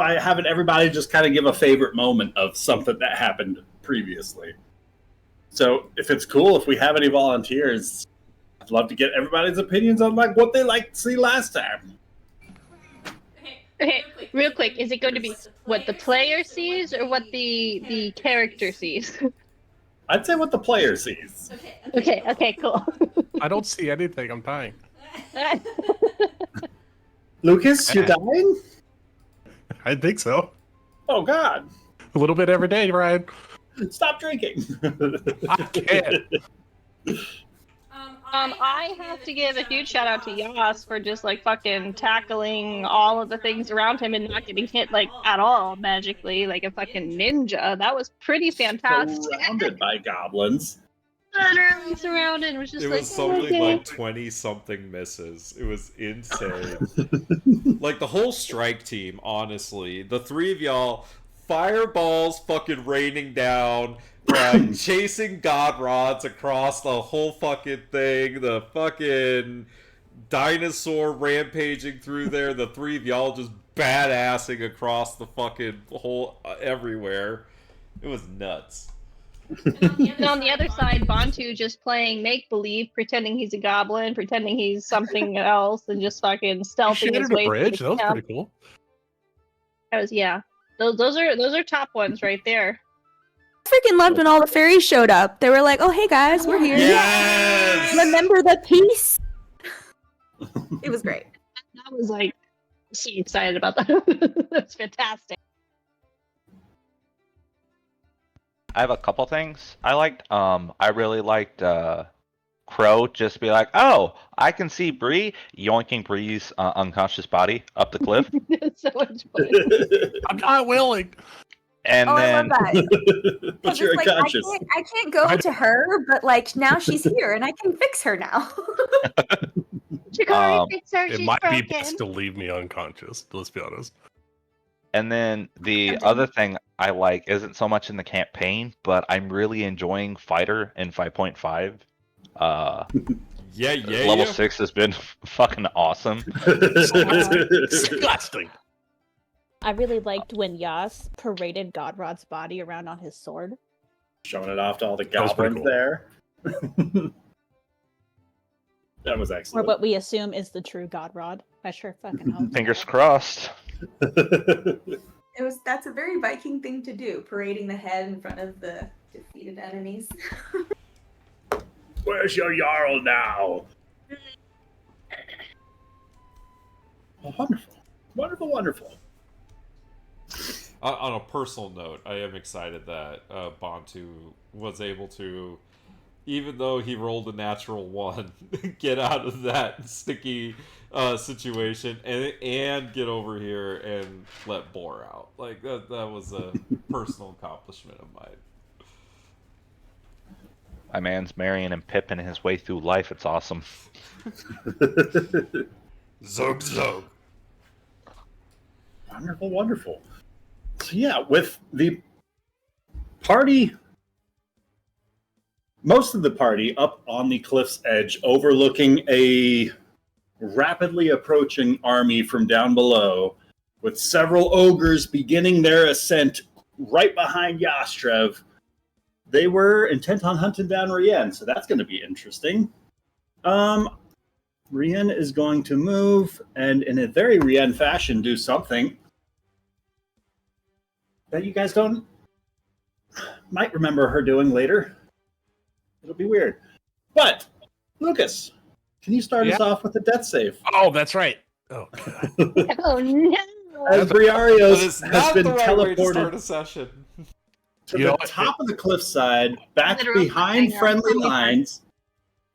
by having everybody just kind of give a favorite moment of something that happened previously. So if it's cool, if we have any volunteers, I'd love to get everybody's opinions on like what they liked to see last time. Okay, real quick, is it going to be what the player sees or what the character sees? I'd say what the player sees. Okay, cool. I don't see anything. I'm dying. Lucas, you're dying? I think so. Oh, God. A little bit every day, Ryan. Stop drinking. I can't. I have to give a huge shout out to Yas for just like fucking tackling all of the things around him and not getting hit like at all magically like a fucking ninja. That was pretty fantastic. Surrounded by goblins. Literally surrounded. It was just It like was something okay. like 20-something misses. It was insane. Like the whole strike team, honestly. The three of y'all, fireballs fucking raining down, like chasing god rods across the whole fucking thing, the fucking dinosaur rampaging through there, the three of y'all just badassing across the fucking whole everywhere. It was nuts. And on the other side, Bantu just playing make believe, pretending he's a goblin, pretending he's something else, and just fucking He stealthing shattered his a way bridge. through That the was camp. pretty cool. That was those are top ones right there. Freaking loved when all the fairies showed up. They were like, "Oh, hey guys, we're here. Yes! Remember the peace?" It was great. I was like so excited about that. That's fantastic. I have a couple things I liked. I really liked Crow just be like, "Oh, I can see Bree yoinking Bree's unconscious body up the cliff," It's so much fun. I'm not willing. and Oh, then I love that. But you're Like, unconscious. I can't go to her, but like now she's here and I can fix her now. Shikari Um, fix her, It she's might be broken. best to leave me unconscious. Let's be honest. and then the other thing I like isn't so much in the campaign, but I'm really enjoying Fighter in 5.5. Yeah. Level 6 has been fucking awesome. Disgusting. I really liked when Yas paraded Godrod's body around on his sword. Showing it off to all the That was pretty goblins cool. there. That was Or excellent. what we assume is the true Godrod. I sure fucking hope. Fingers crossed. That's a very Viking thing to do, parading the head in front of the defeated enemies. Where's your Jarl now? Oh, wonderful. Wonderful, wonderful. On a personal note, I am excited that Bantu was able to, even though he rolled a natural 1, get out of that sticky situation and get over here and let Boar out. Like that was a personal accomplishment of mine. My man's marrying and Pippin his way through life. It's awesome. Zog. Wonderful, wonderful. So yeah, with the party, most of the party up on the cliff's edge, overlooking a rapidly approaching army from down below, with several ogres beginning their ascent right behind Yastrev. They were intent on hunting down Rien, so that's going to be interesting. Rien is going to move, and in a very Rien fashion, do something that you guys might remember her doing later. It'll be weird. But, Lucas, can you start us off with a death save? Oh, that's right. Oh, God. Oh no! As That Briarios is has not been the right way to teleported start a session. to You the know what? top of the cliffside, back Literal behind cliffhanger. friendly lines,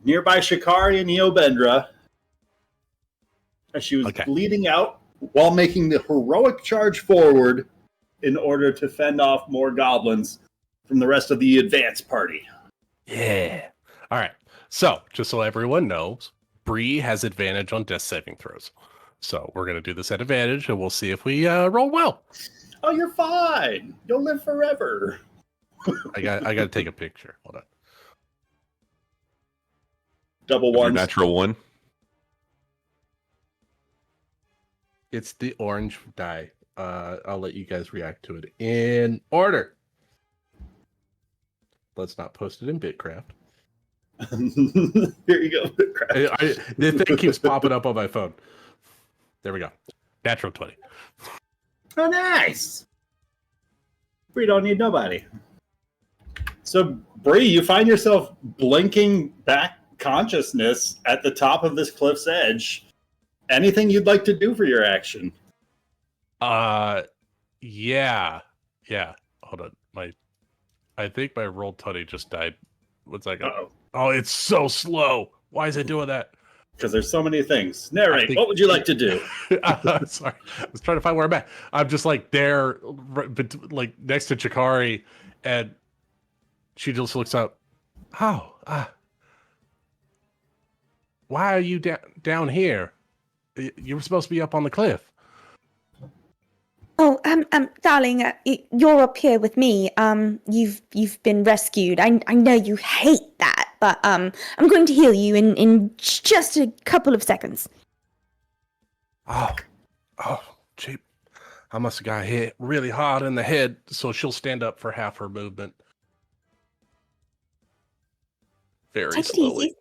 nearby Shikari and Neobendra, as she was Okay. bleeding out while making the heroic charge forward in order to fend off more goblins from the rest of the advance party. Yeah. All right. So, just so everyone knows, Bree has advantage on death saving throws. So, we're going to do this at advantage, and we'll see if we roll well. Oh, you're fine. You'll live forever. I got to take a picture. Hold on. Double Your ones. natural 1. It's the orange die. I'll let you guys react to it in order. Let's not post it in Bitcraft. Here you go. The thing keeps popping up on my phone. There we go. Natural 20. Oh, nice. We don't need nobody. So, Bree, you find yourself blinking back consciousness at the top of this cliff's edge. Anything you'd like to do for your action? Yeah. Hold on. I think my roll 20 just died. 1 second. Uh-oh. Oh, it's so slow. Why is it doing that? Because there's so many things. Narrate. think- What would you like to do? Sorry, I was trying to find where I'm at. I'm just like there, like next to Chikari, and she just looks up. Oh, why are you down here? You were supposed to be up on the cliff. Oh, darling, you're up here with me. You've been rescued. I know you hate that, but I'm going to heal you in just a couple of seconds. Oh, gee, I must have got hit really hard in the head. So she'll stand up for half her movement. Very Take slowly. it easy.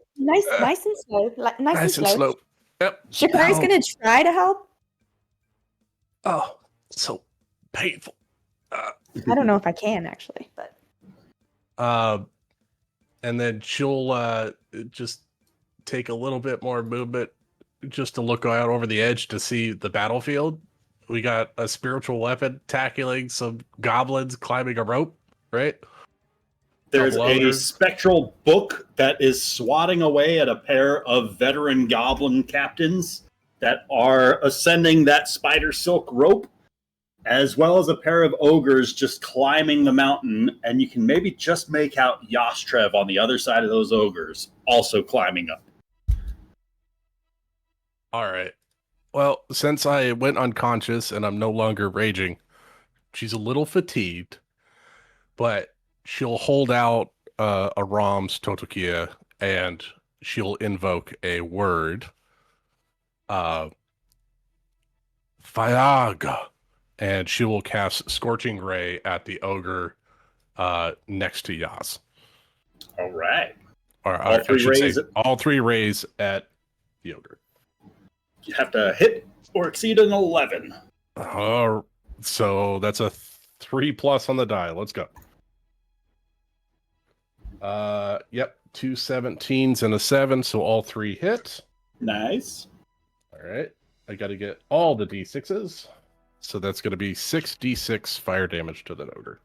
Nice and slow. Nice and slow. Yep. Shikari's Ow. gonna try to help. Oh, so painful. I don't know if I can actually, but And then she'll just take a little bit more movement just to look out over the edge to see the battlefield. We got a spiritual weapon tackling some goblins climbing a rope, right? There's Couple a ogres. spectral book that is swatting away at a pair of veteran goblin captains that are ascending that spider silk rope, as well as a pair of ogres just climbing the mountain, and you can maybe just make out Yastrev on the other side of those ogres, also climbing up. All right. Well, since I went unconscious and I'm no longer raging, she's a little fatigued, but she'll hold out a Ram's Totokia and she'll invoke a word. Fayaga. And she will cast Scorching Ray at the ogre next to Yas. All right. Or All I three should say rays- all 3 rays at the ogre. You have to hit or exceed an 11. So that's a 3+ on the die. Let's go. Yep, 2 17s and a 7, so all 3 hit. Nice. All right, I got to get all the d6s, so that's going to be 6d6 fire damage to the ogre.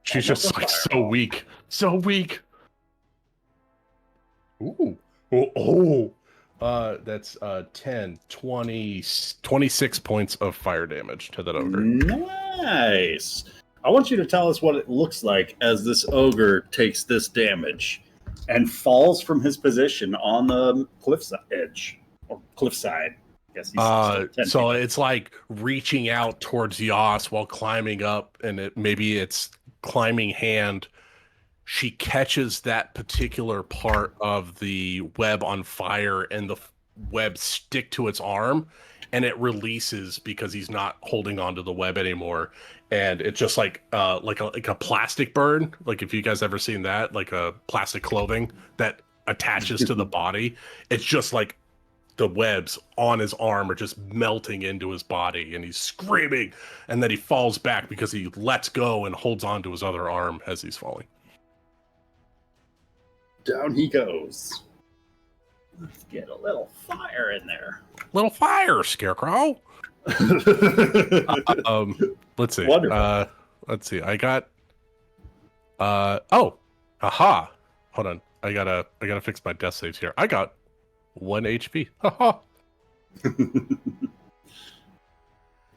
She's just Another like so fireball. weak, so weak. Ooh, oh. That's 10, 20, 26 points of fire damage to that ogre. Nice. I want you to tell us what it looks like as this ogre takes this damage and falls from his position on the cliff edge or cliffside. I guess he's still 10 So feet. it's like reaching out towards Yas while climbing up, and maybe it's climbing hand. She catches that particular part of the web on fire, and the web stick to its arm, and it releases because he's not holding onto the web anymore. And it's just like a plastic burn. Like if you guys ever seen that, like a plastic clothing that attaches to the body. It's just like the webs on his arm are just melting into his body, and he's screaming, and then he falls back because he lets go and holds onto his other arm as he's falling. Down he goes. Let's get a little fire in there. Little fire, Scarecrow. Let's see. Wonderful. Let's see. I got. Oh, aha! Hold on. I gotta fix my death saves here. I got 1 HP. Haha.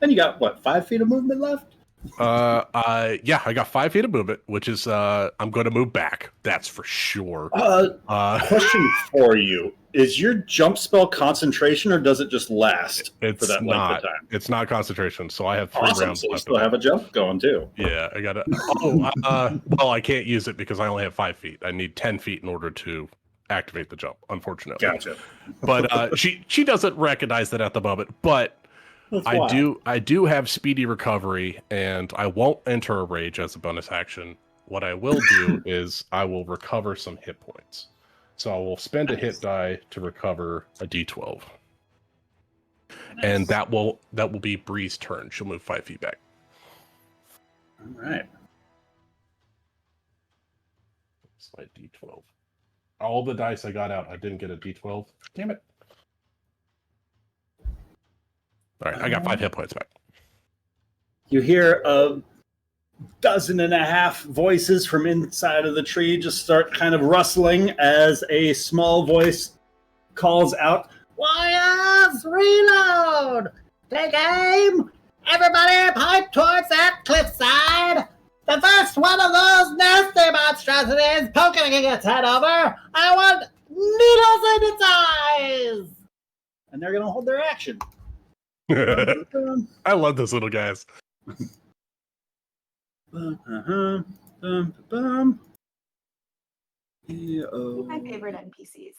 And you got what, 5 feet of movement left? Yeah, I got 5 feet of movement, which is I'm going to move back. That's for sure. Question for you: is your jump spell concentration, or does it just last for It's that length not. of time? It's not concentration, so I have 3 Awesome. rounds So you left. still have a jump going too. Yeah, I got it. Well, I can't use it because I only have 5 feet. I need 10 feet in order to activate the jump, unfortunately. Gotcha. But she doesn't recognize that at the moment. But That's I wild. do have speedy recovery, and I won't enter a rage as a bonus action. What I will do is I will recover some hit points. So I will spend a hit die to recover a D12. And that will be Bree's turn. She'll move 5 feet back. All right. It's my D12. All the dice I got out, I didn't get a D12. Damn it. All right, I got 5 hit points back. You hear a dozen and a half voices from inside of the tree just start kind of rustling as a small voice calls out, "Warriors, reload! Take aim! Everybody point towards that cliffside! The first one of those nasty monstrosities poking its head over, I want needles in its eyes!" And they're going to hold their action. I love those little guys. My My favorite NPCs.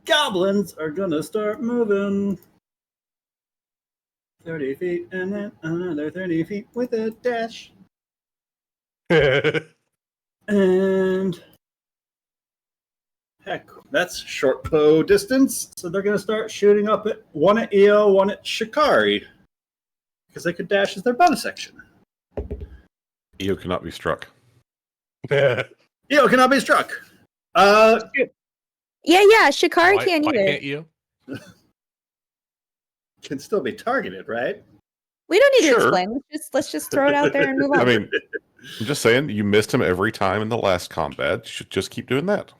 Goblins are gonna start moving 30 feet and then another 30 feet with a dash. And heck, that's short bow distance. So they're gonna start shooting up at one at Io, one at Shikari. Because they could dash as their bonus action. Io cannot be struck. Io cannot be struck. Yeah, Shikari Why can't either. can't you? Can still be targeted, right? We don't need to Sure. explain. Let's just throw it out there and move on. I mean, I'm just saying, you missed him every time in the last combat. You should just keep doing that.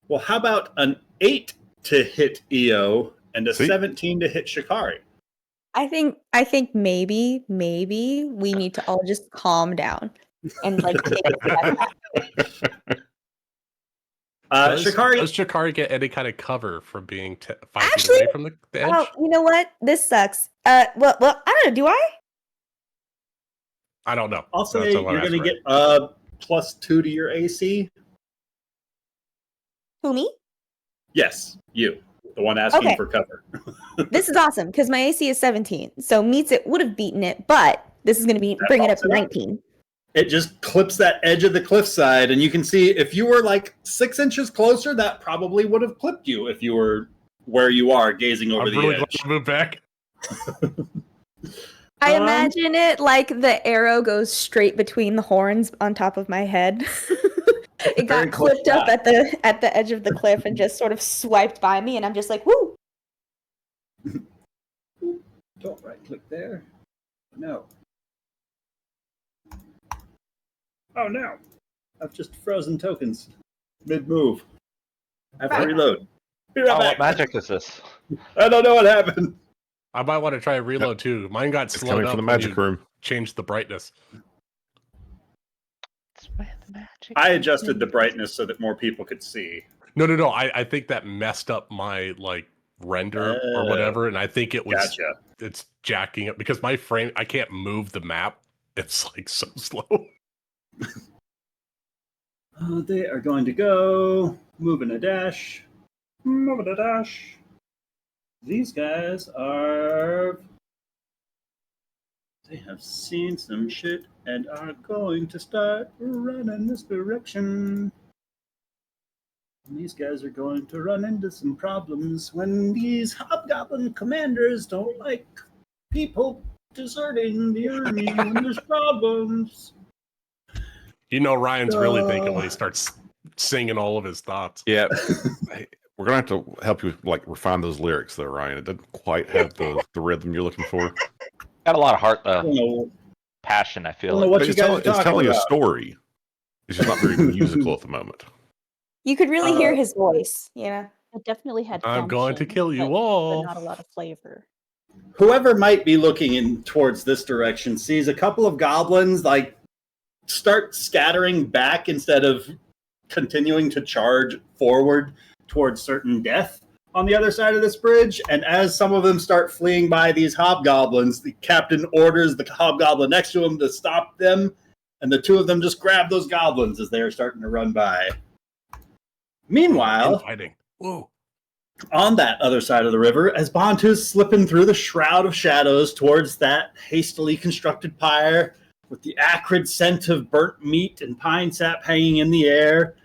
Well, how about an 8 to hit Io and a See? 17 to hit Shikari? I think maybe we need to all just calm down and like take a step back. Shikari, Does Shikari get any kind of cover from being 5 feet Actually, away from the edge? Oh, you know what? This sucks. Well, I don't know. Do I? I don't know. I'll say That's all I'm you're going to asking, get +2 to your AC. Who, me? Yes, you, the one asking Okay. for cover. This is awesome because my AC is 17, so meets it would have beaten it, but this is going to be That bring it up bumps to it up. 19. It just clips that edge of the cliffside, and you can see if you were like 6 inches closer, that probably would have clipped you if you were where you are, gazing over I'm the really edge. glad to move back. I imagine it like the arrow goes straight between the horns on top of my head. It Very got close clipped up shot. at the edge of the cliff and just sort of swiped by me, and I'm just like, woo! Don't right click there. No. Oh no. I've just frozen tokens mid move. I have to Right. reload. Be right Oh, back. what magic is this? I don't know what happened. I might want to try and reload too. Mine got It's slowed coming up from the when magic you room. changed the brightness. I adjusted the brightness so that more people could see. No. I think that messed up my like render or whatever, and I think it was Gotcha. it's jacking up because my frame I can't move the map. It's like so slow. They are going to go moving a dash. Moving a dash. These guys are. They have seen some shit and are going to start running this direction. And these guys are going to run into some problems when these hobgoblin commanders don't like people deserting the army when there's problems. You know, Ryan's really thinking when he starts singing all of his thoughts. Yeah. Hey, we're going to have to help you like refine those lyrics there, Ryan. It doesn't quite have the rhythm you're looking for. Got a lot of heart I though. don't know, Passion, I I feel don't know like. what But you it's, guys are it's talking telling a about. story. It's just not very musical at the moment. You could really hear his voice, you know? It definitely had. I'm going to gumption, kill you but all. not a lot of flavor. Whoever might be looking in towards this direction sees a couple of goblins like start scattering back instead of continuing to charge forward towards certain death on the other side of this bridge. And as some of them start fleeing by these hobgoblins, the captain orders the hobgoblin next to him to stop them. and the two of them just grab those goblins as they are starting to run by. Meanwhile, Infighting. Whoa. on that other side of the river, as Bantu's slipping through the shroud of shadows towards that hastily constructed pyre, with the acrid scent of burnt meat and pine sap hanging in the air,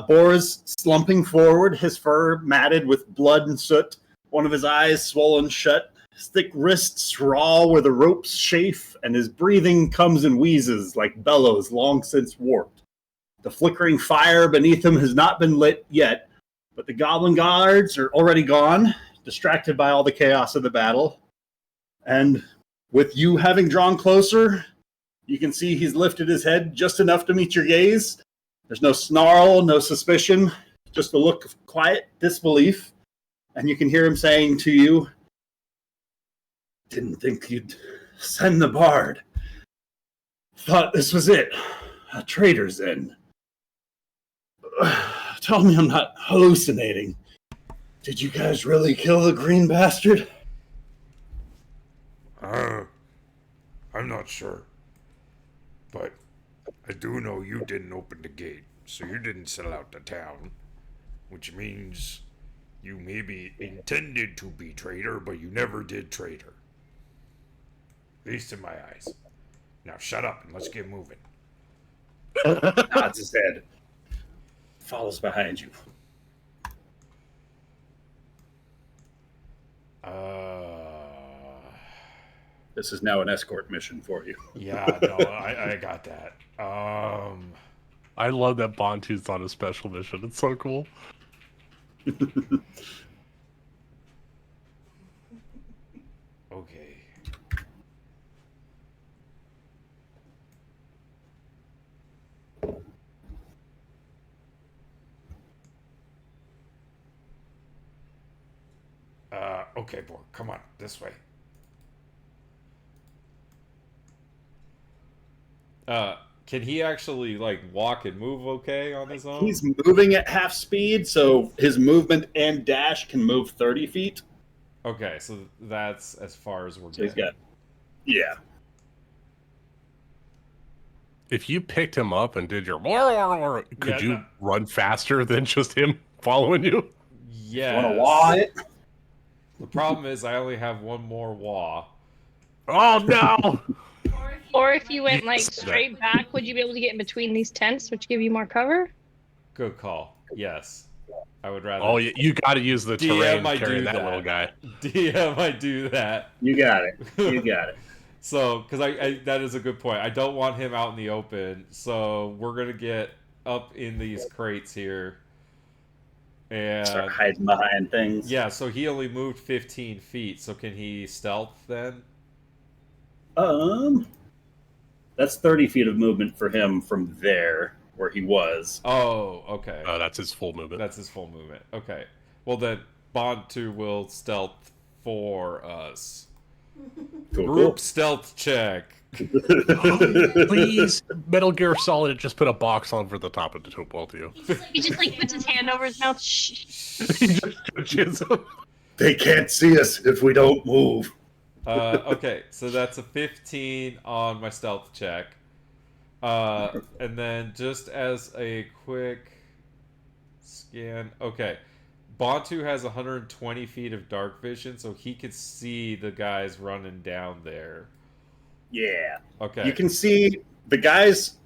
Boris slumping forward, his fur matted with blood and soot, one of his eyes swollen shut, his thick wrists raw where the ropes chafe, and his breathing comes in wheezes like bellows long since warped. The flickering fire beneath him has not been lit yet, but the goblin guards are already gone, distracted by all the chaos of the battle. And with you having drawn closer, you can see he's lifted his head just enough to meet your gaze. There's no snarl, no suspicion, just a look of quiet disbelief. And you can hear him saying to you, "Didn't think you'd send the bard. Thought this was it. A traitor's inn. Tell me I'm not hallucinating. Did you guys really kill the green bastard?" I'm not sure. But I do know you didn't open the gate, so you didn't sell out the town. Which means you maybe intended to be traitor, but you never did traitor. At least in my eyes. Now shut up and let's get moving. Nods his head. Follows behind you. This is now an escort mission for you. Yeah, no, I got that. I love that Bantu's on a special mission. It's so cool. Okay. Okay, boy, come on, this way. Can he actually like walk and move okay on his own? He's moving at half speed, so his movement and dash can move 30 feet. Okay, so that's as far as we're So he's getting. got, yeah. If you picked him up and did your could Yeah, you no. run faster than just him following you? Yeah. Want to wah it? The problem is I only have one more wah. Oh no! Or if you went like Yes. straight back, would you be able to get in between these tents, which give you more cover? Good call. Yes. I would rather. Oh, you got to use the DM terrain might carrying do that that. little guy. DM, I do that. You got it. You got it. So, because I that is a good point. I don't want him out in the open, so we're gonna get up in these crates here, and Start hiding behind things. yeah. So he only moved 15 feet. So can he stealth then? That's 30 feet of movement for him from there where he was. Oh, okay. That's his full movement. That's his full movement. Okay. Well then, Bantu will stealth for us. Cool, Group stealth check. Please, Metal Gear Solid, just put a box on for the top of the both of you. He just like puts his hand over his mouth. Shh. He just touches him. They can't see us if we don't move. Okay, so that's a 15 on my stealth check. And then just as a quick scan, okay. Bantu has 120 feet of dark vision, so he could see the guys running down there. Yeah. Okay. You can see the guys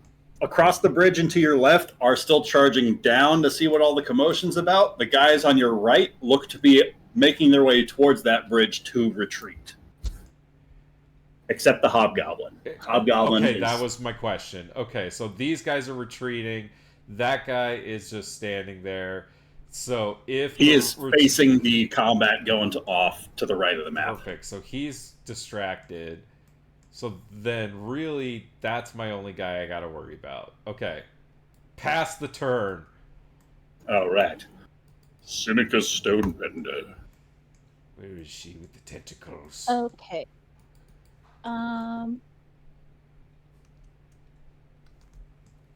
across the bridge and to your left are still charging down to see what all the commotion's about. The guys on your right look to be making their way towards that bridge to retreat. Except the Hobgoblin. Hobgoblin Okay, is... that was my question. Okay, so these guys are retreating. That guy is just standing there. So if He the is facing the combat going to off to the right of the map. Perfect. So he's distracted. So then really that's my only guy I gotta worry about. Okay. Pass the turn. All right. Seneca Stonebender. Where is she with the tentacles? Okay.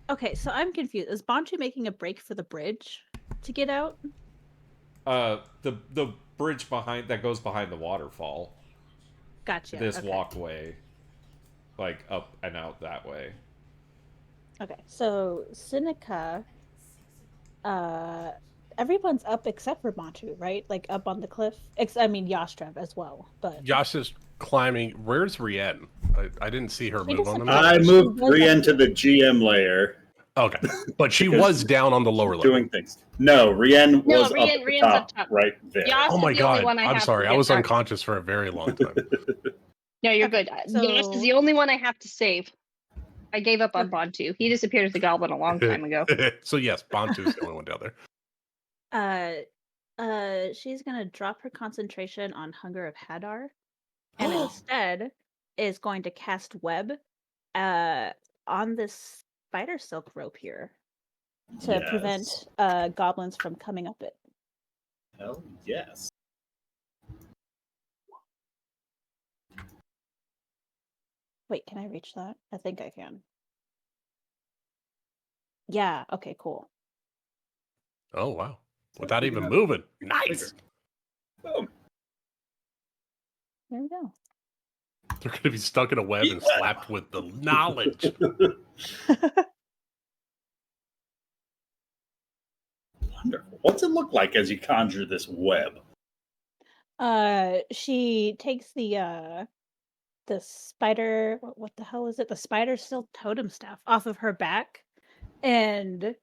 Okay, so I'm confused. Is Bantu making a break for the bridge to get out? The bridge behind that goes behind the waterfall. Gotcha. This okay. walkway. like up and out that way. Okay, so Seneca, everyone's up except for Bantu, right? Like up on the cliff. I mean Yastrev as well, but Josh is climbing. Where's Rienne? I didn't see her She move on the disappeared. map. I She moved was Brienne up to there. the GM layer. Okay, but she Because was down on the lower level. Doing things. No, Rienne No, was up at the Rienne's top, up top. right there. Yas Oh is my the only god! one I I'm have sorry. to I get was back. unconscious for a very long time. No, you're Okay, good. so- Yas is the only one I have to save. I gave up on Okay. Bantu. He disappeared as a goblin a long time ago. So yes, Bantu's the only one down there. She's gonna drop her concentration on Hunger of Hadar, and instead is going to cast web, on this spider silk rope here to Yes. prevent goblins from coming up it. Hell yes. Wait, can I reach that? I think I can. Yeah. Okay. Cool. Oh wow! Without even moving. Nice. Boom. There we go. They're gonna be stuck in a web and slapped with the knowledge. Wonderful. What's it look like as you conjure this web? She takes the spider. What the hell is it? The spider silk totem staff off of her back, and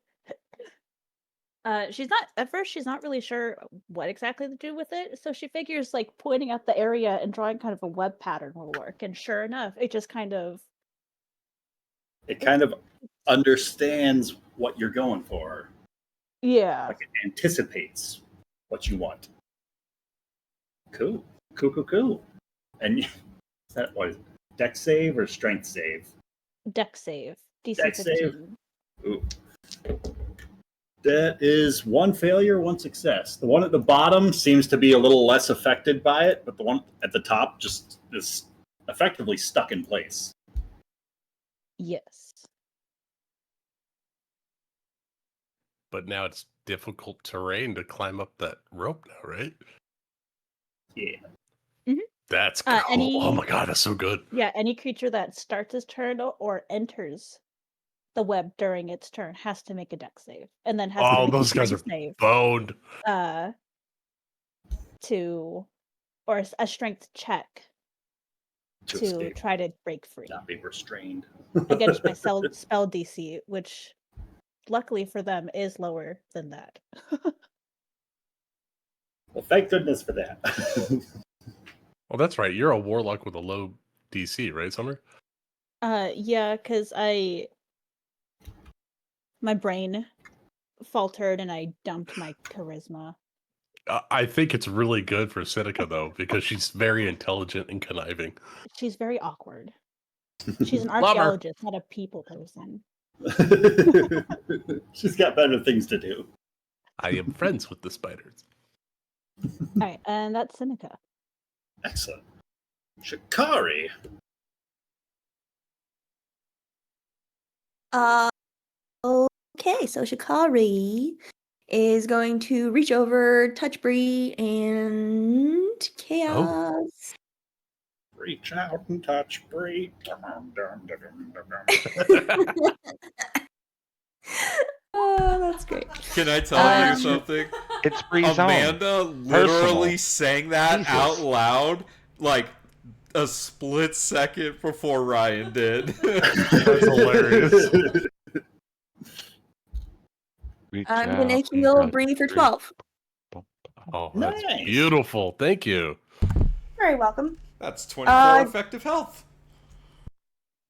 she's not really sure what exactly to do with it. So she figures like pointing at the area and drawing kind of a web pattern will work. And sure enough, it just kind of It kind of understands what you're going for. yeah. Like it anticipates what you want. Cool. Cool. And is that what is it? Dex save or strength save? Deck save. DC Dex 15. save. Ooh. That is one failure, one success. The one at the bottom seems to be a little less affected by it, but the one at the top just is effectively stuck in place. Yes. But now it's difficult terrain to climb up that rope now, right? Yeah. That's cool. Any- Oh my god, that's so good. Yeah, any creature that starts its turn or enters the web during its turn has to make a deck save, and then has to Oh, make those a guys are strength save boned. or a strength check to escape, try to break free not be restrained. against my spell DC, which luckily for them is lower than that. Well, thank goodness for that. Well, that's right. You're a warlock with a low DC, right, Summer? Yeah, because my brain faltered and I dumped my charisma. I think it's really good for Seneca, though, because she's very intelligent and conniving. She's very awkward. She's an Love her. archaeologist, not a people person. She's got better things to do. I am friends with the spiders. All right, and that's Seneca. Excellent. Shikari. Okay, so Shikari is going to reach over, touch Bree, and chaos. Reach out and touch Bree. Dum, dum, dum, dum, dum. Oh, that's great. Can I tell you Um, something? It's Bree's own. Amanda literally Personal. sang that Jesus. out loud like a split second before Ryan did. That's hilarious. Reach I'm out gonna and heal touch Bree for Bree. 12. Oh, that's Nice. beautiful. Thank you. Very welcome. That's 24 effective health.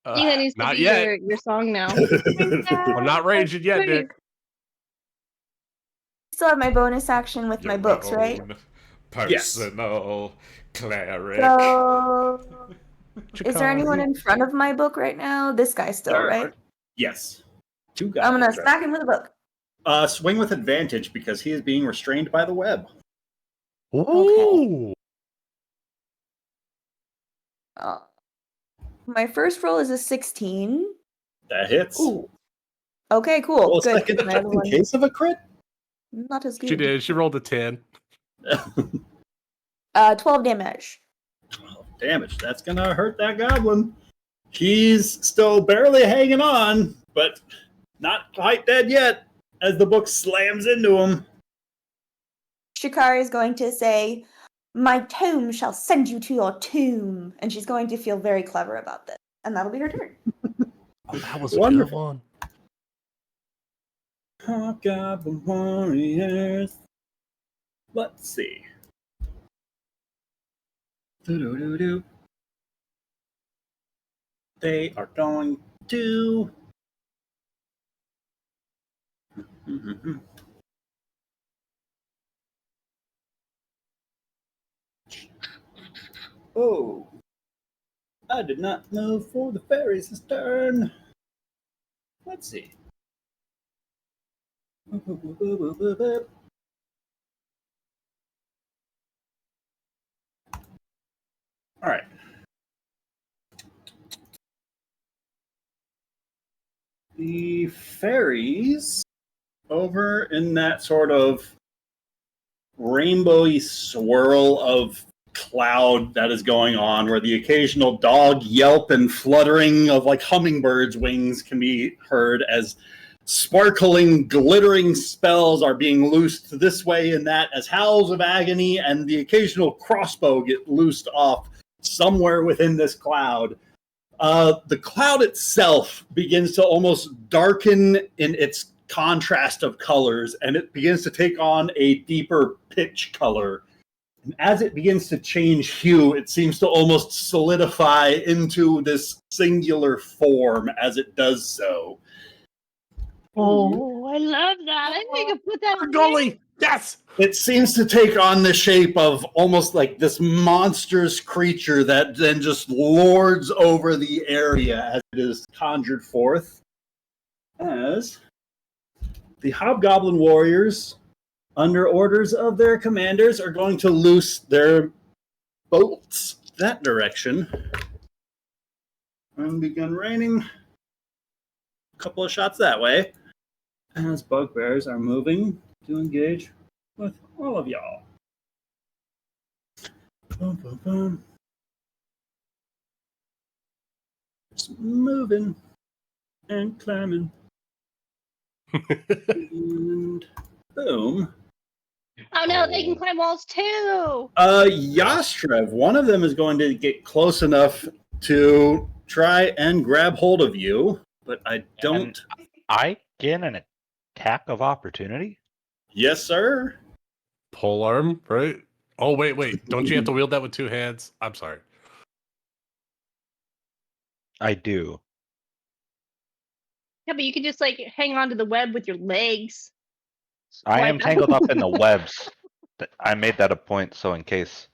That needs to Not be yet. your song now. I'm not raging yet, Nick. Still have my bonus action with my Your books, right? own Personal cleric. So, is there anyone in front of my book right now? This guy still, right? Yes. Two guys. I'm gonna smack him with a book. Swing with advantage because he is being restrained by the web. Ooh. My first roll is a 16. That hits. Ooh. Okay, cool. Roll a Good. second My other in one- case of a crit. Not as good. She did. She rolled a 10. 12 damage. 12 damage. That's gonna hurt that goblin. He's still barely hanging on, but not quite dead yet, as the book slams into him. Shikari is going to say, "My tome shall send you to your tomb," and she's going to feel very clever about this, and that'll be her turn. Oh, that was a good Wonderful. one. Hobgoblin warriors. Let's see. Doo-doo-doo-doo. They are going to. Oh, I did not move for the fairies' turn. Let's see. All right. The fairies over in that sort of rainbowy swirl of cloud that is going on, where the occasional dog yelp and fluttering of like hummingbirds' wings can be heard as sparkling, glittering spells are being loosed this way and that, as howls of agony and the occasional crossbow get loosed off somewhere within this cloud. The cloud itself begins to almost darken in its contrast of colors, and it begins to take on a deeper pitch color. And as it begins to change hue, it seems to almost solidify into this singular form as it does so. Oh, I love that. I think I could put that on Golly, yes. It seems to take on the shape of almost like this monstrous creature that then just lords over the area as it is conjured forth. As the Hobgoblin warriors, under orders of their commanders, are going to loose their bolts that direction and begin raining a couple of shots that way as bugbears are moving to engage with all of y'all. Boom, boom, boom. Just moving and climbing. And boom. Oh no, they can climb walls too. Yastrev, one of them is going to get close enough to try and grab hold of you, but I don't. And I get an attack of opportunity? Yes, sir. Pole arm, right? Oh, wait. Don't you have to wield that with two hands? I'm sorry. I do. Yeah, but you can just like hang on to the web with your legs. I Why am not? tangled up in the webs. I made that a point so in case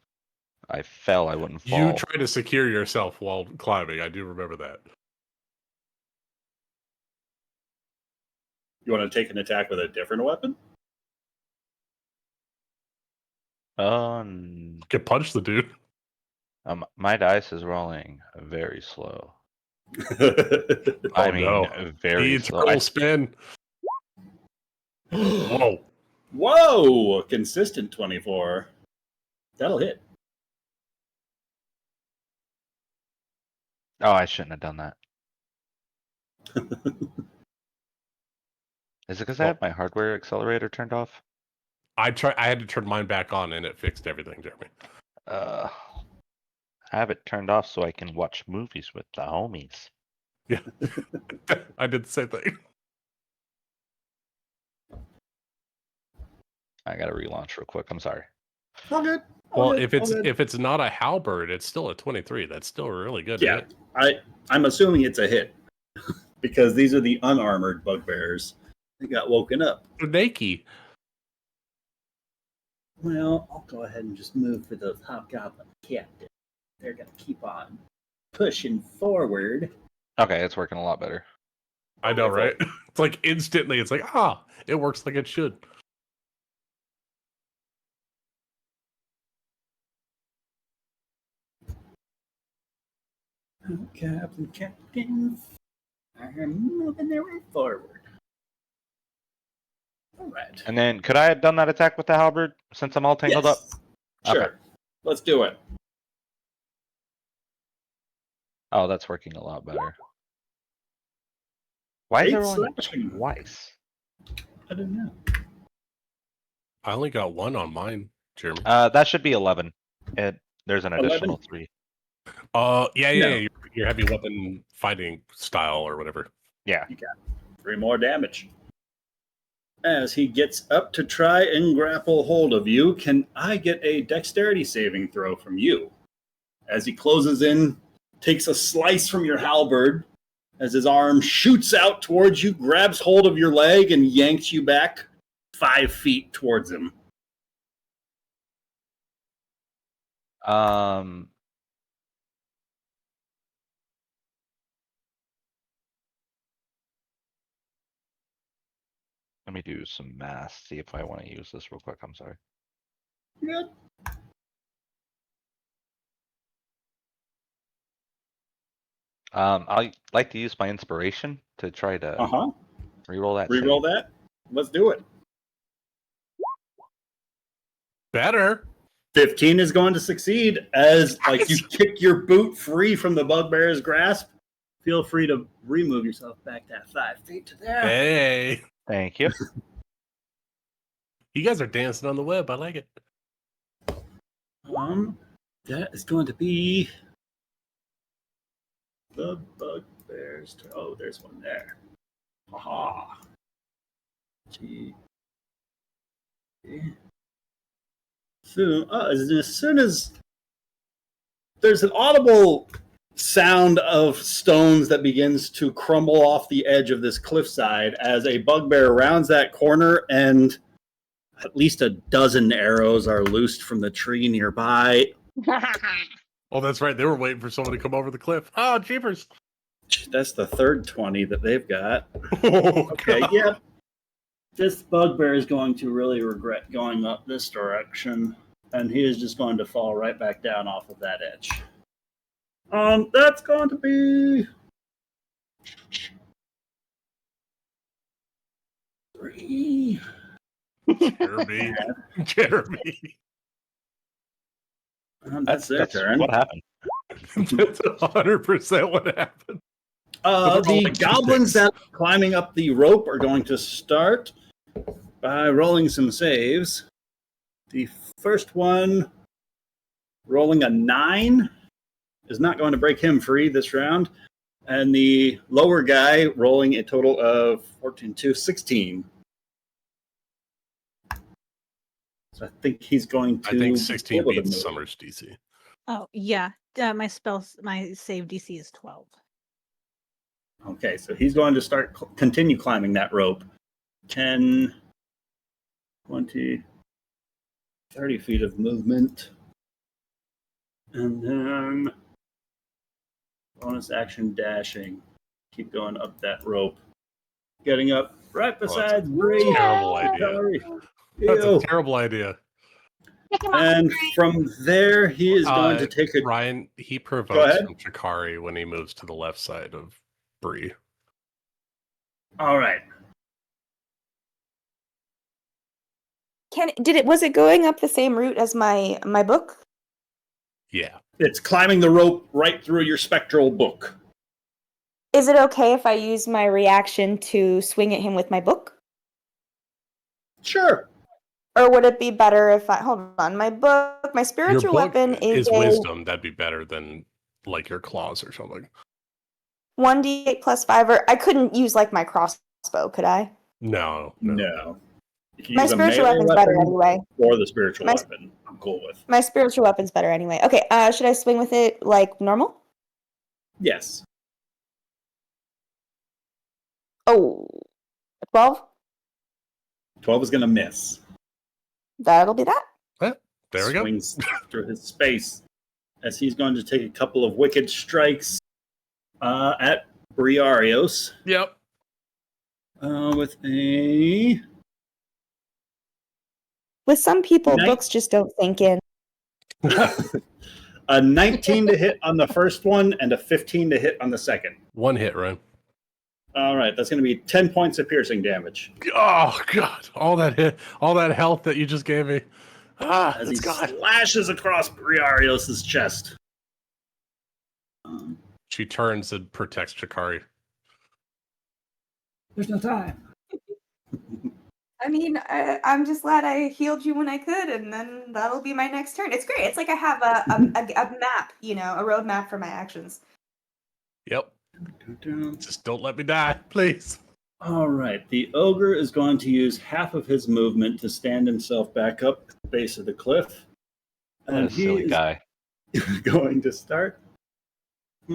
I fell, I wouldn't fall. You try to secure yourself while climbing. I do remember that. You want to take an attack with a different weapon? You can punch the dude. My dice is rolling very slow. Oh, no. Very The slow. eternal spin. Whoa. Whoa! Consistent 24. That'll hit. Oh, I shouldn't have done that. Is it because I had my hardware accelerator turned off? I had to turn mine back on and it fixed everything, Jeremy. I have it turned off so I can watch movies with the homies. Yeah. I did the same thing. I gotta relaunch real quick. I'm sorry. All good. Well, if it's not a halberd, it's still a 23. That's still really good. Yeah, I'm assuming it's a hit because these are the unarmored bugbears. They got woken up. Nakey. Well, I'll go ahead and just move for those hobgoblin captains. They're gonna keep on pushing forward. Okay, it's working a lot better. I know, right? It's like instantly. It's like it works like it should. Captains are moving their way forward. All right. And then, could I have done that attack with the halberd since I'm all tangled up? Sure. Okay. Let's do it. Oh, that's working a lot better. Why is 8 there only slashing. twice? I don't know. I only got 1 on mine, Jeremy. That should be 11. There's an 11? additional 3. Yeah, No. your heavy weapon fighting style or whatever. Yeah. 3 more damage. As he gets up to try and grapple hold of you, can I get a dexterity saving throw from you? As he closes in, takes a slice from your halberd, as his arm shoots out towards you, grabs hold of your leg, and yanks you back 5 feet towards him. Let me do some math, see if I want to use this real quick. I'm sorry. Yep. I'd like to use my inspiration to try to reroll that. Reroll that? Let's do it. Better. 15 is going to succeed as like you kick your boot free from the bugbear's grasp. Feel free to remove yourself back that 5 feet to there. Hey. Thank you. You guys are dancing on the web. I like it. That is going to be the bugbear's turn. Oh, there's one there. Aha. Gee. So, as soon as there's an audible sound of stones that begins to crumble off the edge of this cliffside as a bugbear rounds that corner, and at least a dozen arrows are loosed from the tree nearby. Oh, that's right. They were waiting for someone to come over the cliff. Oh, jeepers. That's the third 20 that they've got. Oh, Okay, God. yeah. This bugbear is going to really regret going up this direction, and he is just going to fall right back down off of that edge. That's going to be 3. Jeremy. Jeremy. That's their turn. What happened? That's 100% what happened. The goblins that are climbing up the rope are going to start by rolling some saves. The first one, rolling a 9, is not going to break him free this round. And the lower guy rolling a total of 14, 2, 16. So I think he's going to. I think be 16 able to beats move. Summer's DC. Oh yeah, my save DC is 12. Okay, so he's going to continue climbing that rope. 10, 20, 30 feet of movement. And then bonus action dashing. Keep going up that rope. Getting up right beside Bree. Terrible idea. Sorry. That's Ew. a terrible idea. And from there, he is going to take a. Ryan, he Go provokes ahead. from Chikari when he moves to the left side of Bree. All right. Was it going up the same route as my book? Yeah. It's climbing the rope right through your spectral book. Is it okay if I use my reaction to swing at him with my book? Sure. Or would it be better if my Your spiritual book weapon is a wisdom. That'd be better than like your claws or something. 1d8 plus 5, or I couldn't use like my crossbow, could I? No. No. You can My use a spiritual melee weapon's better weapon anyway. Or the spiritual My- weapon. I'm cool with. My spiritual weapon's better anyway. Okay, should I swing with it like normal? Yes. Oh, 12? 12 is going to miss. That'll be that. There we go. Swings through his space as he's going to take a couple of wicked strikes at Briarios. Yep. With a. With some people, Nice. books just don't sink in. A 19 to hit on the first one and a 15 to hit on the second. One hit, Ryan. All right, that's going to be 10 points of piercing damage. Oh God! All that health that you just gave me. As he It's gone. slashes across Briarios' chest. She turns and protects Chikari. There's no time. I mean, I'm just glad I healed you when I could, and then that'll be my next turn. It's great. It's like I have a map, a roadmap for my actions. Yep. Just don't let me die, please. All right. The ogre is going to use half of his movement to stand himself back up at the base of the cliff. What a silly guy. Going to start. He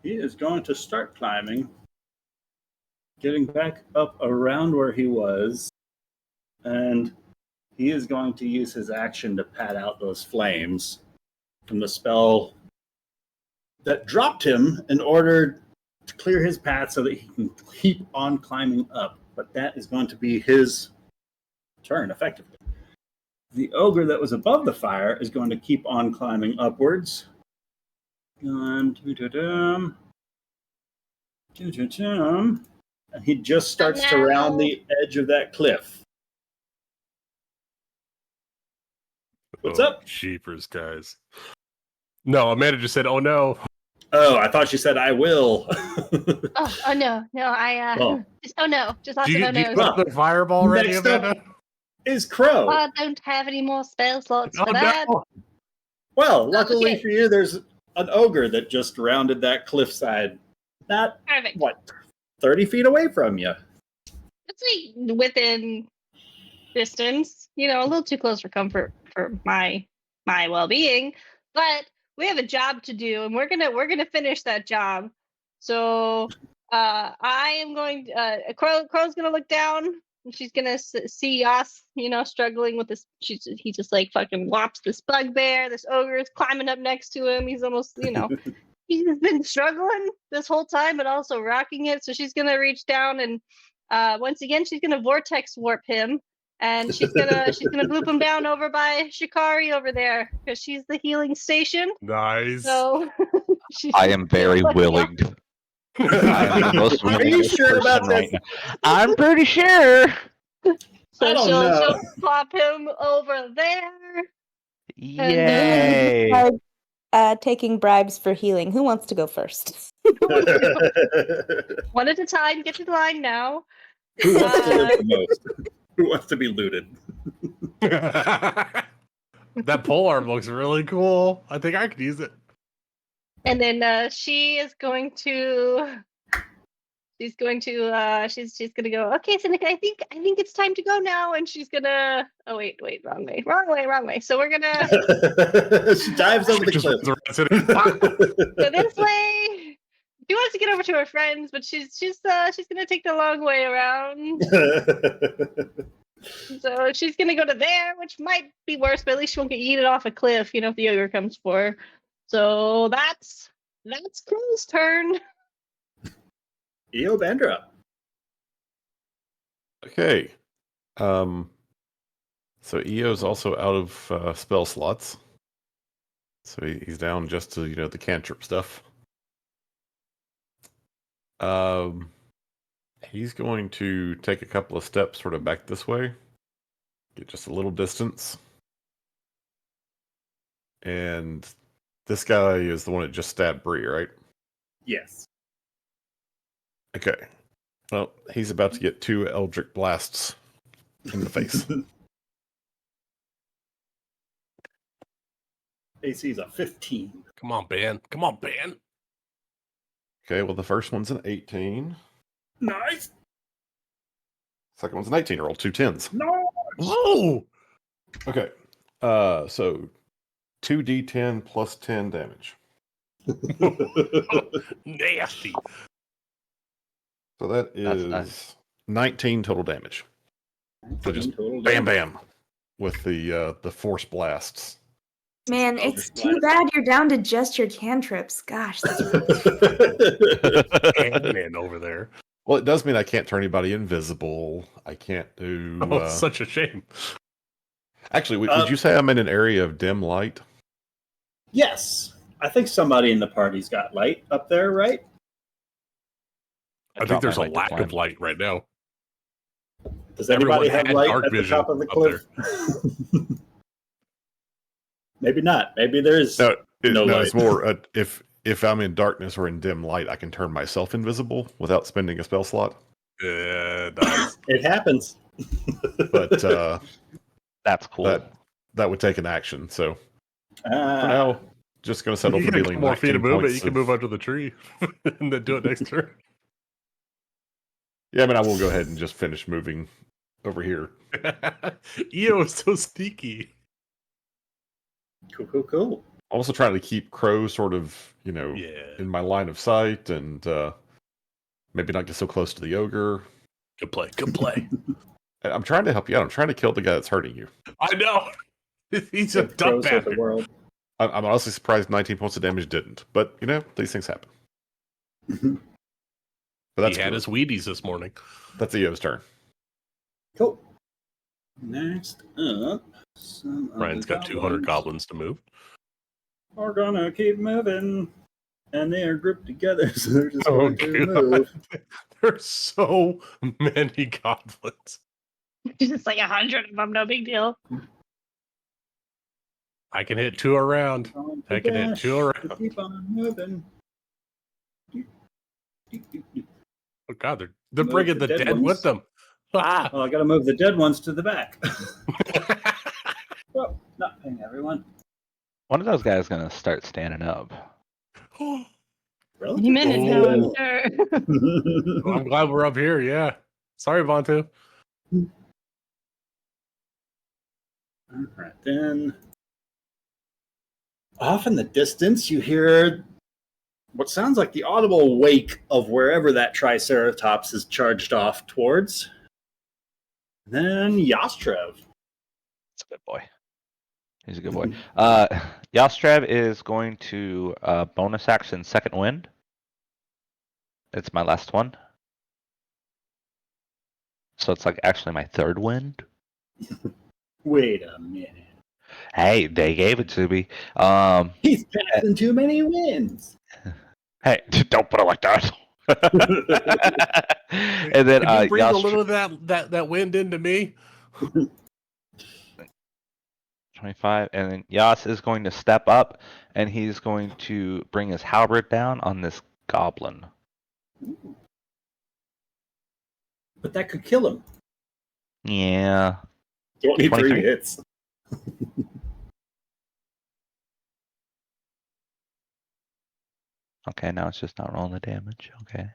is going to start climbing, getting back up around where he was, and he is going to use his action to pat out those flames from the spell that dropped him in order to clear his path so that he can keep on climbing up. But that is going to be his turn, effectively. The ogre that was above the fire is going to keep on climbing upwards. And he just starts to round the edge of that cliff. What's up? Jeepers, guys. No, Amanda just said, "Oh no." Oh, I thought she said, "I will." oh no, Well, just oh no, just lots Do of you, oh do you no's. have the fireball ready, Next up Amanda? is Crow. I don't have any more spell slots Oh for that. no. Well, luckily Okay. for you, there's an ogre that just rounded that cliffside. Not, Perfect. 30 feet away from you. It's like within distance, a little too close for comfort for my well-being, but we have a job to do, and we're gonna finish that job. So I am going. Crow's gonna look down, and she's gonna see Yas, struggling with this. He just like fucking whops this bugbear. This ogre is climbing up next to him. He's almost, he's been struggling this whole time, but also rocking it. So she's gonna reach down and once again she's gonna vortex warp him. And she's gonna bloop him down over by Shikari over there because she's the healing station. Nice. So I am very willing. I am the most Are you willing sure about person this? right now. I'm pretty sure. So I don't she'll know. plop him over there. Yay! Taking bribes for healing. Who wants to go first? One at a time. Get to the line now. Who wants to live the most? Who wants to be looted? That polearm looks really cool. I think I could use it. And then she's going to go, okay, Seneca, I think it's time to go now. And she's gonna wait, wrong way. So we're gonna She dives over the Just cliff. runs it. go this way. She wants to get over to her friends, but she's gonna take the long way around. So she's gonna go to there, which might be worse, but at least she won't get yeeted off a cliff, if the ogre comes for her. So that's Crow's turn. Eobandra. Okay. So EO's also out of spell slots. So he's down just to, the cantrip stuff. He's going to take a couple of steps sort of back this way. Get just a little distance. And this guy is the one that just stabbed Bree, right? Yes. Okay. Well, he's about to get 2 Eldritch Blasts in the face. AC is a 15. Come on, Ben. Okay, well, the first one's an 18. Nice. Second one's an 18. I rolled 2 10s. No. Whoa! Okay. So 2d10 plus 10 damage. Nasty. So that is nice. 19 total damage. So just Total bam damage. bam with the force blasts. Man, Oh, it's just too blast. bad you're down to just your cantrips. Gosh, that's Ant-Man over there. Well, it does mean I can't turn anybody invisible. I can't do. Oh, it's such a shame. Actually, would you say I'm in an area of dim light? Yes. I think somebody in the party's got light up there, right? I think there's a lack of light right now. Does anybody Everyone have had light dark at the vision top of the up cliff? Maybe not. Maybe there's No, no light. it's more if I'm in darkness or in dim light, I can turn myself invisible without spending a spell slot. Nice. It happens. But That's cool. that would take an action. So for Ah, now, just going to settle You for get a dealing couple more feet 19 of movement. points You can move under the tree and then do it next turn. Yeah, I mean, I will go ahead and just finish moving over here. EO is so sneaky. cool. I'm also trying to keep Crow sort of, Yeah. in my line of sight and maybe not get so close to the ogre. Good play. Good play. I'm trying to help you out. I'm trying to kill the guy that's hurting you. I know. He's a Crows duck of the bastard. world. I'm honestly surprised 19 points of damage didn't. But, these things happen. But that's He had good. his Wheaties this morning. That's EO's turn. Cool. Next up, some of Ryan's the got 200 goblins to move. are gonna keep moving, and they are grouped together, so they're just Oh, going to God. move. There's so many goblins. Just like 100 of them, no big deal. I can hit 2 around. On I can hit dash 2 to around. keep on moving. Oh, God. They're Move bringing the the dead dead ones. with them. Ah! Well, I gotta move the dead ones to the back. Well, not paying everyone. One of those guys is gonna start standing up. Really? Any minute now, I'm Oh. sure. Well, I'm glad we're up here. Yeah. Sorry, Vontu. All right, then. Off in the distance, you hear what sounds like the audible wake of wherever that Triceratops is charged off towards. Then Yastrev. That's a good boy. He's a good boy. Yastrev is going to bonus action second wind. It's my last one. So it's like actually my third wind. Wait a minute. Hey, they gave it to me. He's passing too many wins. Hey, don't put it like that. And then Can you breathe a Yastrev, little of that wind into me? 25, and then Yas is going to step up, and he's going to bring his halberd down on this goblin. But that could kill him. Yeah. 23 23? hits. Okay, now it's just not rolling the damage. Okay.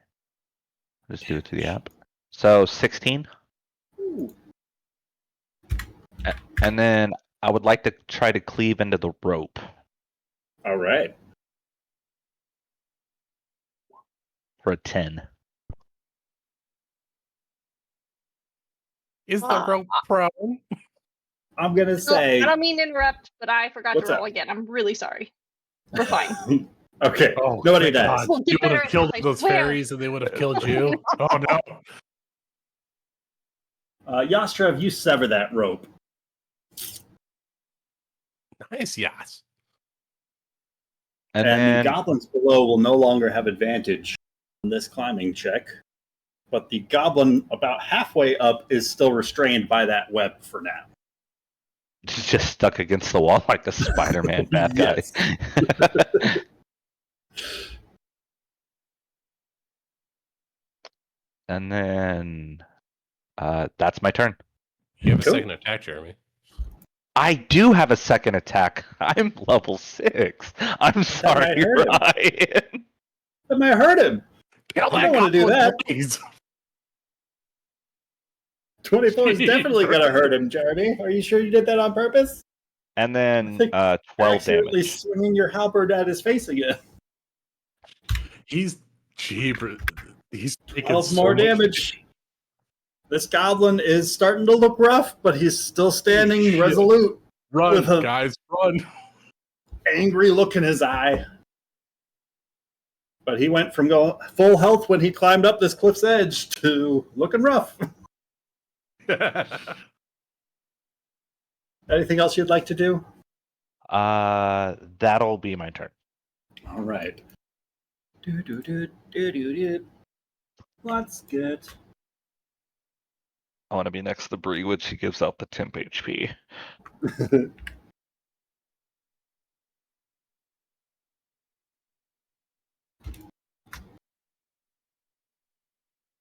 Just do it to the app. So 16. Ooh. And then I would like to try to cleave into the rope All right. for a 10. Is the rope prone? I'm going to No, say. I don't mean to interrupt, but I forgot What's to roll up? again. I'm really sorry. We're fine. Okay. Oh, Nobody thank dies. God. We'll get You would better have at killed this, I those swear. fairies and they would have killed you. Oh, no. Yastrev, you sever that rope. Nice, yes. And And then the goblins below will no longer have advantage on this climbing check. But the goblin about halfway up is still restrained by that web for now. he's just stuck against the wall like a Spider-Man bad guy. Yes. And then that's my turn. You have a Cool. second attack, Jeremy. I do have a second attack. I'm level 6. I'm sorry, hurt him. Ryan. That might hurt him. Kill I don't wanna do goblin, that. please. 24 is definitely going to hurt him, Jeremy. Are you sure you did that on purpose? And then think 12 Accidentally damage. swinging your halberd at his face again. He's cheaper. He's taking 12 so more much damage. This goblin is starting to look rough, but he's still standing Shit. resolute. Run, With a- guys, run. Angry look in his eye. But he went from going full health when he climbed up this cliff's edge to looking rough. Anything else you'd like to do? That'll be my turn. All right. Do. Let's get I want to be next to Bree when she gives out the temp HP.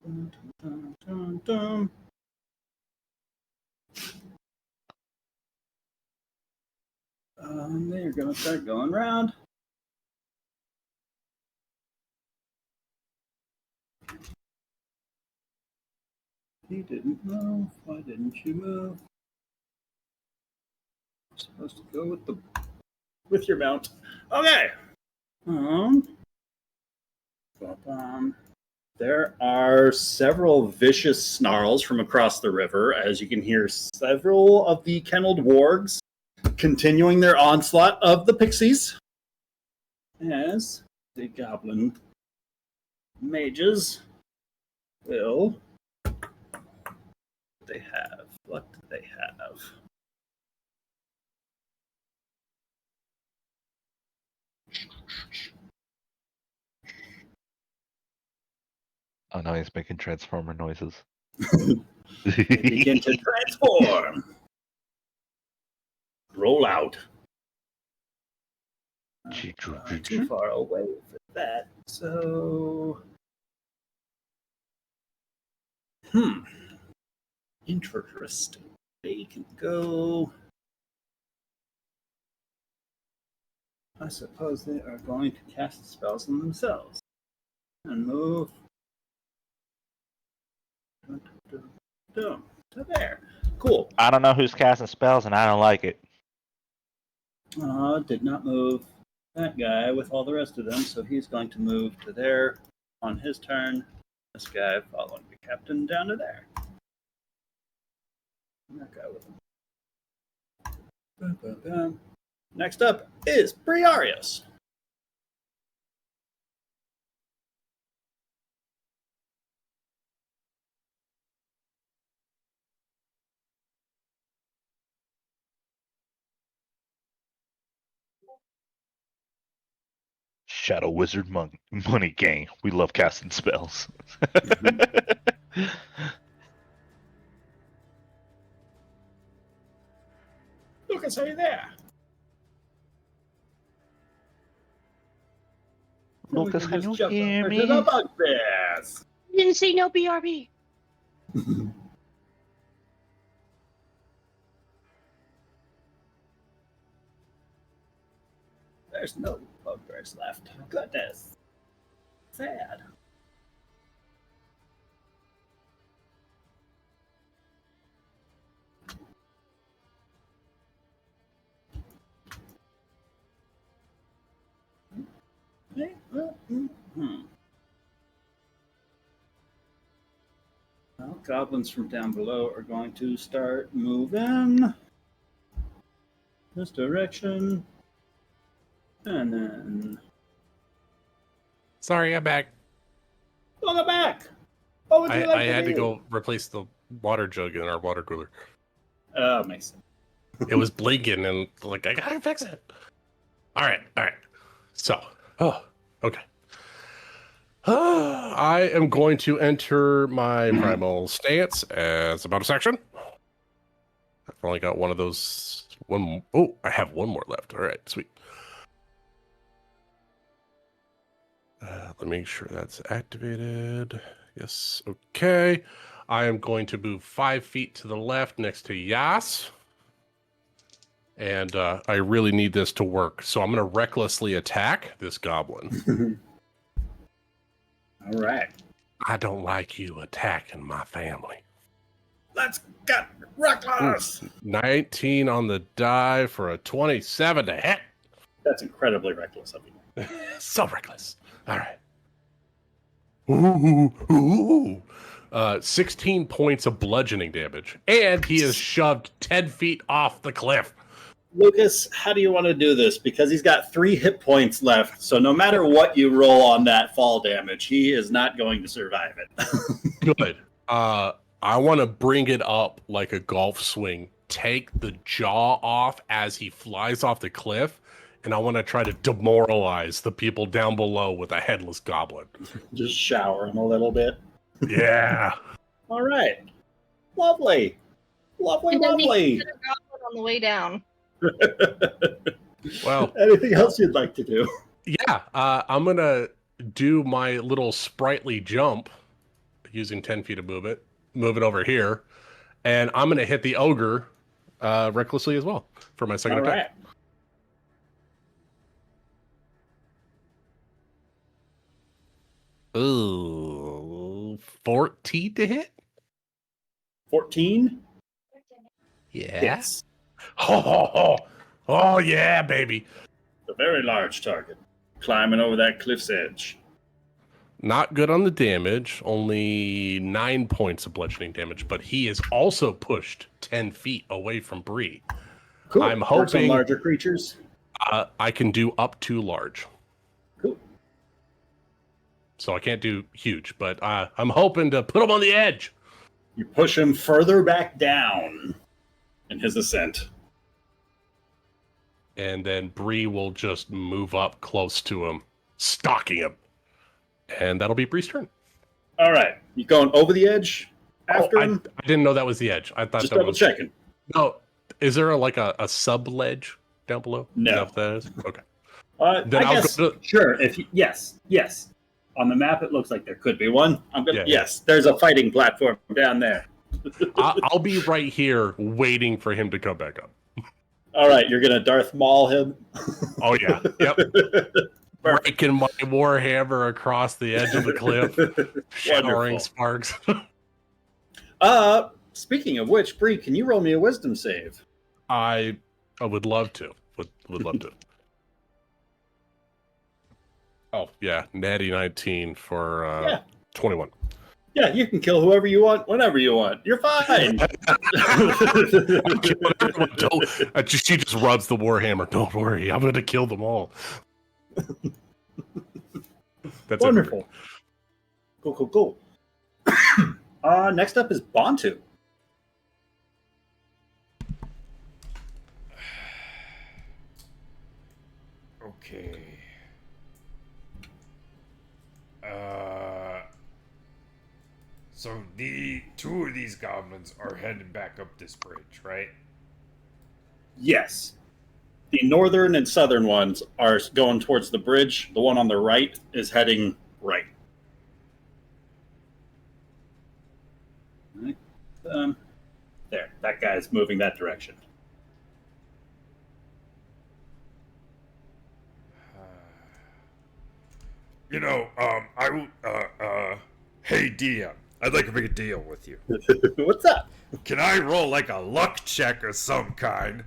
Dun, dun, dun, dun. They're gonna start going round. He didn't move. Why didn't you move? You're supposed to go with your mount. Okay. There are several vicious snarls from across the river, as you can hear several of the kenneled wargs continuing their onslaught of the pixies. As the goblin mages will. What do they have? Oh no, he's making transformer noises. They begin to transform. Roll out. Too far away for that. So. Interesting. They can go. I suppose they are going to cast spells on themselves. And move. To there. Cool. I don't know who's casting spells, and I don't like it. Did not move that guy with all the rest of them, so he's going to move to there on his turn. This guy following the captain down to there. And that guy with him. Boom, boom, boom. Next up is Briarius. Shadow Wizard Money Gang. We love casting spells. Lucas, are you there? Lucas, can you hear me? To the bugbears. Didn't see no BRB. There's no bugbears left. Goodness. Sad. Well, goblins from down below are going to start moving this direction. And then. Sorry, I'm back. Welcome back! What would you like I to had to do? go replace the water jug in our water cooler. Oh, makes sense. It was blinking and like I gotta fix it. All right. So, okay. I am going to enter my primal stance as a bonus action. I've only got one of those. I have one more left. All right, sweet. Let me make sure that's activated. Yes, okay. I am going to move 5 feet to the left next to Yas. And I really need this to work. So I'm going to recklessly attack this goblin. All right. I don't like you attacking my family. Let's get reckless! 19 on the die for a 27 to hit. That's incredibly reckless of you. So reckless. All right. Ooh. 16 points of bludgeoning damage. And he is shoved 10 feet off the cliff. Lucas, how do you want to do this? Because he's got 3 hit points left, so no matter what you roll on that fall damage, he is not going to survive it. Good. I want to bring it up like a golf swing. Take the jaw off as he flies off the cliff, and I want to try to demoralize the people down below with a headless goblin. Just shower him a little bit. Yeah. All right. Lovely. Lovely, And then he lovely. hit a goblin on the way down. Well, Anything else you'd like to do? yeah, I'm gonna do my little sprightly jump using 10 feet of movement, move it over here, and I'm gonna hit the ogre recklessly as well for my second All attack. right. Ooh, 14 to hit? 14? Yeah. Yes. Oh yeah, baby. A very large target. Climbing over that cliff's edge. Not good on the damage, only 9 points of bludgeoning damage, but he is also pushed 10 feet away from Bree. Cool. I'm Works on hoping- larger creatures. I can do up to large. Cool. So I can't do huge, but I'm hoping to put him on the edge. You push him further back down in his ascent. And then Bree will just move up close to him, stalking him. And that'll be Bree's turn. All right. You going over the edge after I him? didn't know that was the edge. I thought Just that double was... checking. No. Is there a sub-ledge down below? No. Is that what that is? Okay. I Then I'll guess, go to- sure. Yes. On the map, it looks like there could be one. Yeah. Yes, there's a fighting platform down there. I'll be right here waiting for him to come back up. All right, you're gonna Darth Maul him. Oh, yeah. Yep. Breaking my warhammer across the edge of the cliff, showering Wonderful. sparks. Speaking of which, Bree, can you roll me a wisdom save? I would love to. Would love to. Oh, yeah. Natty 19 for Yeah. 21. Yeah, you can kill whoever you want, whenever you want. You're fine. She just rubs the warhammer. Don't worry, I'm going to kill them all. That's Wonderful. Cool. Next up is Bantu. Okay. So the two of these goblins are heading back up this bridge, right? Yes. The northern and southern ones are going towards the bridge. The one on the right is heading right. There. That guy's moving that direction. You know, hey DM, I'd like to make a deal with you. What's up? Can I roll like a luck check of some kind,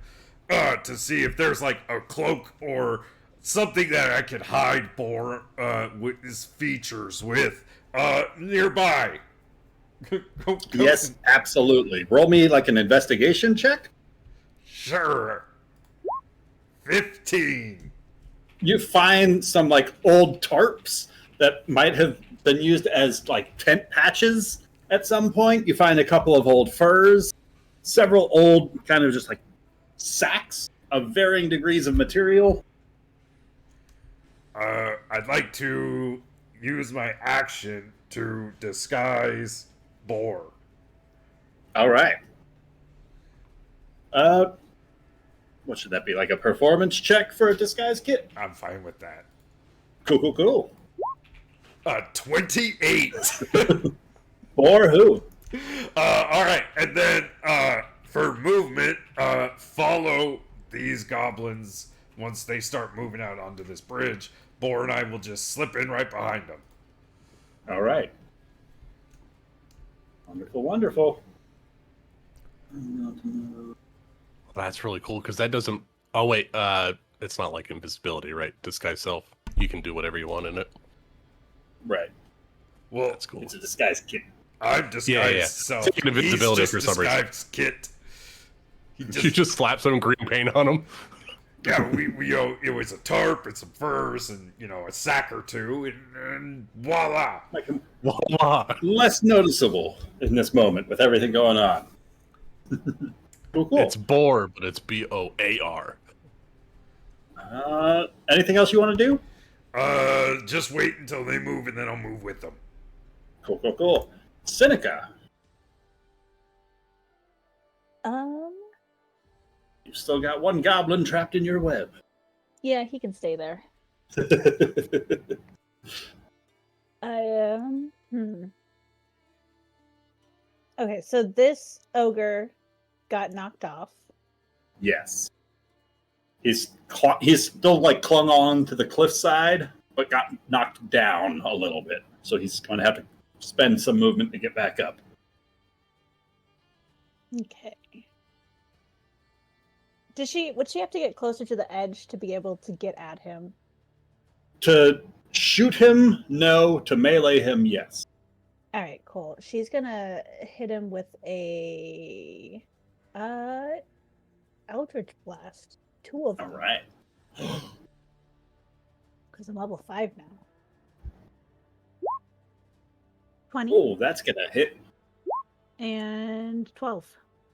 to see if there's like a cloak or something that I could hide for, with his features with, nearby? Go. Yes, absolutely. Roll me like an investigation check. Sure. 15. You find some like old tarps that might have been used as like tent patches at some point. You find a couple of old furs, several old kind of just like sacks of varying degrees of material. I'd like to use my action to disguise Boar. All right. What should that be? Like a performance check for a disguise kit? I'm fine with that. Cool. 28. Or who? All right, and then for movement, follow these goblins once they start moving out onto this bridge. Boar and I will just slip in right behind them. All right. Wonderful. That's really cool because that doesn't. Oh wait, it's not like invisibility, right? Disguise self. You can do whatever you want in it. Right. Well, That's cool. It's a disguise kit. I'm disguised Yeah. self. Taking invisibility He's for just some reason. disguised kit. He You just slap some green paint on them. Yeah, we it was a tarp and some furs and a sack or two and voila. Like Voila. less noticeable in this moment with everything going on. Cool. It's Boar, but it's Boar. Anything else you want to do? Just wait until they move and then I'll move with them. Cool. Seneca. You've still got one goblin trapped in your web. Yeah, he can stay there. Okay, so this ogre got knocked off. Yes. He's still like clung on to the cliffside, but got knocked down a little bit. So he's going to have to spend some movement to get back up. Okay. Would she have to get closer to the edge to be able to get at him? To shoot him, no. To melee him, yes. All right, cool. She's gonna hit him with a Eldritch Blast. 2 of them. All right. Because I'm level 5 now. 20. Oh, that's going to hit. And 12.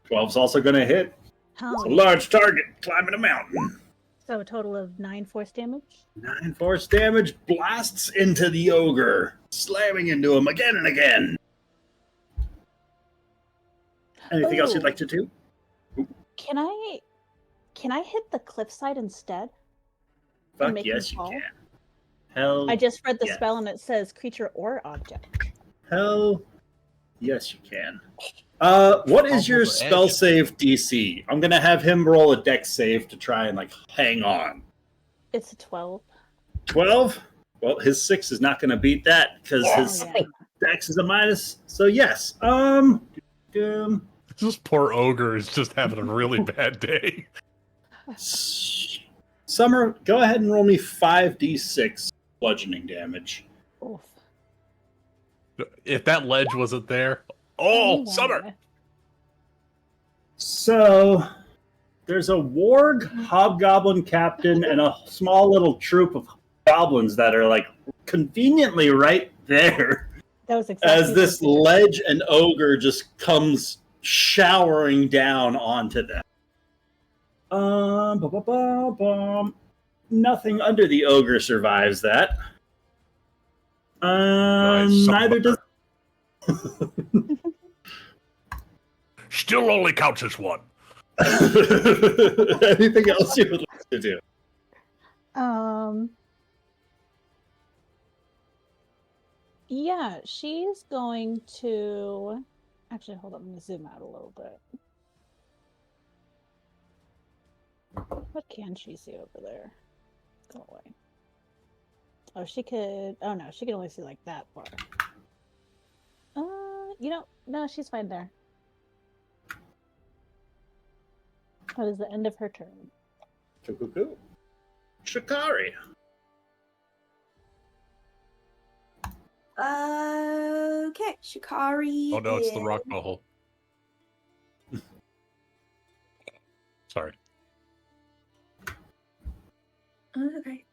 12's also going to hit. Oh, It's a large target climbing a mountain. so a total of 9 force damage. 9 force damage blasts into the ogre, slamming into him again and again. Anything else you'd like to do? Can I hit the cliffside instead? Fuck make yes, him you fall? can. Hell, I just read the yes. spell and it says creature or object. Hell, yes, you can. What is your Almost spell edge. save DC? I'm gonna have him roll a dex save to try and like hang on. It's a 12. 12? Well, his 6 is not gonna beat that because his Oh, yeah. dex is a minus. So yes. This poor ogre is just having a really bad day. Summer, go ahead and roll me 5d6 bludgeoning damage. Oof. If that ledge wasn't there, oh, Summer! So, there's a warg, hobgoblin captain, and a small little troop of goblins that are like conveniently right there That was exactly as this what I did. ledge and ogre just comes showering down onto them. Nothing under the ogre survives that. Nice. Neither does. Still only counts as 1. Anything else you would like to do? Yeah, she's going to... Actually, hold on, let me zoom out a little bit. What can she see over there? Go away. Oh, she could... Oh, no, she can only see, like, that far. No, she's fine there. That is the end of her turn. Cool. Shikari. Okay, Shikari. Oh no, it's the is- rock bubble. Sorry. Okay.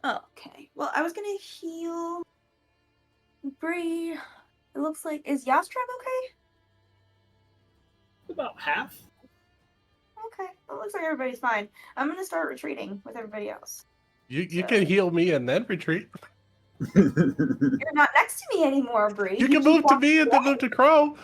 Okay. Well, I was gonna heal Bree. It looks like is Yastreb okay? About half. Okay. Well, it looks like everybody's fine. I'm gonna start retreating with everybody else. You can heal me and then retreat. You're not next to me anymore, Bree. You can move to me and then move to Crow.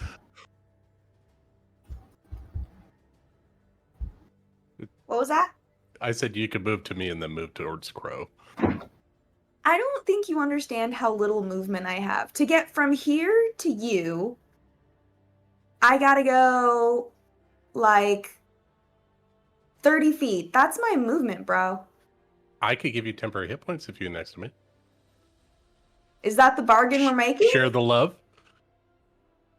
What was that? I said you can move to me and then move towards Crow. I don't think you understand how little movement I have. To get from here to you, I gotta go like 30 feet. That's my movement, bro. I could give you temporary hit points if you're next to me. Is that the bargain we're making? Share the love.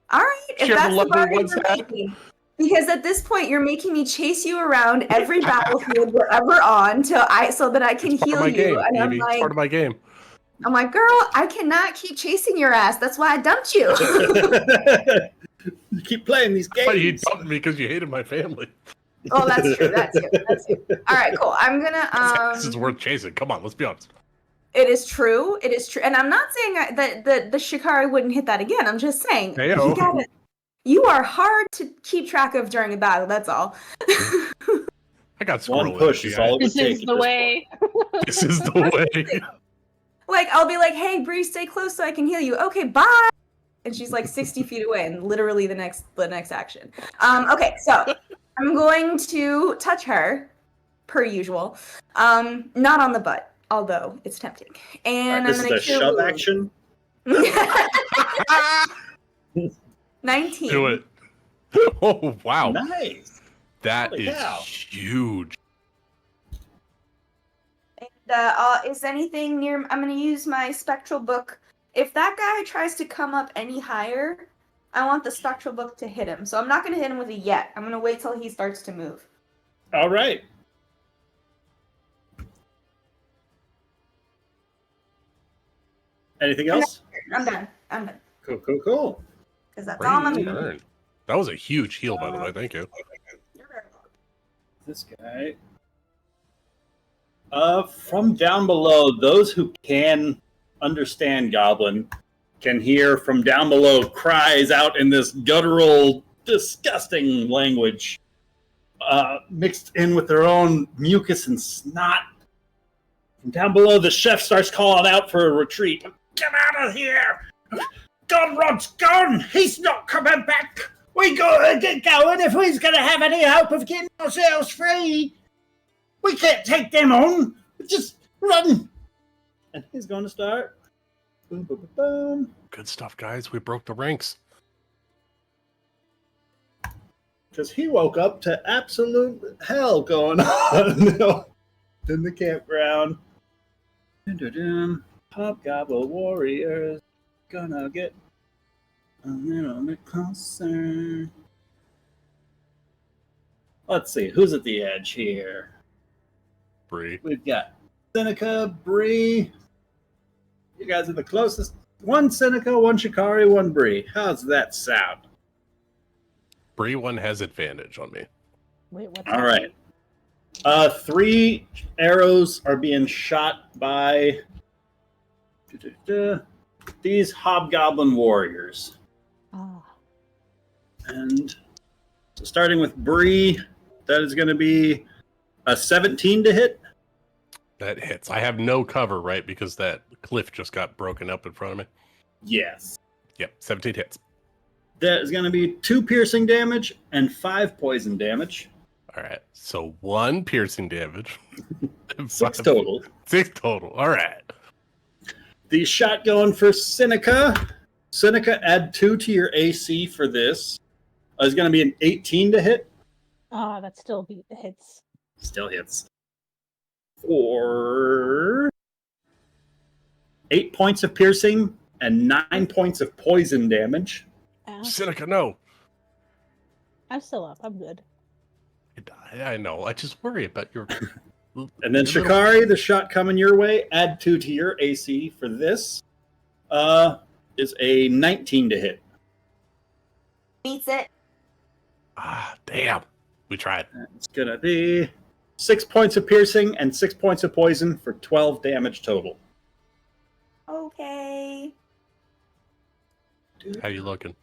All right, if Share the that's the love bargain once we're had. making. Because at this point, you're making me chase you around every battlefield we're ever on so that I can It's part of heal my you. game. And Evie. It's part of my game. I'm like, girl, I cannot keep chasing your ass. That's why I dumped you. You keep playing these games. But you dumped me because you hated my family. Oh, that's true. That's true. That's true. All right, cool. I'm gonna. This is worth chasing. Come on, let's be honest. It is true. It is true, and I'm not saying that the Shikari wouldn't hit that again. I'm just saying Heyo. you are hard to keep track of during a battle. That's all. I got squirrel One push energy. is all it would This take. is at the this way. This is the way. Like I'll be like, "Hey, Bree, stay close so I can heal you." Okay, bye. and she's like 60 feet away, and literally the next action. Okay, so I'm going to touch her, per usual. Not on the butt, although it's tempting. And This I'm is gonna a shove kill action. 19. Do it. Oh wow, Nice. that Holy is cow. huge. And is anything near? I'm gonna use my spectral book. If that guy tries to come up any higher, I want the spectral book to hit him. So I'm not gonna hit him with it yet. I'm gonna wait till he starts to move. All right. Anything else? I'm done. Cool. Because that's all I'm Great gonna do. turn. That was a huge heal, by the way. Thank you. This guy. From down below, those who can understand Goblin can hear from down below cries out in this guttural, disgusting language, mixed in with their own mucus and snot. From down below, the chef starts calling out for a retreat. Get out of here! Godrod's gone! He's not coming back! We gotta get going if we're gonna have any hope of getting ourselves free! We can't take them on! Just run! And he's gonna start. Boom, boom, boom, boom. Good stuff, guys. We broke the ranks. Because he woke up to absolute hell going on in the campground. Dun-dun-dun. Hobgoblin warriors gonna get a little bit closer. Let's see, who's at the edge here? Bree. We've got Seneca, Bree. You guys are the closest. One Seneca, one Shikari, one Bree. How's that sound? Bree one has advantage on me. Wait, what's All that? right. 3 arrows are being shot by these hobgoblin warriors. Ah. And so starting with Bree, that is going to be a 17 to hit. That hits. I have no cover, right? Because that cliff just got broken up in front of me. Yes. Yep, 17 hits. That is going to be 2 piercing damage and 5 poison damage. All right. So 1 piercing damage. 6 total. 6 total. All right. The shot going for Seneca. Seneca, add 2 to your AC for this. Is going to be an 18 to hit. Ah, that still hits. Still hits. For 8 points of piercing and 9 points of poison damage. Ow. Seneca, no. I'm still up. I'm good. I know. I just worry about your. And then Shikari, the shot coming your way, add 2 to your AC for this. Is a 19 to hit. Beats it. Ah, damn. We tried. It's going to be 6 points of piercing and 6 points of poison for 12 damage total. Okay. How you looking?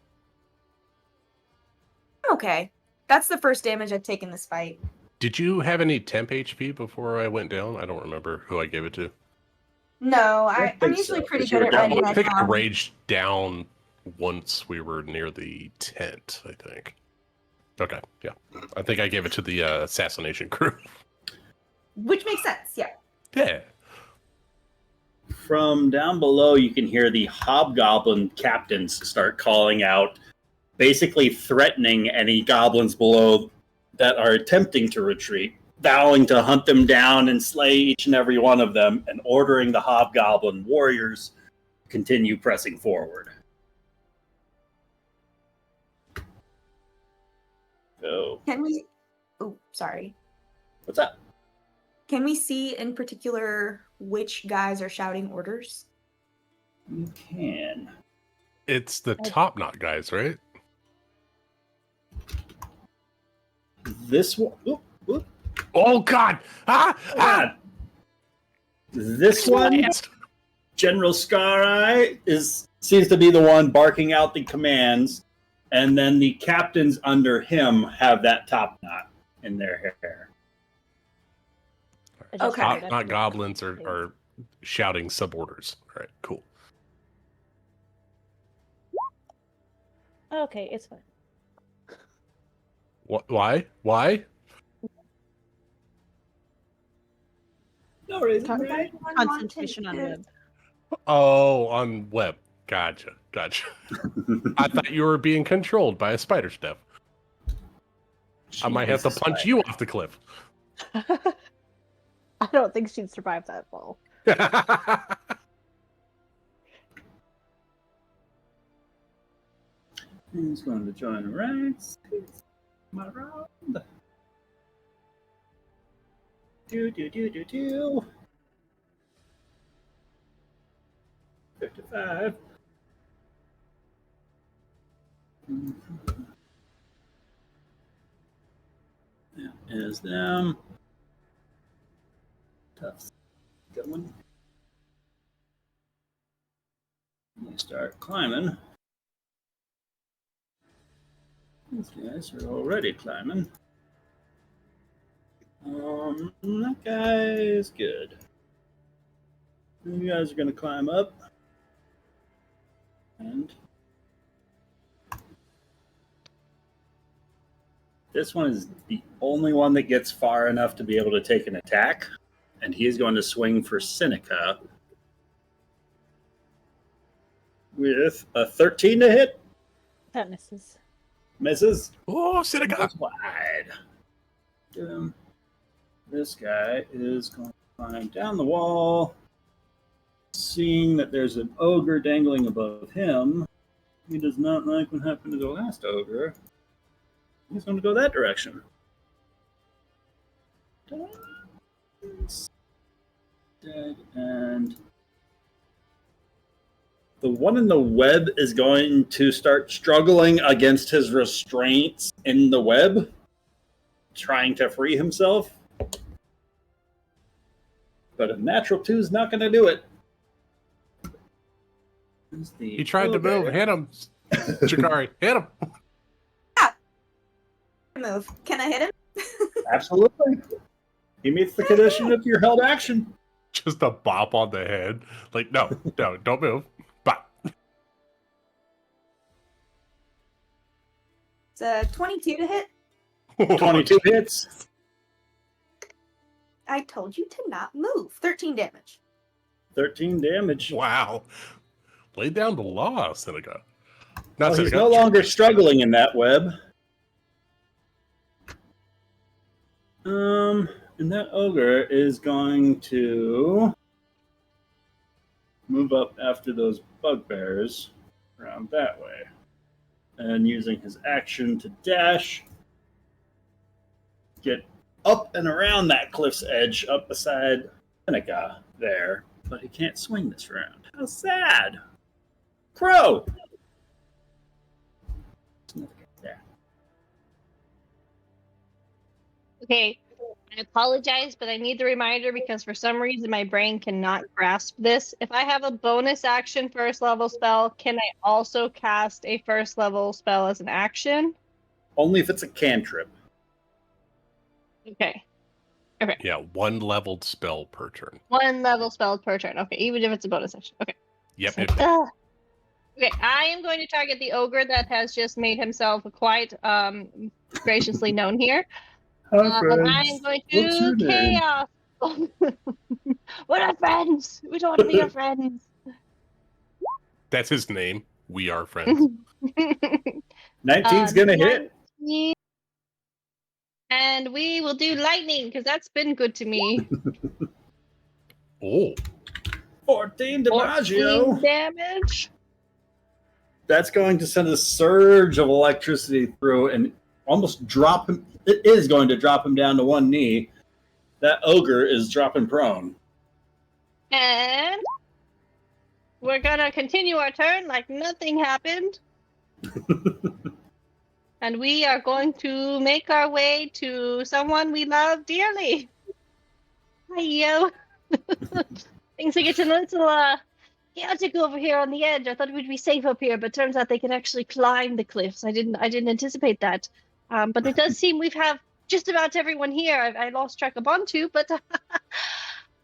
Okay. That's the first damage I've taken this fight. Did you have any temp HP before I went down? I don't remember who I gave it to. No, I I'm think usually so, pretty 'cause you good were at down writing below. I that think I down. raged down once we were near the tent, I think. Okay, yeah. I think I gave it to the assassination crew. Which makes sense, yeah. Yeah. From down below, you can hear the hobgoblin captains start calling out, basically threatening any goblins below that are attempting to retreat, vowing to hunt them down and slay each and every one of them, and ordering the hobgoblin warriors to continue pressing forward. So, Can we... Oh, sorry. what's up? Can we see in particular which guys are shouting orders? You can. It's the top knot guys, right? This one. Oop, oop. Oh god! Ah! God. This one, General Scar-Eye, seems to be the one barking out the commands, and then the captains under him have that top knot in their hair. I just Okay. figured Not that's goblins what it are shouting suborders. All right, cool. Okay, it's fine. What? Why? Why? No reason, Con- right? Concentration on web. Oh, on web. Gotcha. I thought you were being controlled by a spider, Steph. I might have to punch you off the cliff. I don't think she'd survive that fall. He's going to join the ranks. My round. Do. 55. That is them. Tough. Good one. They start climbing. These guys are already climbing. That guy is good. You guys are going to climb up. And this one is the only one that gets far enough to be able to take an attack. And he is going to swing for Seneca with a 13 to hit. That misses. Misses. Oh, Seneca! Goes wide. This guy is going to climb down the wall. Seeing that there's an ogre dangling above him, he does not like what happened to the last ogre. He's going to go that direction. Dead, and the one in the web is going to start struggling against his restraints in the web, trying to free himself. But a natural 2 is not going to do it. He tried to move. Hit him. Chikari, hit him. Move. Can I hit him? Absolutely. He meets the condition of your held action. Just a bop on the head. Like, no, don't move. Bop. It's a 22 to hit. 22 hits. I told you to not move. 13 damage. 13 damage. Wow. Lay down the law, Seneca. Well, he's Seneca. no longer struggling in that web. And that ogre is going to move up after those bugbears around that way. And using his action to dash, get up and around that cliff's edge, up beside Seneca there. But he can't swing this round. How sad. Crow! There. Okay, I apologize, but I need the reminder because for some reason my brain cannot grasp this. If I have a bonus action first level spell, can I also cast a first level spell as an action? Only if it's a cantrip. Okay. Yeah, one leveled spell per turn. One level spell per turn. Okay, even if it's a bonus action. Okay. Yep. Ugh. Okay, I am going to target the ogre that has just made himself quite graciously known here. And I am going to chaos. We're not friends. We don't want to be your friends. That's his name. We are friends. 19's gonna hit. 19. And we will do lightning because that's been good to me. Oh. 14 DiMaggio. 14 damage. That's going to send a surge of electricity through and almost drop him. It is going to drop him down to one knee. That ogre is dropping prone. And we're going to continue our turn like nothing happened. And we are going to make our way to someone we love dearly. Hi-yo. Things are getting a little chaotic over here on the edge. I thought we'd be safe up here, but turns out they can actually climb the cliffs. I didn't anticipate that. But it does seem we have just about everyone here. I lost track of Bantu, but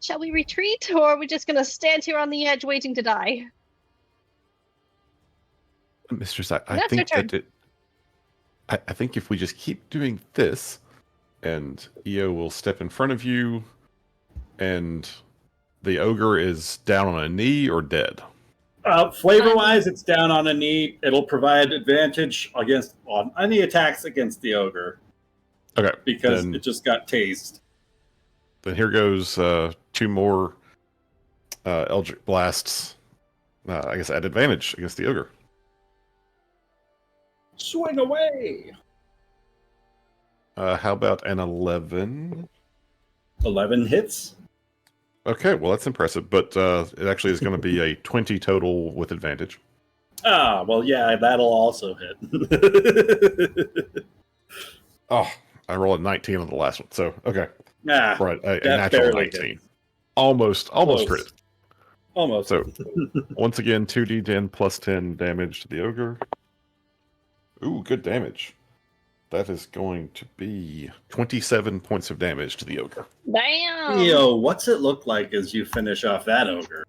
shall we retreat, or are we just going to stand here on the edge waiting to die? Mistress, I That's your think turn. that I think if we just keep doing this, and Io will step in front of you, and the ogre is down on a knee or dead. Flavor-wise, it's down on a knee. It'll provide advantage on any attacks against the ogre Okay, because then, it just got tased. then here goes 2 more Eldritch Blasts, I guess at advantage against the ogre. Swing away! How about an 11? 11 hits. Okay, well that's impressive, but it actually is going to be a 20 total with advantage. Ah, well, yeah, that'll also hit. Oh, I rolled a 19 on the last one, so okay. Nah, Right, a that natural barely 19. hit. Almost Close. crit. Almost. So, once again, 2d10 plus 10 damage to the ogre. Ooh, good damage. That is going to be 27 points of damage to the ogre. Damn. Yo, what's it look like as you finish off that ogre?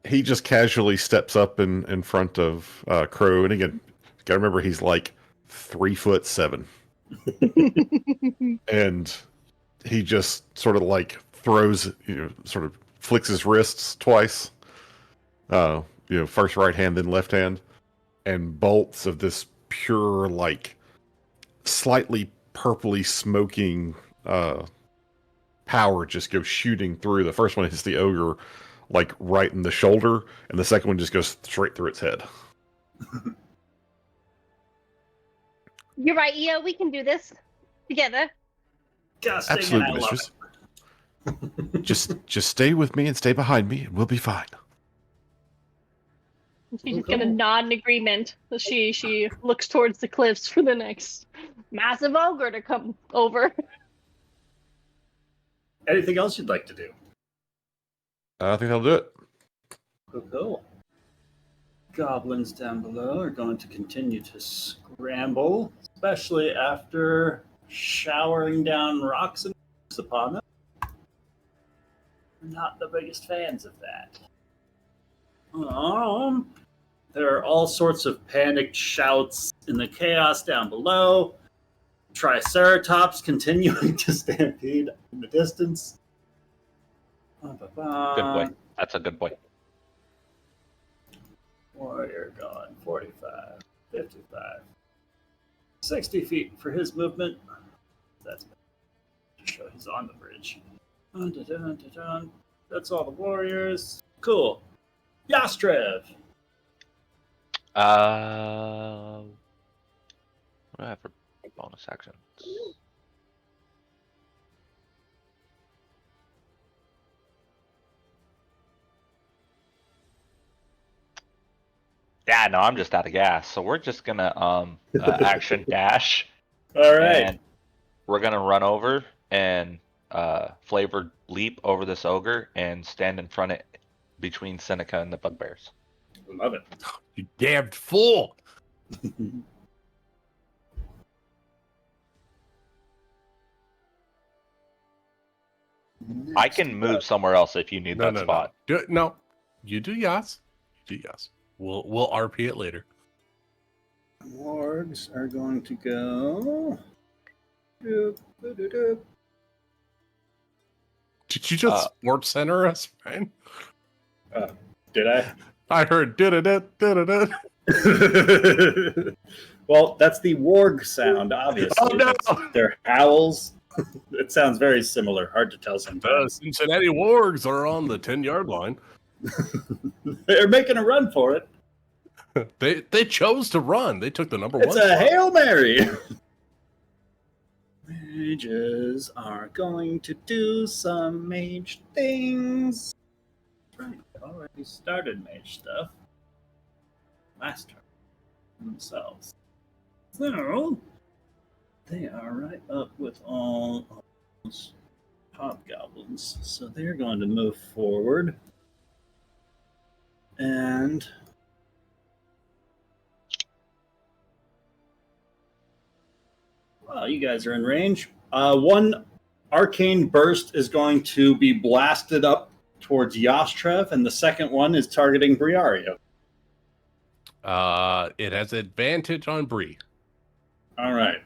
He just casually steps up in front of Crow, and again, gotta remember he's like 3'7", and he just sort of like throws, sort of flicks his wrists twice. First right hand, then left hand, and bolts of this pure, like, slightly purpley smoking power just go shooting through. The first one hits the ogre like right in the shoulder, and the second one just goes straight through its head. You're right, Io. We can do this together. Disgusting, Absolutely, and I love mistress. Just stay with me and stay behind me, and we'll be fine. She's just gonna nod in agreement. She looks towards the cliffs for the next massive ogre to come over. Anything else you'd like to do? I think that'll do it. Cool. Goblins down below are going to continue to scramble, especially after showering down rocks and upon them. We're not the biggest fans of that. There are all sorts of panicked shouts in the chaos down below. Triceratops continuing to stampede in the distance. Good boy. That's a good boy. Warrior gone. 45, 55, 60 feet for his movement. That's to show he's on the bridge. Dun, dun, dun, dun, dun. That's all the warriors. Cool. Yastrev. What do I have for bonus actions? Yeah, no, I'm just out of gas. So we're just gonna action dash. All right. And we're gonna run over and flavored leap over this ogre and stand in front of between Seneca and the bugbears. Love it. You damned fool! I can move somewhere else if you need that spot. No. You do Yas. You do Yas. We'll RP it later. Wargs are going to go. Doop, doop, doop, doop. Did you just sports center us, Ryan? Did I? I heard did it. Well, that's the warg sound, obviously. Oh no! That's their howls. It sounds very similar. Hard to tell The sometimes. Cincinnati Wargs are on the 10-yard line. They're making a run for it. They chose to run. They took the number It's one. a spot. Hail Mary. Mages are going to do some mage things. Right, they already started mage stuff last turn themselves. So, they are right up with all of those hobgoblins. So they're going to move forward. And well, you guys are in range. One arcane burst is going to be blasted up towards Yastrev, and the second one is targeting Briario. It has advantage on Bree. All right.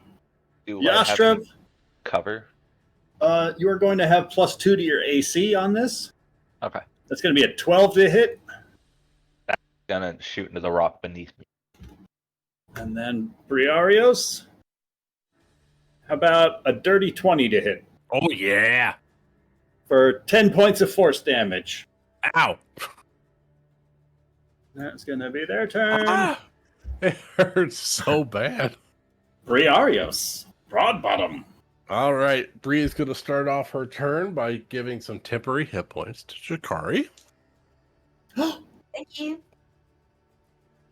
Do I have Yastra, any cover? you are going to have +2 to your AC on this. Okay. That's going to be a 12 to hit. Gonna shoot into the rock beneath me. And then Briarios. How about a dirty 20 to hit? Oh, yeah. For 10 points of force damage. Ow. That's going to be their turn. Ah, it hurts so bad. Briarios. Broadbottom. All right. Bree is going to start off her turn by giving some temporary hit points to Shikari. Thank you.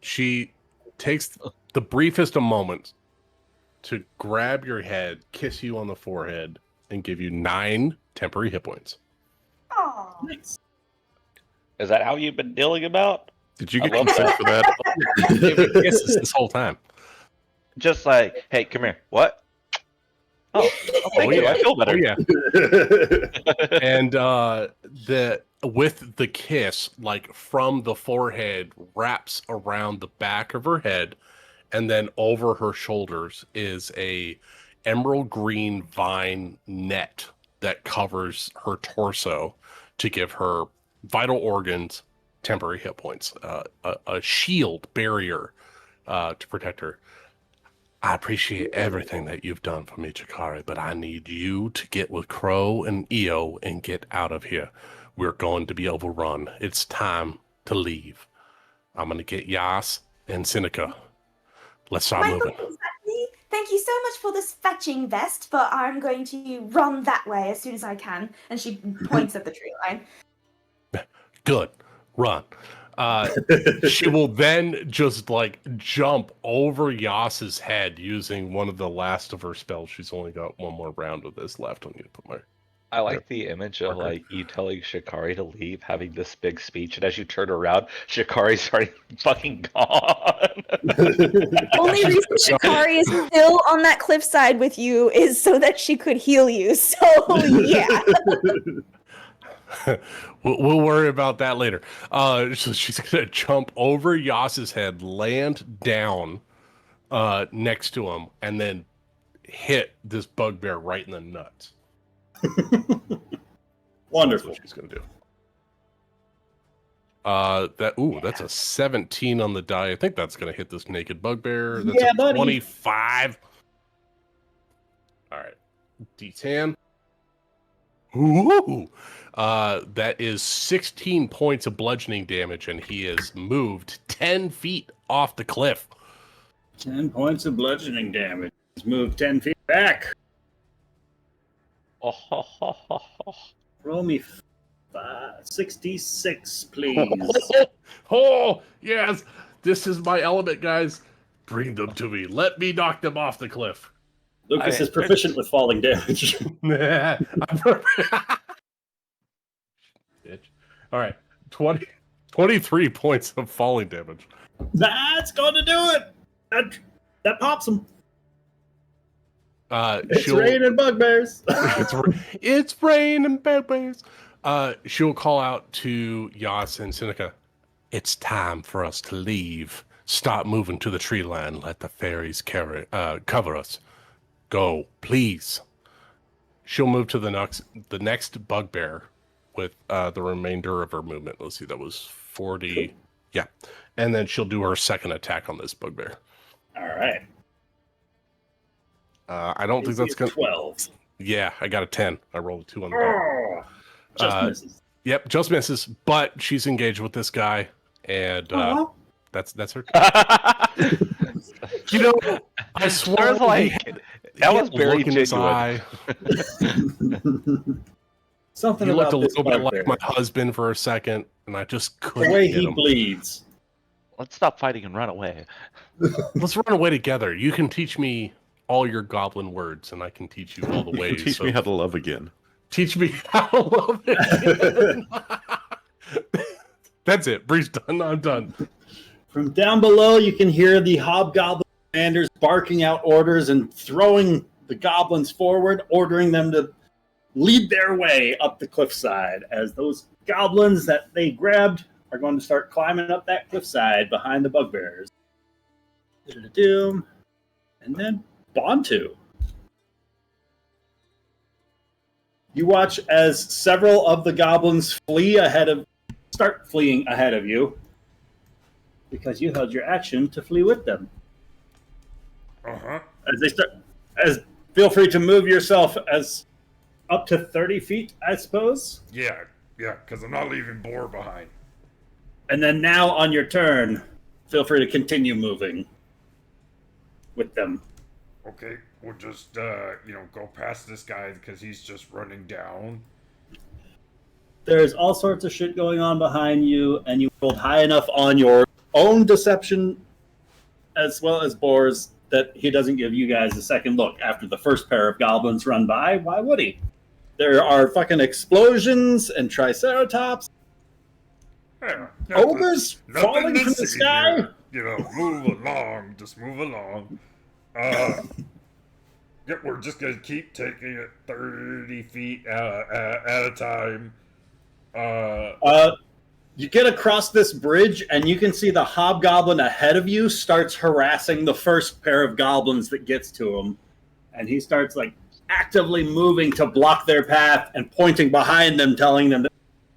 She takes the briefest of moments to grab your head, kiss you on the forehead, and give you 9 temporary hit points. Oh. Nice. Is that how you've been dealing about? Did you I get love consent for that? Giving kisses this whole time. Just like, hey, come here. What? Oh, thank you. yeah. I feel better. Oh, yeah. And with the kiss, like from the forehead, wraps around the back of her head, and then over her shoulders is a emerald green vine net that covers her torso to give her vital organs temporary hit points, a shield barrier to protect her. I appreciate everything that you've done for me, Chikari, but I need you to get with Crow and Io and get out of here. We're going to be overrun. It's time to leave. I'm going to get Yas and Seneca. Let's start Michael, moving. exactly. Thank you so much for this fetching vest, but I'm going to run that way as soon as I can. And she points at the tree line. Good. Run. She will then just like jump over Yas's head using one of the last of her spells. She's only got one more round of this left. I'm going to put my... I like the image of like you telling Shikari to leave, having this big speech, and as you turn around, Shikari's already fucking gone. Only reason Shikari is still on that cliffside with you is so that she could heal you. So yeah. We'll worry about that later. So she's gonna jump over Yas's head, land down next to him, and then hit this bugbear right in the nuts. Wonderful. That's what she's gonna do. That's a 17 on the die. I think that's gonna hit this naked bugbear. That's Yeah, a buddy. 25. All right, D10. Ooh, that is 16 points of bludgeoning damage, and he is moved 10 feet off the cliff. 10 points of bludgeoning damage. He's moved 10 feet back. Roll me 66, please. Oh, yes. This is my element, guys. Bring them to me. Let me knock them off the cliff. Lucas is proficient with falling damage. Bitch. All right. 23 points of falling damage. That's going to do it. That pops him. It's raining bugbears. It's raining bugbears. She'll call out to Yas and Seneca. It's time for us to leave. Stop moving to the tree line. Let the fairies cover us. Go, please. She'll move to the next bugbear with the remainder of her movement. Let's see, that was 40. Yeah. And then she'll do her second attack on this bugbear. All right. I don't think that's going to... 12. Yeah, I got a 10. I rolled a 2 on the die. Oh, just misses. Yep, just misses. But she's engaged with this guy, and that's her. You know, I swear, I was like, that was very genuine. Something He looked about a this little bit bugbear. like my husband for a second, and I just The couldn't way get he him. bleeds. Let's stop fighting and run away. Let's run away together. You can teach me all your goblin words, and I can teach you all the ways. Teach me how to love again. Teach me how to love it. That's it. Bree's done. I'm done. From down below, you can hear the hobgoblin commanders barking out orders and throwing the goblins forward, ordering them to lead their way up the cliffside as those goblins that they grabbed are going to start climbing up that cliffside behind the bugbears. Doom. And then Bontu. You watch as several of the goblins start fleeing ahead of you because you held your action to flee with them. Uh-huh. Feel free to move yourself as up to 30 feet, I suppose. Yeah, because I'm not leaving Boar behind. And then now on your turn, feel free to continue moving with them. Okay, we'll just, go past this guy because he's just running down. There's all sorts of shit going on behind you, and you rolled high enough on your own deception as well as Boar's that he doesn't give you guys a second look after the first pair of goblins run by. Why would he? There are fucking explosions and triceratops. Yeah, Ogres nothing falling to from the see sky. here. Move along. Just move along. We're just going to keep taking it 30 feet at a time. You get across this bridge, and you can see the hobgoblin ahead of you starts harassing the first pair of goblins that gets to him. And he starts, actively moving to block their path and pointing behind them, telling them to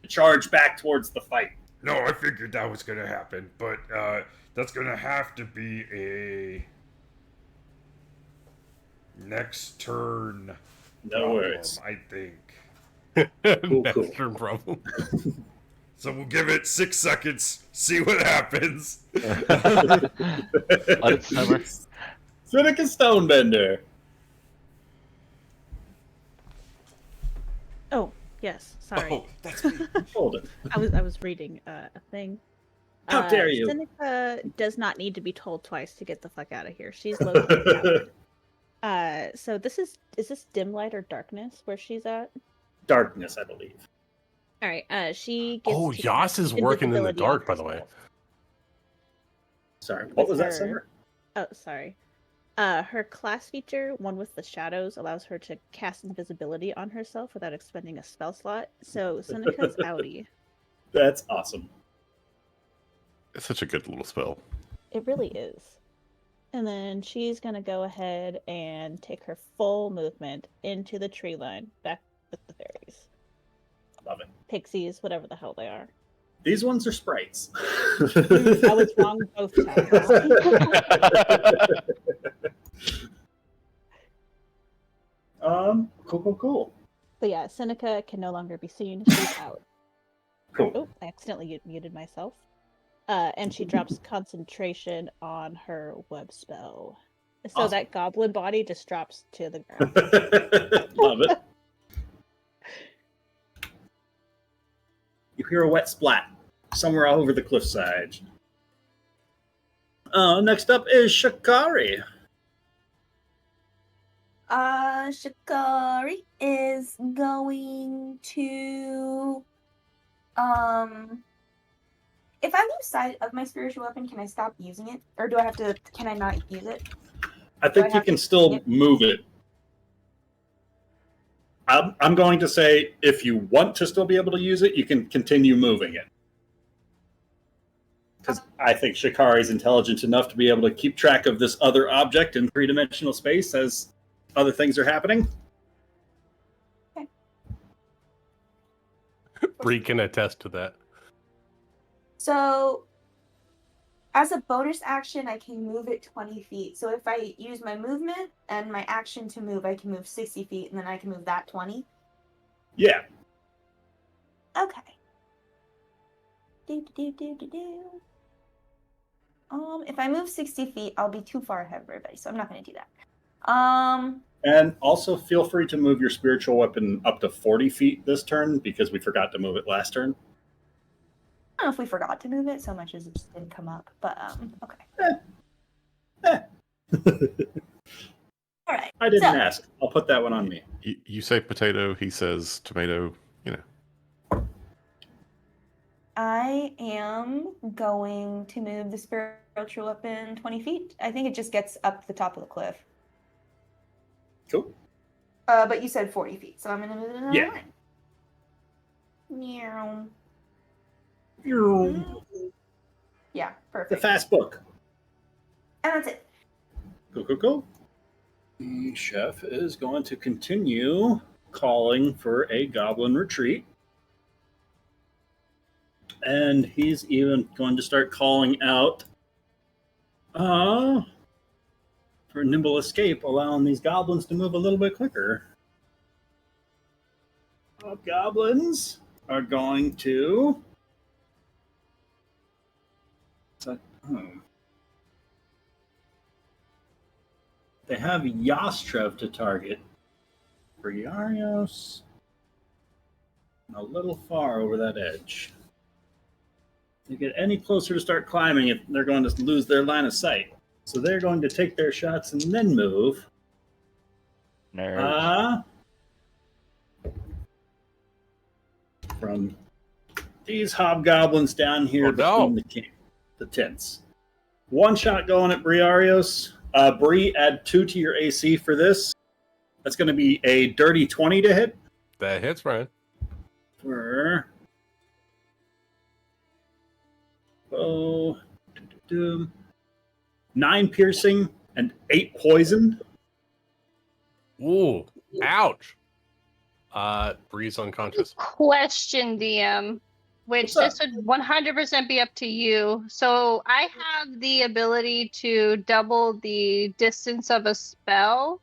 charge back towards the fight. No, I figured that was going to happen, but that's going to have to be a next turn No worries. I think. Cool. Turn problem. So we'll give it 6 seconds, see what happens. Let it simmer. Seneca Stonebender. Oh, yes. Sorry. Oh, that's me. Hold it. I was reading a thing. How dare you? Seneca does not need to be told twice to get the fuck out of here. She's located. So is this dim light or darkness where she's at? Darkness, I believe. All right. She gets. Oh, to Yas cast is working in the invisibility on dark, by the way. herself. Sorry, what was that, Her- Summer? Oh, sorry. Her class feature, one with the shadows, allows her to cast invisibility on herself without expending a spell slot. So Seneca's outie. That's awesome. It's such a good little spell. It really is. And then she's gonna go ahead and take her full movement into the tree line, back with the fairies, Love it. pixies, whatever the hell they are. These ones are sprites. I was wrong both times. Cool. But yeah, Seneca can no longer be seen. She's out. Cool. Oh, I accidentally muted myself. And she drops concentration on her web spell. So Awesome. that goblin body just drops to the ground. Love it. You hear a wet splat somewhere over the cliffside. Next up is Shikari. Shikari is going to if I lose sight of my spiritual weapon, can I stop using it? Or can I not use it? I think you can still move it. I'm going to say if you want to still be able to use it, you can continue moving it. Because I think Shikari is intelligent enough to be able to keep track of this other object in three-dimensional space as other things are happening. Bree can attest to that. So, as a bonus action, I can move it 20 feet. So if I use my movement and my action to move, I can move 60 feet, and then I can move that 20. Yeah. Okay. If I move 60 feet, I'll be too far ahead of everybody, so I'm not going to do that. And also feel free to move your spiritual weapon up to 40 feet this turn, because we forgot to move it last turn. I don't know if we forgot to move it so much as it just didn't come up, but okay. All right. I didn't ask. I'll put that one on me. You say potato, he says tomato, I am going to move the spiritual weapon 20 feet. I think it just gets up to the top of the cliff. Cool. But you said 40 feet, so I'm going to move it another Yeah. line. Meow. Yeah, The perfect. fast book. And that's it. Cool. The chef is going to continue calling for a goblin retreat. And he's even going to start calling out for nimble escape, allowing these goblins to move a little bit quicker. Goblins are going to... They have Yastrev to target. Briarios. A little far over that edge. If they get any closer to start climbing, they're going to lose their line of sight. So they're going to take their shots and then move. From these hobgoblins down here between the tents. One shot going at Briarios. Bree, add 2 to your AC for this. That's going to be a dirty 20 to hit. That hits, Brian. For 9 piercing and 8 poison. Ooh, ouch. Bree's unconscious. Question, DM, which this would 100% be up to you. So I have the ability to double the distance of a spell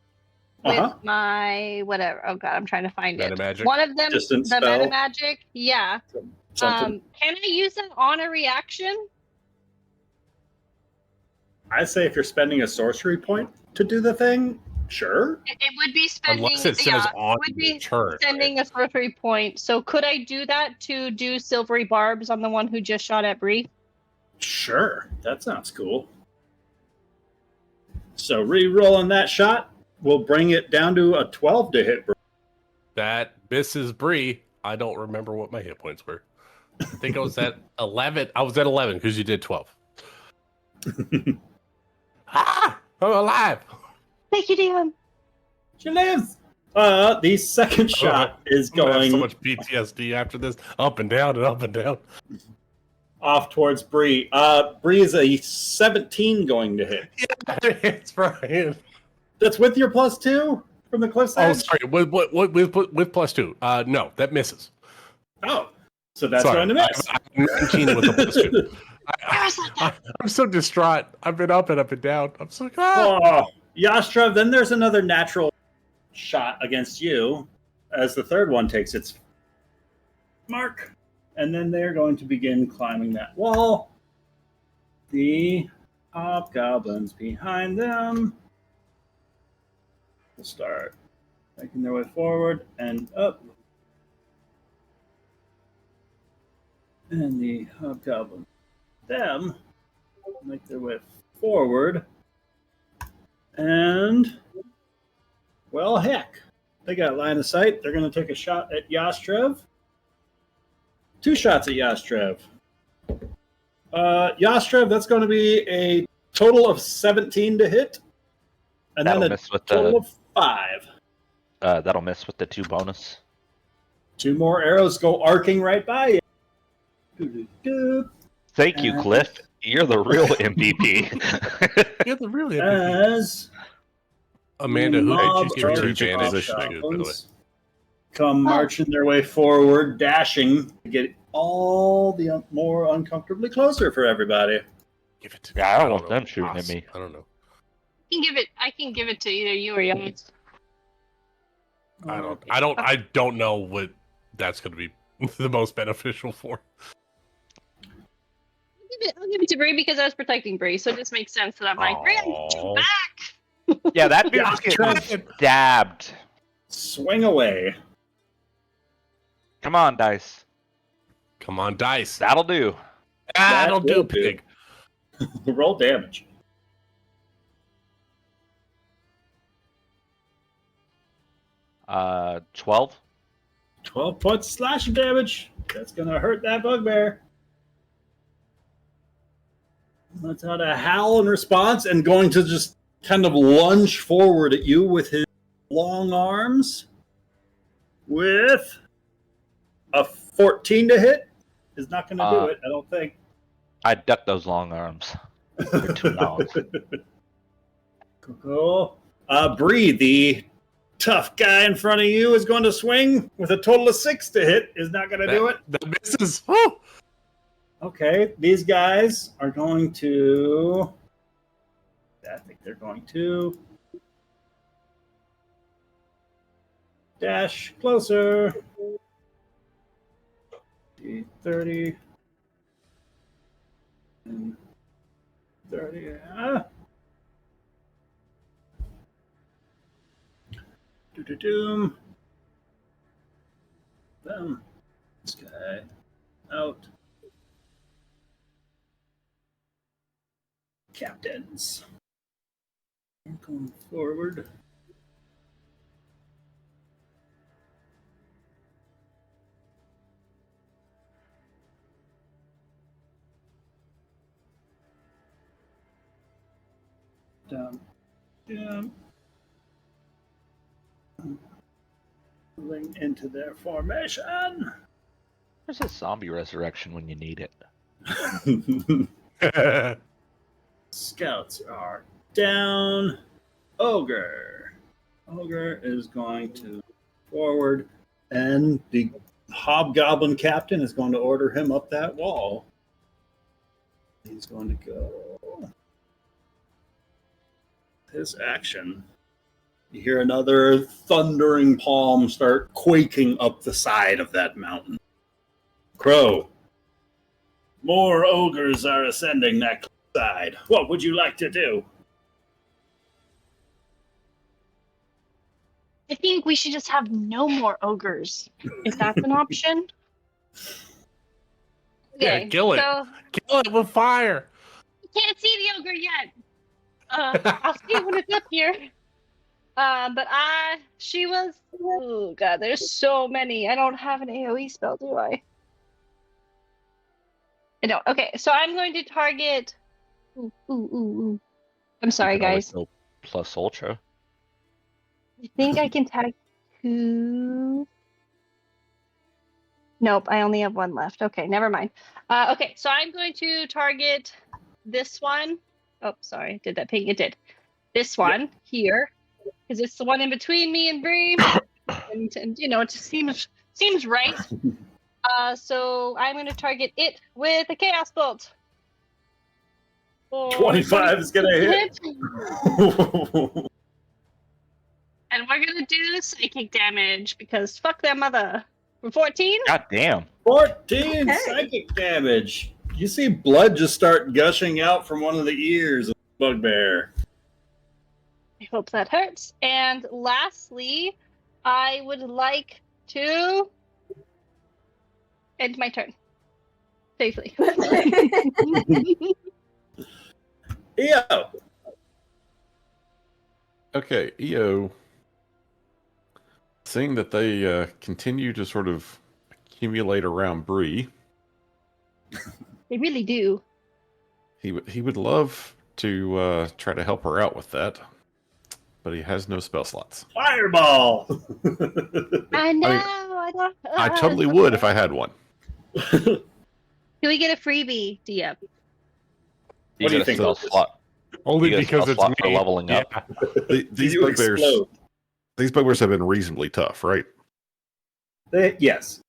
with my whatever. Oh god, I'm trying to find it. Metamagic. One of them, Distance the spell. metamagic. Yeah. Something. Can I use that on a reaction? I say if you're spending a sorcery point to do the thing, sure. It would be spending. Unless it says on would be turn. spending a sorcery point. So could I do that to do silvery barbs on the one who just shot at Bree? Sure, that sounds cool. So re-rolling that shot will bring it down to a 12 to hit. That misses Bree. I don't remember what my hit points were. I think I was at 11. I was at 11 because you did 12. I'm alive. Thank you, DM. She lives. The second shot is I'm gonna have going so much PTSD after this. Up and down and up and down. off towards Bree. Bree is a 17 going to hit. Yeah, it's Brian. That's with your +2 from the cliff's Oh, edge? sorry. With +2. No, that misses. Oh, so that's Sorry. going to miss. I'm 19 with a +2. I'm so distraught. I've been up and down. I'm so Oh, Yastrev, then there's another natural shot against you as the third one takes its mark. And then they're going to begin climbing that wall. The hobgoblins behind them will start making their way forward and up. And the hobgoblins, them, make their way forward. And, well, heck, they got line of sight. They're going to take a shot at Yastrev. 2 shots at Yastrev. Yastrev, that's going to be a total of 17 to hit. And That'll then a miss with total the of 5. that'll miss with the 2 bonus. 2 more arrows go arcing right by you. Doo-doo-doo. Thank you, Cliff. You're the real MVP. You're the really MVP. As Amanda, who mob did you give of your advantage to, by the way? goblins come marching their way forward, dashing to get all the more uncomfortably closer for everybody. Give it to Yeah, I don't know. want them shooting at me. I don't know. I can give it to either you or Young. I don't know what that's going to be the most beneficial for. I'll give it to Bree because I was protecting Bree, so it just makes sense that I'm like, Bree, I'm Aw. getting back. Yeah, that dude's getting stabbed. Swing away. Come on, dice. Come on, dice. That'll do. That'll do, will do. pig. Roll damage. Uh, 12. 12 points of slashing damage. That's going to hurt that bugbear. That's out a howl in response and going to just kind of lunge forward at you with his long arms. With a 14 to hit. Is not going to do it, I don't think. I duck those long arms. They're too long. Cool. Bree, the tough guy in front of you is going to swing with a total of 6 to hit. Is not going to do it. That misses. Woo! Okay, these guys are going to. I think they're going to dash closer. 30. And 30. Doom. Boom. This guy out. Captains. Going forward. Down. Moving into their formation. Where's a zombie resurrection when you need That's Scouts are down. Ogre is going to forward, and the hobgoblin captain is going to order him up that wall. He's going to go. His action. You hear another thundering palm start quaking up the side of that mountain. Crow. More ogres are ascending that side. What would you like to do? I think we should just have no more ogres, if that's an option. Yeah, kill it. So Kill it with fire. you can't see the ogre yet. I'll see it when it's up here. But she was. Oh god, there's so many. I don't have an AOE spell, do I? I don't. Okay, so I'm going to target. Ooh. I'm sorry, guys. Plus ultra. I think I can tag 2. Nope, I only have 1 left. Okay, never mind. Okay, so I'm going to target this one. Oh, sorry, did that ping? It did. This one here, because it's the one in between me and Bree, and you know, it just seems right. So I'm going to target it with a Chaos Bolt. 25 is going to hit. And we're going to do psychic damage, because fuck their mother. For 14? God damn. 14 Okay. psychic damage. You see blood just start gushing out from one of the ears of the bugbear. I hope that hurts. And lastly, I would like to end my turn safely. EO. Okay, EO. Seeing that they continue to sort of accumulate around Bree, They really do. he would love to try to help her out with that, but he has no spell slots. Fireball. I know. I know. I totally would if I had one. Can we get a freebie, DM? You What do you get a think spell of this? slot. Only You get a because spell it's slot for me. leveling up. Yeah. These You bugbears, explode. these bugbears have been reasonably tough, right? Yes.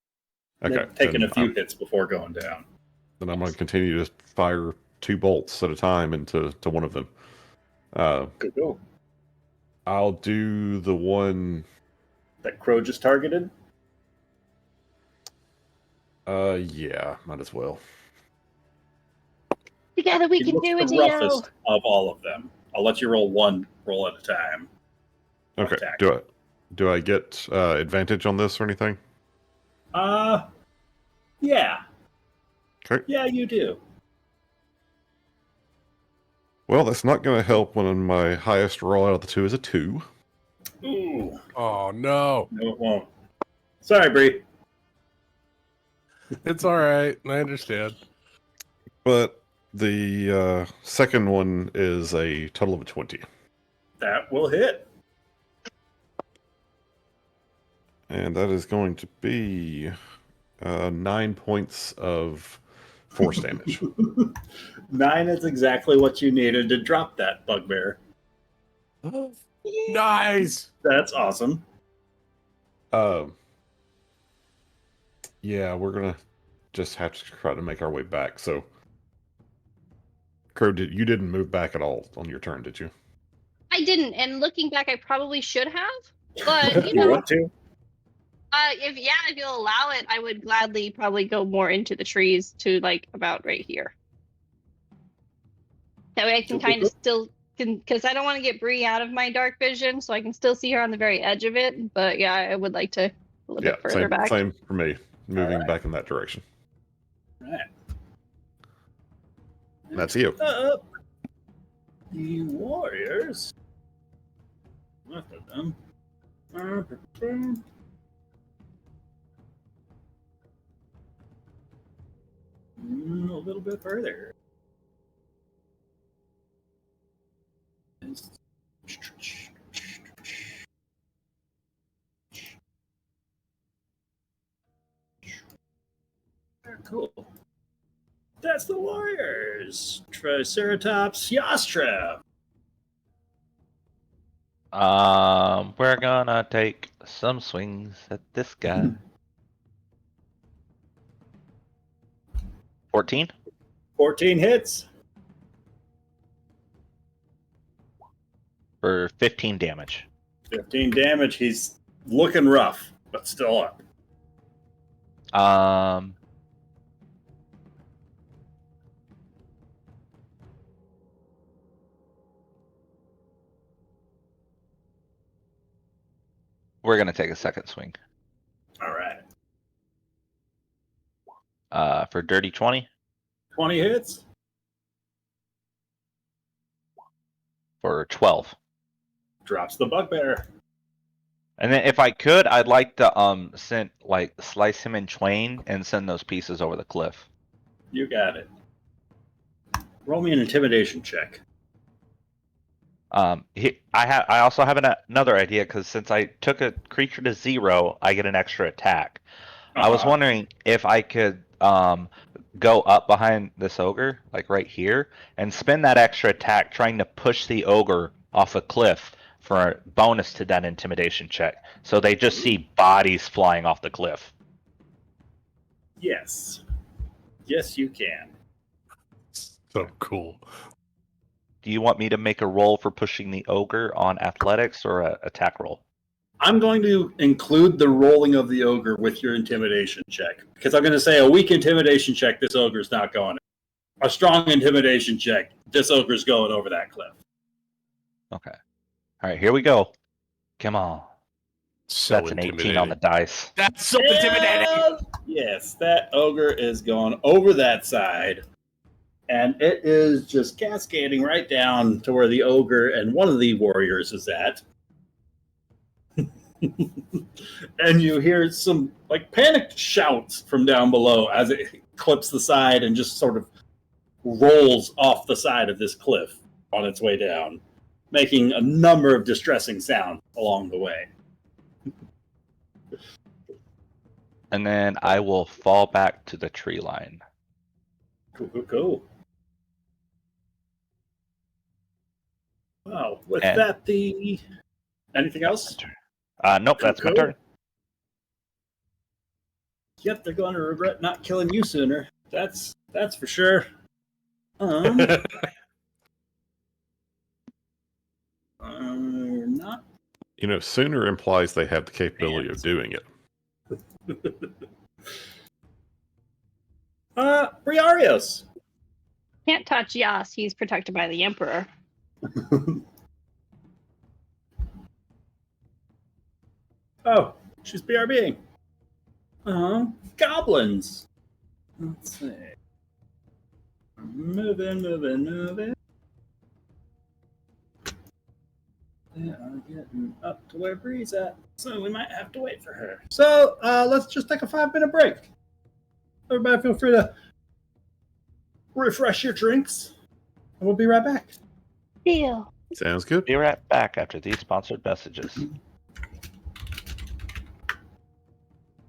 Okay, They've taken then a few hits before going down. Then I'm going to continue to fire 2 bolts at a time into one of them. Good go. I'll do the one. That crow just targeted? Yeah, might as well. Together we He can looks do it, the Dio. roughest of all of them. I'll let you roll one roll at a time. Okay. Attack. Do I get advantage on this or anything? Yeah. Okay. Yeah, you do. Well, that's not going to help when my highest roll out of the 2 is a 2. Ooh. Oh no, No, it won't. Sorry, Bree. it's all right. I understand. But the second one is a total of a 20. That will hit. And that is going to be 9 points of force damage. 9 is exactly what you needed to drop that bugbear. Nice. That's awesome. Yeah, we're gonna just have to try to make our way back. So, Crow, you didn't move back at all on your turn, did you? I didn't, and looking back, I probably should have. But you You know, want to? if you'll allow it, I would gladly probably go more into the trees to like about right here. That way, I can kind of still because I don't want to get Bree out of my dark vision, so I can still see her on the very edge of it. But yeah, I would like to a little bit further back. Same for me. Moving back in that direction. Right. That's you. Up. The warriors. Look at them. A little bit further. Cool. That's the warriors. Triceratops, Yastra. We're gonna take some swings at this guy. 14? 14 hits. For 15 damage. 15 damage. He's looking rough, but still up. We're gonna take a second swing. All right. For dirty 20. 20 hits. For 12. Drops the bugbear. And then if I could, I'd like to slice him in twain and send those pieces over the cliff. You got it. Roll me an intimidation check. I also have another idea because since I took a creature to 0, I get an extra attack. I was wondering if I could go up behind this ogre, like right here, and spend that extra attack trying to push the ogre off a cliff for a bonus to that intimidation check. So they just see bodies flying off the cliff. Yes. Yes, you can. So cool. Do you want me to make a roll for pushing the ogre on athletics or a attack roll? I'm going to include the rolling of the ogre with your intimidation check. Because I'm going to say a weak intimidation check, this ogre's not going. A strong intimidation check, this ogre's going over that cliff. Okay. All right, here we go. Come on. So That's an 18 on the dice. That's so intimidating. Yes, that ogre is going over that side. And it is just cascading right down to where the ogre and one of the warriors is at. And you hear some like panicked shouts from down below as it clips the side and just sort of rolls off the side of this cliff on its way down, making a number of distressing sounds along the way. And then I will fall back to the tree line. Cool. Wow. With And- that, the anything else? Nope, that's my Cool. turn. Yep, they're going to regret not killing you sooner. That's for sure. Not. You know, sooner implies they have the capability of doing it. Briarios. Can't touch Yas. He's protected by the Emperor. Oh, she's BRBing. Goblins. Let's see. Moving. They are getting up to where Bree's at, so we might have to wait for her. So let's just take a 5-minute break. Everybody feel free to refresh your drinks, and we'll be right back. Deal. Sounds good. Be right back after these sponsored messages.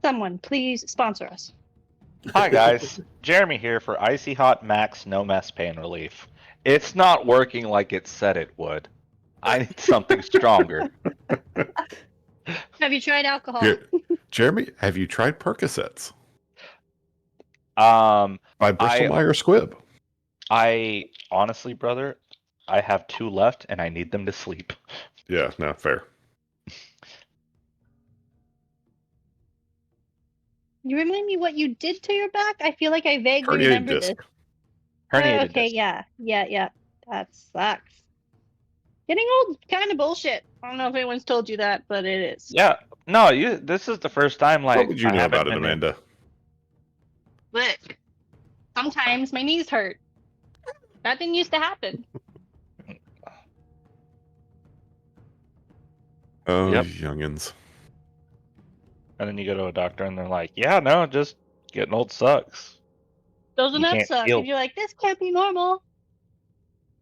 Someone, please sponsor us. Hi guys, Jeremy here for Icy Hot Max No Mess Pain Relief. It's not working like it said it would. I need something stronger. Have you tried alcohol? Here, Jeremy, have you tried Percocets Um, by Bristol I Myers Squibb? I honestly, brother, I have 2 left, and I need them to sleep. Yeah, no, fair. You remind me what you did to your back? I feel like I vaguely Herniated remember disc. this. Herniated Okay, disc. yeah. That sucks. Getting old, kind of bullshit. I don't know if anyone's told you that, but it is. Yeah, no, you. This is the first time What like would you I know haven't about it, been Amanda? Look, sometimes my knees hurt. That didn't used to happen. Oh, Yep. youngins. And then you go to a doctor, and they're like, "Yeah, no, just getting old sucks. Doesn't You that can't suck? feel." And you're like, this can't be normal.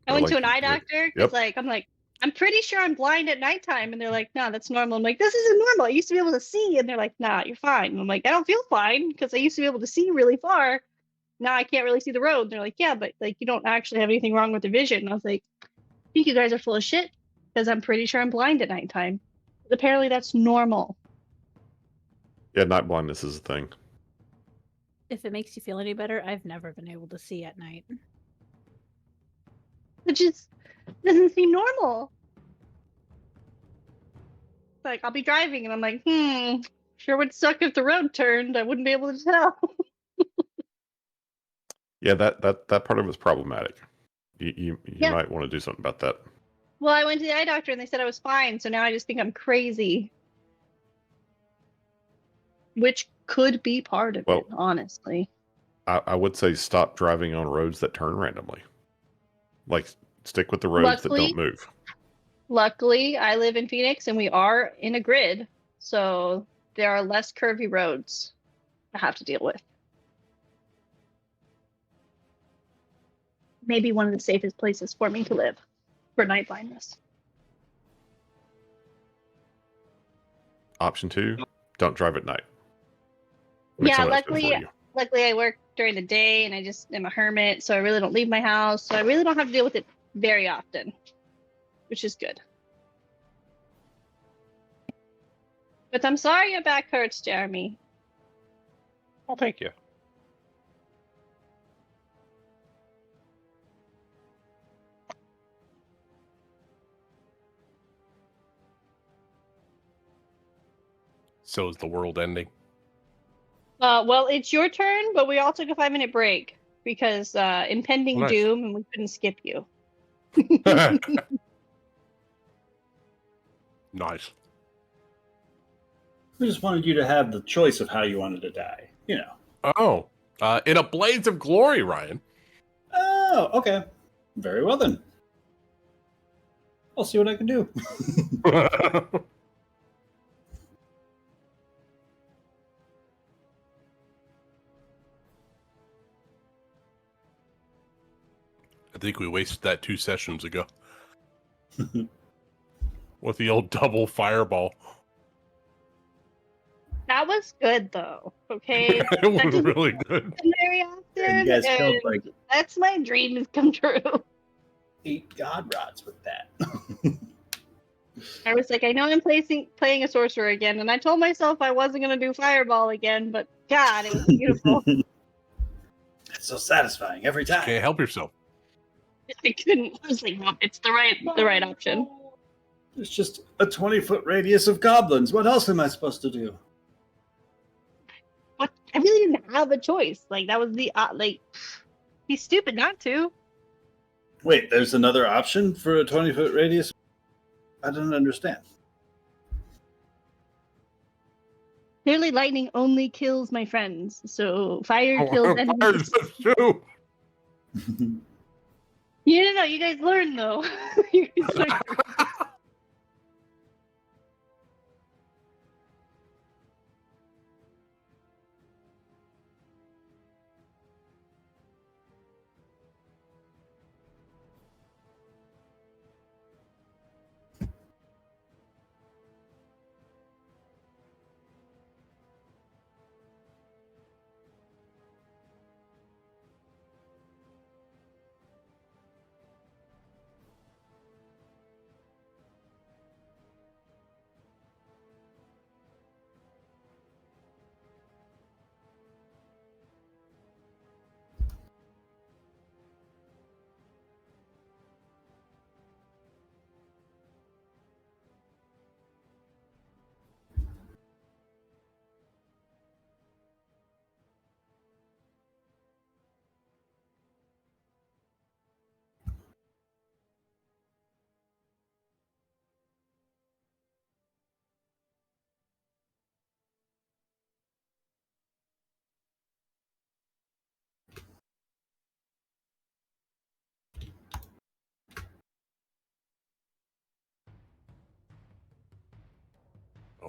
I Or went like to an eye you're- doctor because, Yep. I'm pretty sure I'm blind at nighttime, and they're like, no, that's normal. I'm like, this isn't normal. I used to be able to see, and they're like, nah, you're fine. And I'm like, I don't feel fine because I used to be able to see really far. Now I can't really see the road. And they're like, yeah, but like you don't actually have anything wrong with the vision. And I was like, I think you guys are full of shit because I'm pretty sure I'm blind at nighttime. But apparently that's normal. Yeah, night blindness is a thing. If it makes you feel any better, I've never been able to see at night. It just doesn't seem normal. Like I'll be driving and I'm like, sure would suck if the road turned. I wouldn't be able to tell. Yeah, that part of it's problematic. You Yeah. might want to do something about that. Well, I went to the eye doctor and they said I was fine, so now I just think I'm crazy. Which could be part of it, honestly. I would say stop driving on roads that turn randomly. Like stick with the roads that don't move. Luckily, I live in Phoenix and we are in a grid, so there are less curvy roads to have to deal with. Maybe one of the safest places for me to live for night blindness. Option 2, don't drive at night. Yeah, someone else do it for you. luckily I work during the day and I just am a hermit, so I really don't leave my house, so I really don't have to deal with it very often, which is good. But I'm sorry your back hurts, Jeremy. Well, thank you. So is the world ending? Well, it's your turn, but we all took a 5-minute break because impending Nice. doom, and we couldn't skip you. Nice. We just wanted you to have the choice of how you wanted to die. You know. Oh, in a blaze of glory, Ryan. Oh, okay. Very well then. I'll see what I can do. I think we wasted that 2 sessions ago. With the old double fireball. That was good, though. Okay, It was really good. very often, You guys killed and like that's my dreams come true. 8 god rods with that. I was like, I know I'm playing a sorcerer again, and I told myself I wasn't gonna do fireball again, but God, it was beautiful. It's so satisfying every time. Can't help yourself. I couldn't. I was like, no, it's the right option. It's just a 20-foot radius of goblins. What else am I supposed to do? What? I really didn't have a choice. Like that was the he's stupid not to. Wait, there's another option for a 20-foot radius? I don't understand. Clearly, lightning only kills my friends, so fire kills enemies. Too. No, you guys learn though. You guys learn.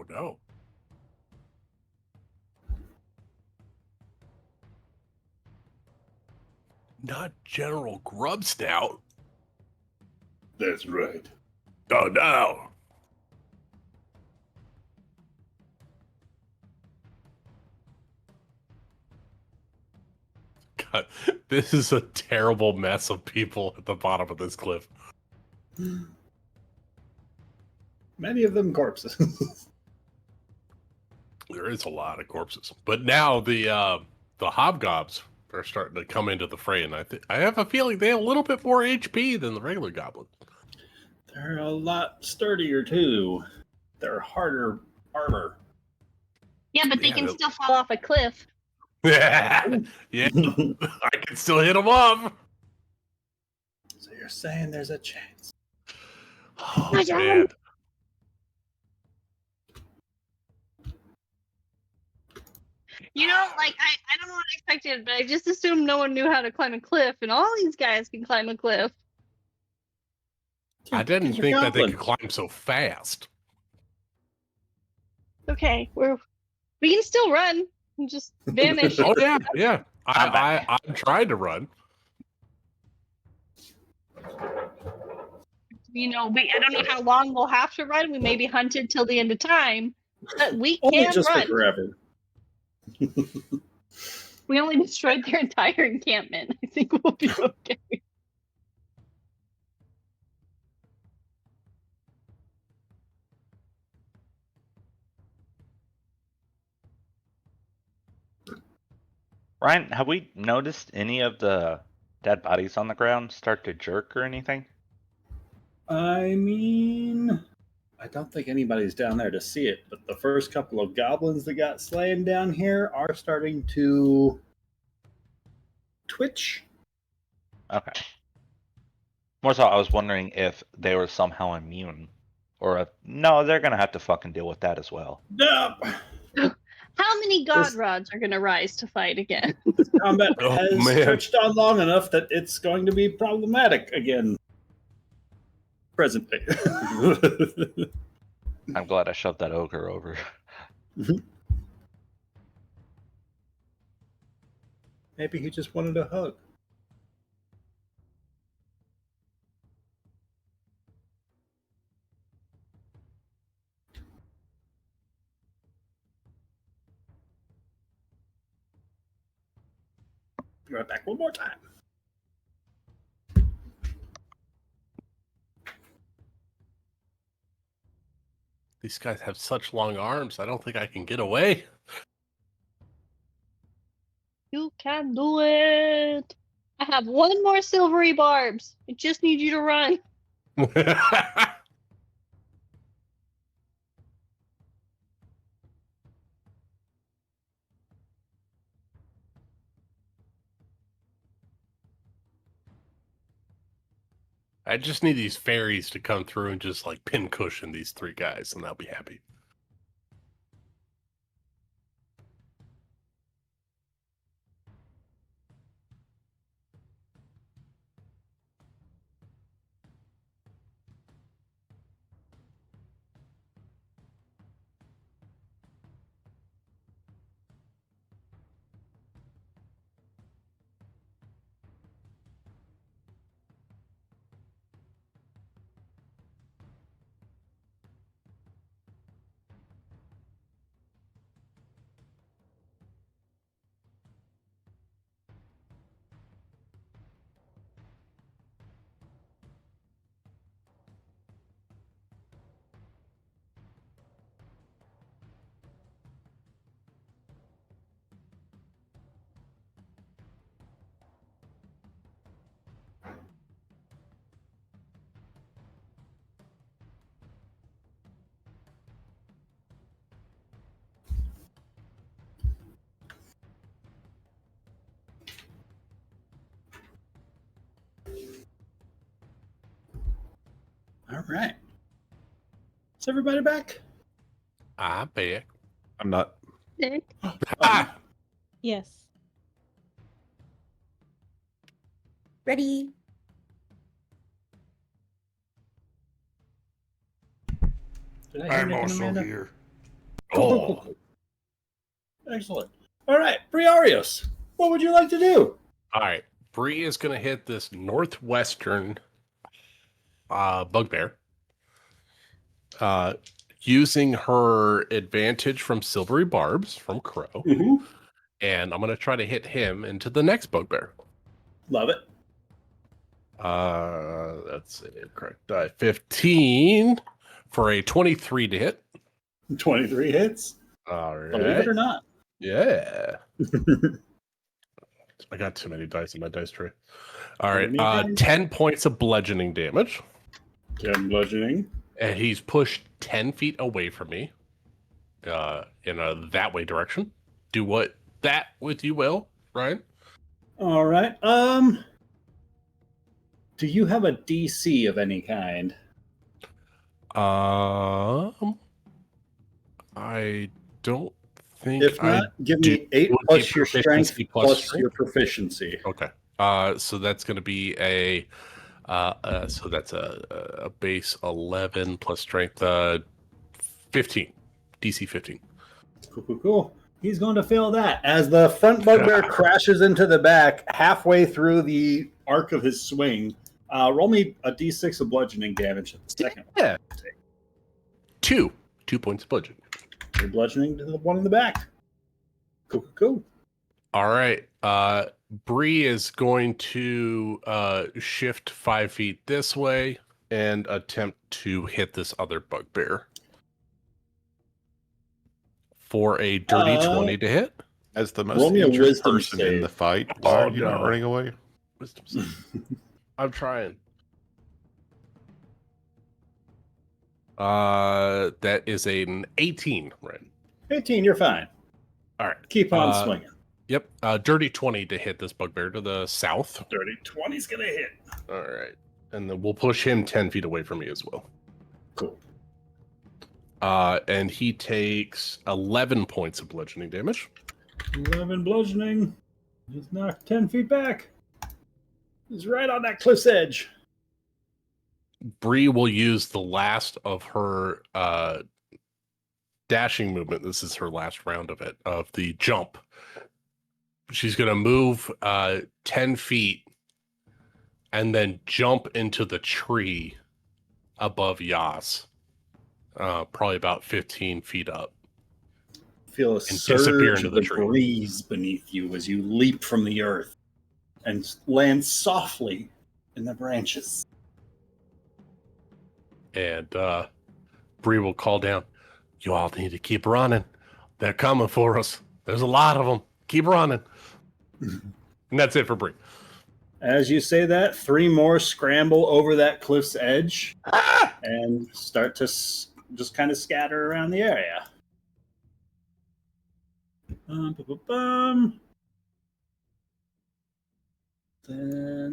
Oh no. Not General Grub Stout. That's right. Oh no. God, this is a terrible mess of people at the bottom of this cliff. Many of them corpses. There is a lot of corpses, but now the hobgobs are starting to come into the fray, and I have a feeling they have a little bit more HP than the regular goblins. They're a lot sturdier too. They're harder armor. Yeah, but they Yeah, can they'll- still fall off a cliff. Yeah, I can still hit them up. So you're saying there's a chance? Oh, My God. man. You know, like I don't know what I expected, but I just assumed no one knew how to climb a cliff, and all these guys can climb a cliff. I didn't These are think that they could goblins. climb so fast. Okay, we can still run and just vanish. Oh yeah, yeah. I'm trying to run. You know, I don't know how long we'll have to run. We may be hunted till the end of time, but we Only can just run. for forever. We only destroyed their entire encampment. I think we'll be okay. Ryan, have we noticed any of the dead bodies on the ground start to jerk or anything? I mean, I don't think anybody's down there to see it, but the first couple of goblins that got slain down here are starting to twitch. Okay. More so, I was wondering if they were somehow immune, or if no, they're gonna have to fucking deal with that as well. No, How many god This- rods are going to rise to fight again? combat Oh, has man. stretched on long enough that it's going to be problematic again. Present day. I'm glad I shoved that ogre over. Maybe he just wanted a hug. Be right back one more time. These guys have such long arms. I don't think I can get away. You can do it. I have one more silvery barbs. I just need you to run. I just need these fairies to come through and just like pin cushion these three guys, and I'll be happy. All right. Is everybody back? I bet. I'm not. Ah! Yes. Ready? Did I hear I'm anything, also Amanda? here. Cool. Excellent. All right, Briarios, what would you like to do? All right. Bree is going to hit this northwestern bugbear. Using her advantage from Silvery Barbs from Crow. Mm-hmm. And I'm going to try to hit him into the next bugbear. Love it. That's it. Correct. 15 for a 23 to hit. 23 hits. All right. Believe it or not. Yeah. I got too many dice in my dice tray. All right. Anything? 10 points of bludgeoning damage. 10 bludgeoning. And he's pushed 10 feet away from me. In a that way direction. Do what that with you will, Ryan. All right. Do you have a DC of any kind? I don't think. If not, give me 8 would plus be your strength proficiency plus strength? your proficiency. Okay. So that's going to be a. So that's a base 11 plus strength 15, DC 15. Cool. He's going to fail that as the front bugbear crashes into the back halfway through the arc of his swing. Roll me a d6 of bludgeoning damage at the second one. Yeah. 2 points of bludgeoning. You're bludgeoning to the one in the back. Cool. All right. Bree is going to shift 5 feet this way and attempt to hit this other bugbear for a dirty 20 to hit. As the Roll most me a injured wisdom person in save. the fight, Oh, why are you not no. running away? Wisdom save. I'm trying. That is an 18, right? 18, you're fine. All right. Keep on swinging. Yep. Dirty 20 to hit this bugbear to the south. Dirty 20's going to hit. All right. And then we'll push him 10 feet away from me as well. Cool. And he takes 11 points of bludgeoning damage. 11 bludgeoning. He's knocked 10 feet back. He's right on that cliff's edge. Bree will use the last of her dashing movement. This is her last round of it, of the jump. She's going to move 10 feet and then jump into the tree above Yas. Probably about 15 feet up. Feel a And disappear surge into of the the tree. breeze beneath you as you leap from the earth and land softly in the branches. And Bree will call down, "You all need to keep running. They're coming for us. There's a lot of them. Keep running." And that's it for Bree. As you say that, 3 more scramble over that cliff's edge and start to just kind of scatter around the area. Then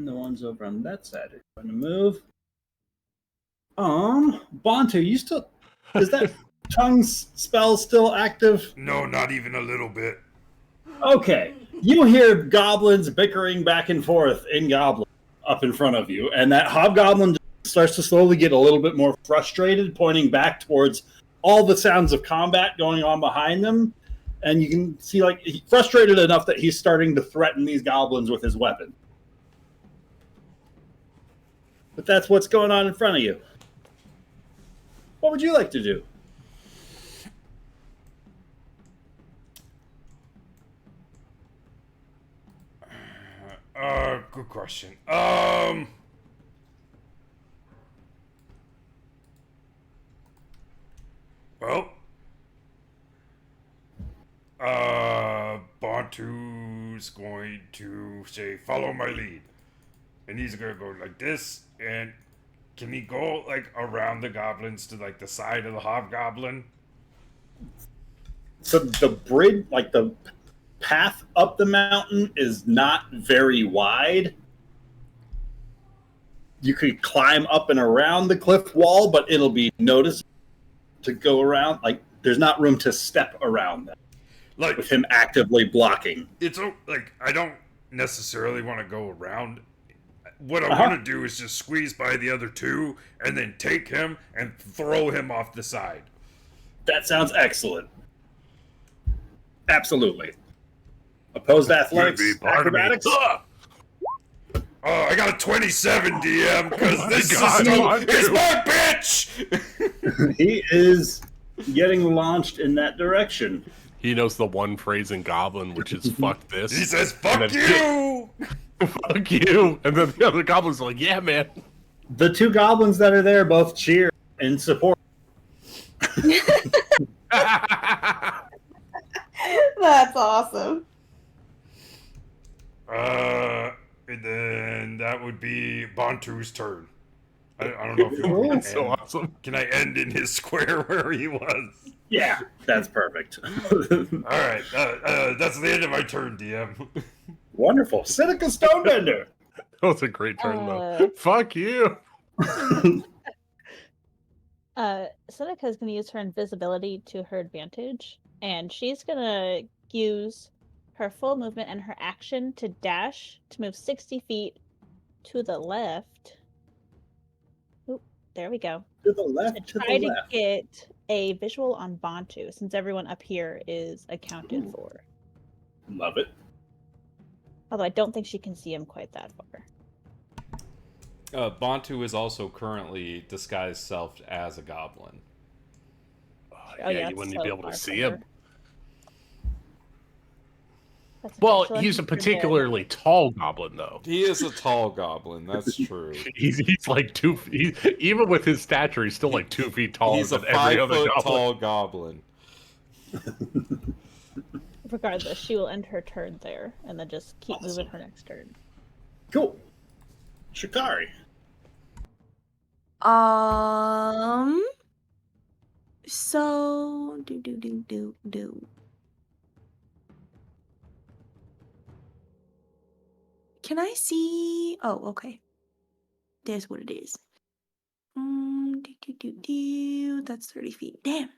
the ones over on that side are going to move. Bontu, you still... Is that tongue spell still active? No, not even a little bit. Okay. You hear goblins bickering back and forth in Goblin up in front of you, and that hobgoblin starts to slowly get a little bit more frustrated, pointing back towards all the sounds of combat going on behind them. And you can see, like, he's frustrated enough that he's starting to threaten these goblins with his weapon. But that's what's going on in front of you. What would you like to do? Good question. Well, Bantu's going to say, "Follow my lead," and he's gonna go like this. And can he go like around the goblins to like the side of the hobgoblin? So the bridge, like the path up the mountain, is not very wide. You could climb up and around the cliff wall, but it'll be noticeable to go around. Like, there's not room to step around them Like with him actively blocking. like I don't necessarily want to go around. What I Uh-huh. want to do is just squeeze by the other two and then take him and throw him off the side. That sounds excellent. Absolutely. Opposed athletics, be part of me. acrobatics. Oh, I got a 27, DM, because this God, system mine is too. my bitch! He is getting launched in that direction. He knows the one phrase in Goblin, which is "fuck this." He says, fuck And you! "Fuck you," and then the other goblins are like, "Yeah, man." The two goblins that are there both cheer in support. That's awesome. And then that would be Bantu's turn. I don't know if you want That's to so end. awesome. Can I end in his square where he was? Yeah, that's perfect. Alright, that's the end of my turn, DM. Wonderful. Seneca Stonebender. That was a great turn, though. Fuck you. Seneca is going to use her invisibility to her advantage, and she's going to use her full movement and her action to dash to move 60 feet to the left. Oop, there we go. To the left, to Try the to left. get a visual on Bantu, since everyone up here is accounted for. Love it. Although I don't think she can see him quite that far. Bantu is also currently disguised self as a goblin. Oh, yeah, yeah, you wouldn't so be able far to from see her. him. That's okay, Well, she'll he's a enter her particularly tall goblin, though. He is a tall goblin, that's true. He's like 2 feet. Even with his stature, he's still like 2 feet taller He's a than every other 5-foot goblin. tall goblin. Regardless, she will end her turn there, and then just keep moving her next turn. Cool. Shikari. So Can I see? Oh, okay. There's what it is. That's 30 feet. Damn.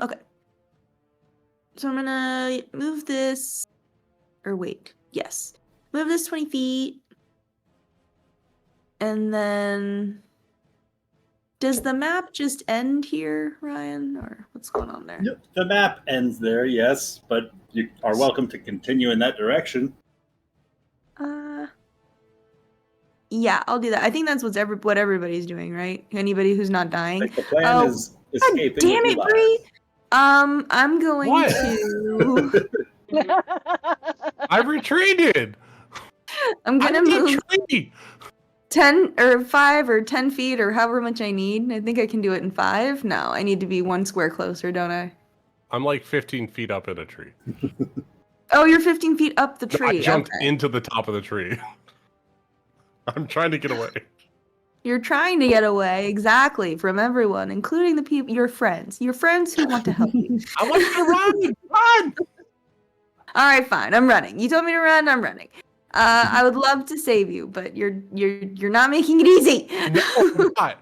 Okay. So I'm gonna move this, or wait, yes. Move this 20 feet. And then, does the map just end here, Ryan? Or what's going on there? Yep. The map ends there, yes, but you are welcome to continue in that direction. Yeah, I'll do that. I think that's what everybody's doing, right? Anybody who's not dying. Like the plan Oh, is God escaping. damn with it, your Bree! lives. I'm going What? to. I retreated. I'm gonna I move retreat. 10 or 5 or 10 feet or however much I need. I think I can do it in 5. No, I need to be 1 square closer, don't I? I'm like 15 feet up in a tree. Oh, you're 15 feet up the No, I tree. jumped Okay. into the top of the tree. I'm trying to get away. You're trying to get away, exactly, from everyone, including the people, your friends who want to help you. I want you to run. Run. All right, fine. I'm running. You told me to run. I'm running. I would love to save you, but you're not making it easy. No, I'm not.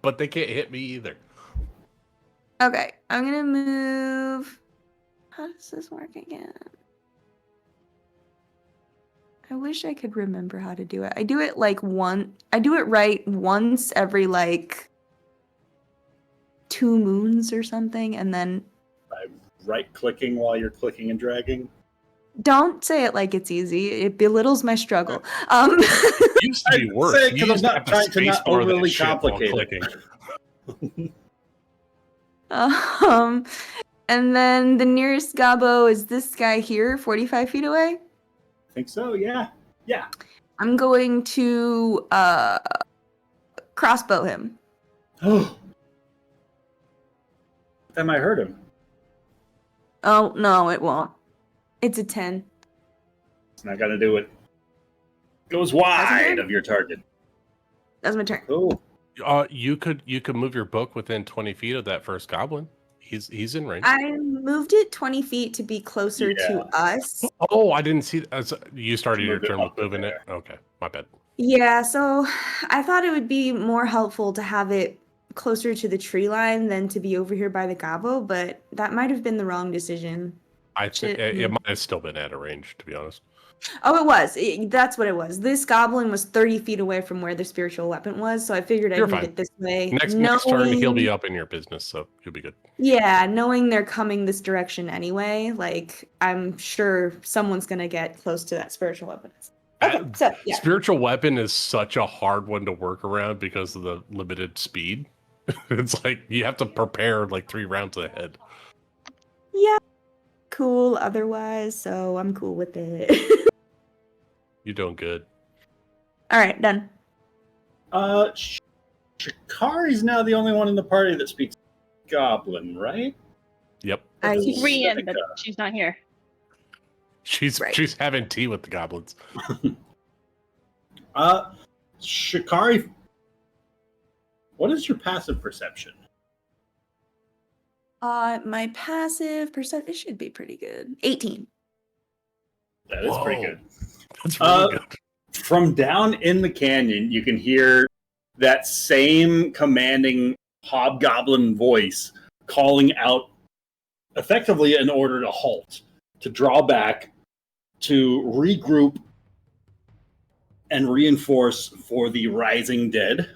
But they can't hit me either. Okay, I'm gonna move. How does this work again? I wish I could remember how to do it. I do it I do it right once every like 2 moons or something, and then By right-clicking while you're clicking and dragging. don't say it like it's easy. It belittles my struggle. It used to be I'd worse. say, You 'cause I'm used to not have to trying to not spacebar that overly shit while complicate it. clicking. And then the nearest Gabo is this guy here, 45 feet away. I think so, yeah. Yeah. I'm going to crossbow him. Oh. That might hurt him. Oh, no, it won't. It's a 10. It's not gonna do it. Goes wide of your target. That's my turn. Cool. You could move your book within 20 feet of that first goblin. He's in range. I moved it 20 feet to be closer to us. Oh, I didn't see that. You started your Moved it turn with up to moving it. there. Okay, my bad. Yeah, so I thought it would be more helpful to have it closer to the tree line than to be over here by the Gabo, but that might have been the wrong decision. I think it might have still been out of range, to be honest. Oh, it was. That's what it was. This goblin was 30 feet away from where the spiritual weapon was, so I figured I'd You're move fine. it this way. Next turn, he'll be up in your business, so you'll be good. Yeah, knowing they're coming this direction anyway, like, I'm sure someone's gonna get close to that spiritual weapon. Okay, so, yeah. Spiritual weapon is such a hard one to work around because of the limited speed. It's like you have to prepare like 3 rounds ahead. Yeah, cool otherwise, so I'm cool with it. You're doing good. All right, done. Shikari's now the only one in the party that speaks Goblin, right? Yep. Rian, but she's not here. She's having tea with the goblins. Shikari, what is your passive perception? My passive perception should be pretty good. 18. That is pretty good. That's really good. From down in the canyon, you can hear that same commanding hobgoblin voice calling out effectively an order to halt, to draw back, to regroup and reinforce for the rising dead.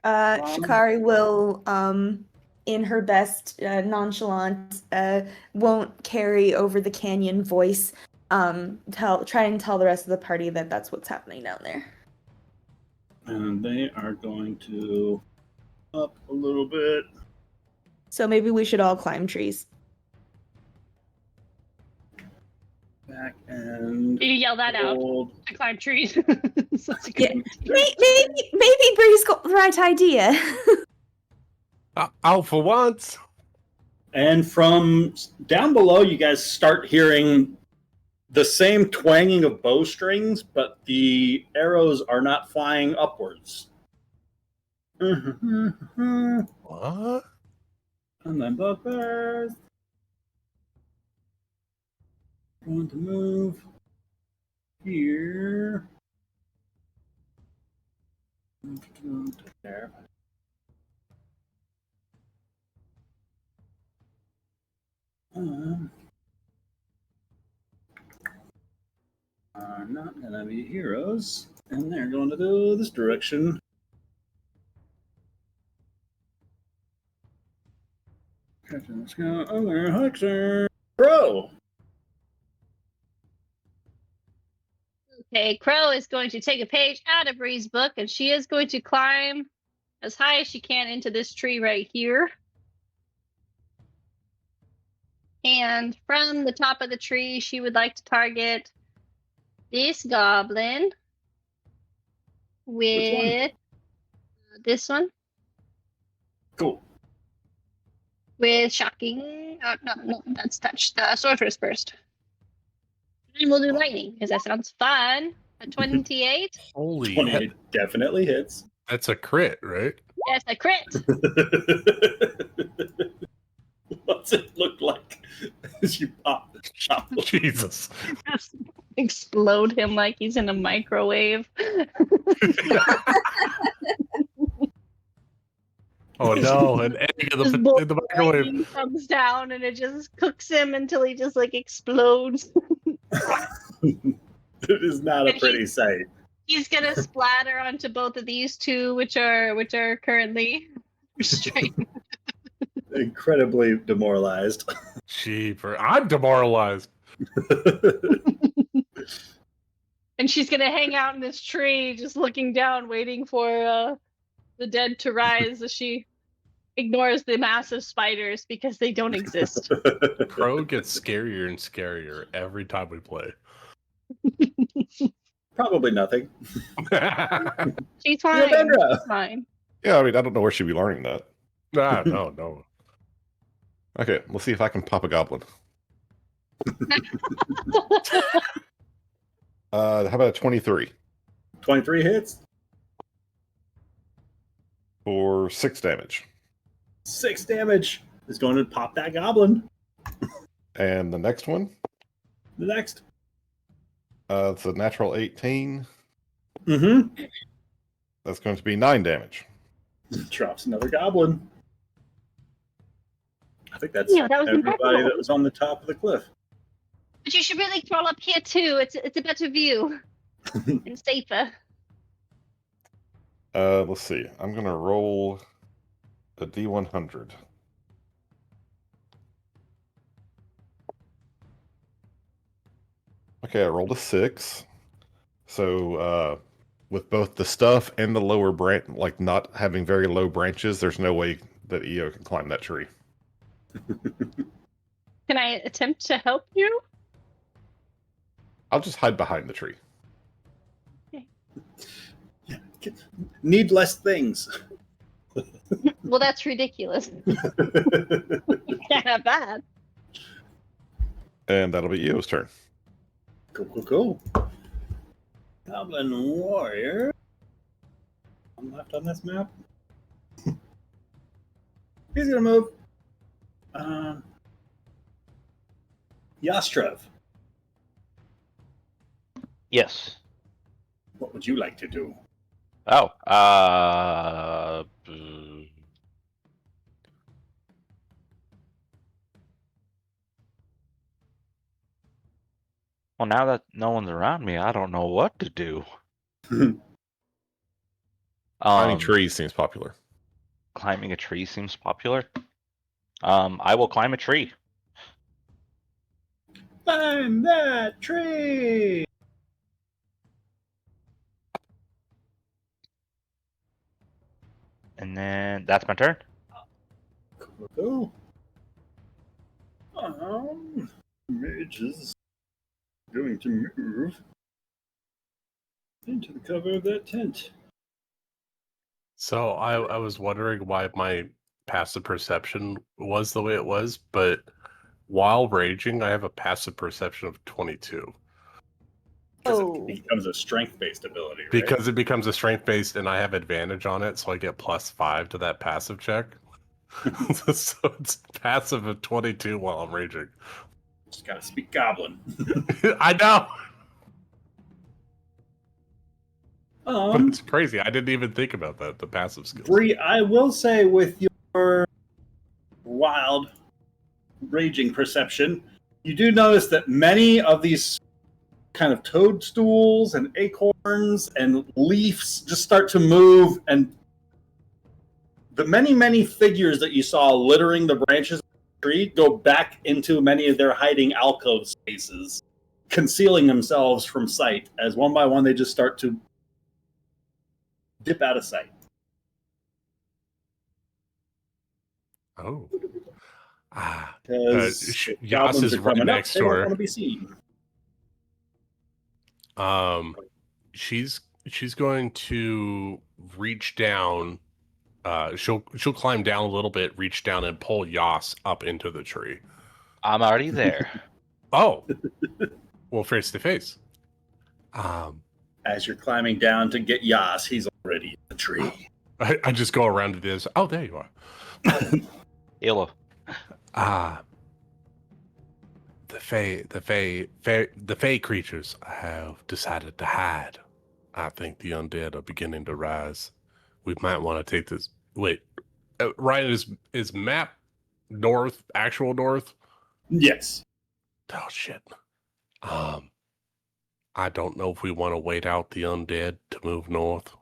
Shikari will, in her best nonchalant, won't carry over the canyon voice, try and tell the rest of the party that that's what's happening down there. And they are going to up a little bit. So maybe we should all climb trees. Back and You yell that out hold. to climb trees. Yeah. Maybe Bree's got the right idea. Out for once. And from down below, you guys start hearing the same twanging of bowstrings, but the arrows are not flying upwards. What? And then bugbears. Going to move here. There. Are not gonna be heroes, and they're going to go this direction. Let's go over Huxer. Bro! Okay, Crow is going to take a page out of Bree's book, and she is going to climb as high as she can into this tree right here. And from the top of the tree, she would like to target this goblin with this one. Cool. With shocking. No, that's touched the sorceress first. And we'll do lightning because that sounds fun. A 28. Holy 28 definitely hits. That's a crit, right? Yes, a crit. What's it look like as you pop the top? Jesus. Just explode him like he's in a microwave. Oh no, an egg in This the microwave. lightning comes down and it just cooks him until he just like explodes. It is not a pretty sight. He's gonna splatter onto both of these two, which are currently restrained. Incredibly demoralized. Jeeper. I'm demoralized. And she's gonna hang out in this tree, just looking down, waiting for the dead to rise as she ignores the massive spiders because they don't exist. Crow gets scarier and scarier every time we play. Probably nothing. She's fine. Vendra. She's fine. Yeah, I mean, I don't know where she'd be learning that. No. Okay, let's see if I can pop a goblin. How about a 23 23 hits. for 6 damage? 6 damage is going to pop that goblin. And the next one, The next. it's a natural 18. Mm-hmm. That's going to be 9 damage. Drops another goblin. I think that's Yeah, that was everybody impeccable. that was on the top of the cliff. But you should really crawl up here too. It's a better view and safer. Let's see. I'm gonna roll a D100. Okay, I rolled a 6. So, with both the stuff and the lower branch, like not having very low branches, there's no way that EO can climb that tree. Can I attempt to help you? I'll just hide behind the tree. Need less things. Well, that's ridiculous. Can't have that. And that'll be EO's turn. Cool. Goblin warrior. I'm left on this map. He's gonna move. Yastrev, Yes. what would you like to do? Oh, well, now that no one's around me, I don't know what to do. Climbing trees seems popular. Climbing a tree seems popular. I will climb a tree. Climb that tree! And then that's my turn. Cool. Mage is going to move into the cover of that tent. So I was wondering why my passive perception was the way it was, but while raging, I have a passive perception of 22. Because Oh. it becomes a strength-based ability, right? Because it becomes a strength-based and I have advantage on it, so I get +5 to that passive check. So it's passive of 22 while I'm raging. Just gotta speak goblin. I know! But Um, it's crazy. I didn't even think about that, the passive skills. Bree, I will say with your wild raging perception, you do notice that many of these kind of toadstools and acorns and leaves just start to move, and the many figures that you saw littering the branches of the tree go back into many of their hiding alcove spaces, concealing themselves from sight as one by one they just start to dip out of sight. Oh. Because Yas is right next they to don't her. want to be seen. She's going to reach down. She'll climb down a little bit, reach down, and pull Yas up into the tree. I'm already there. Oh, well, face to face. As you're climbing down to get Yas, he's already in the tree. I just go around to this. Oh, there you are. Hello. The Fae creatures have decided to hide. I think the undead are beginning to rise. We might want to take this. Wait, Ryan, is map north, actual north? Yes. Oh shit. I don't know if we want to wait out the undead to move north,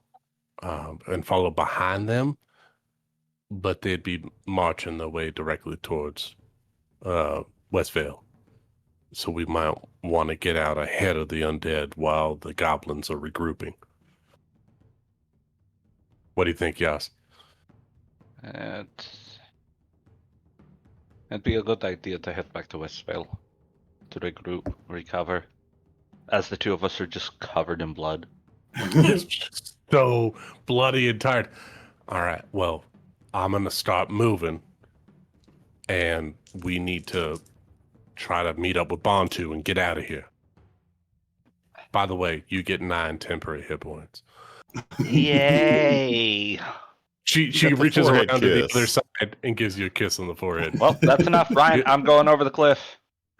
and follow behind them, but they'd be marching their way directly towards Westvale. So we might want to get out ahead of the undead while the goblins are regrouping. What do you think, Yas? It'd be a good idea to head back to Westvale to regroup, recover, as the two of us are just covered in blood. So bloody and tired. All right, well, I'm going to start moving, and we need to try to meet up with Bontu and get out of here. By the way, you get 9 temporary hit points. Yay! She got the reaches forehead around to the kiss. other side and gives you a kiss on the forehead. Well, that's enough, Ryan. I'm going over the cliff.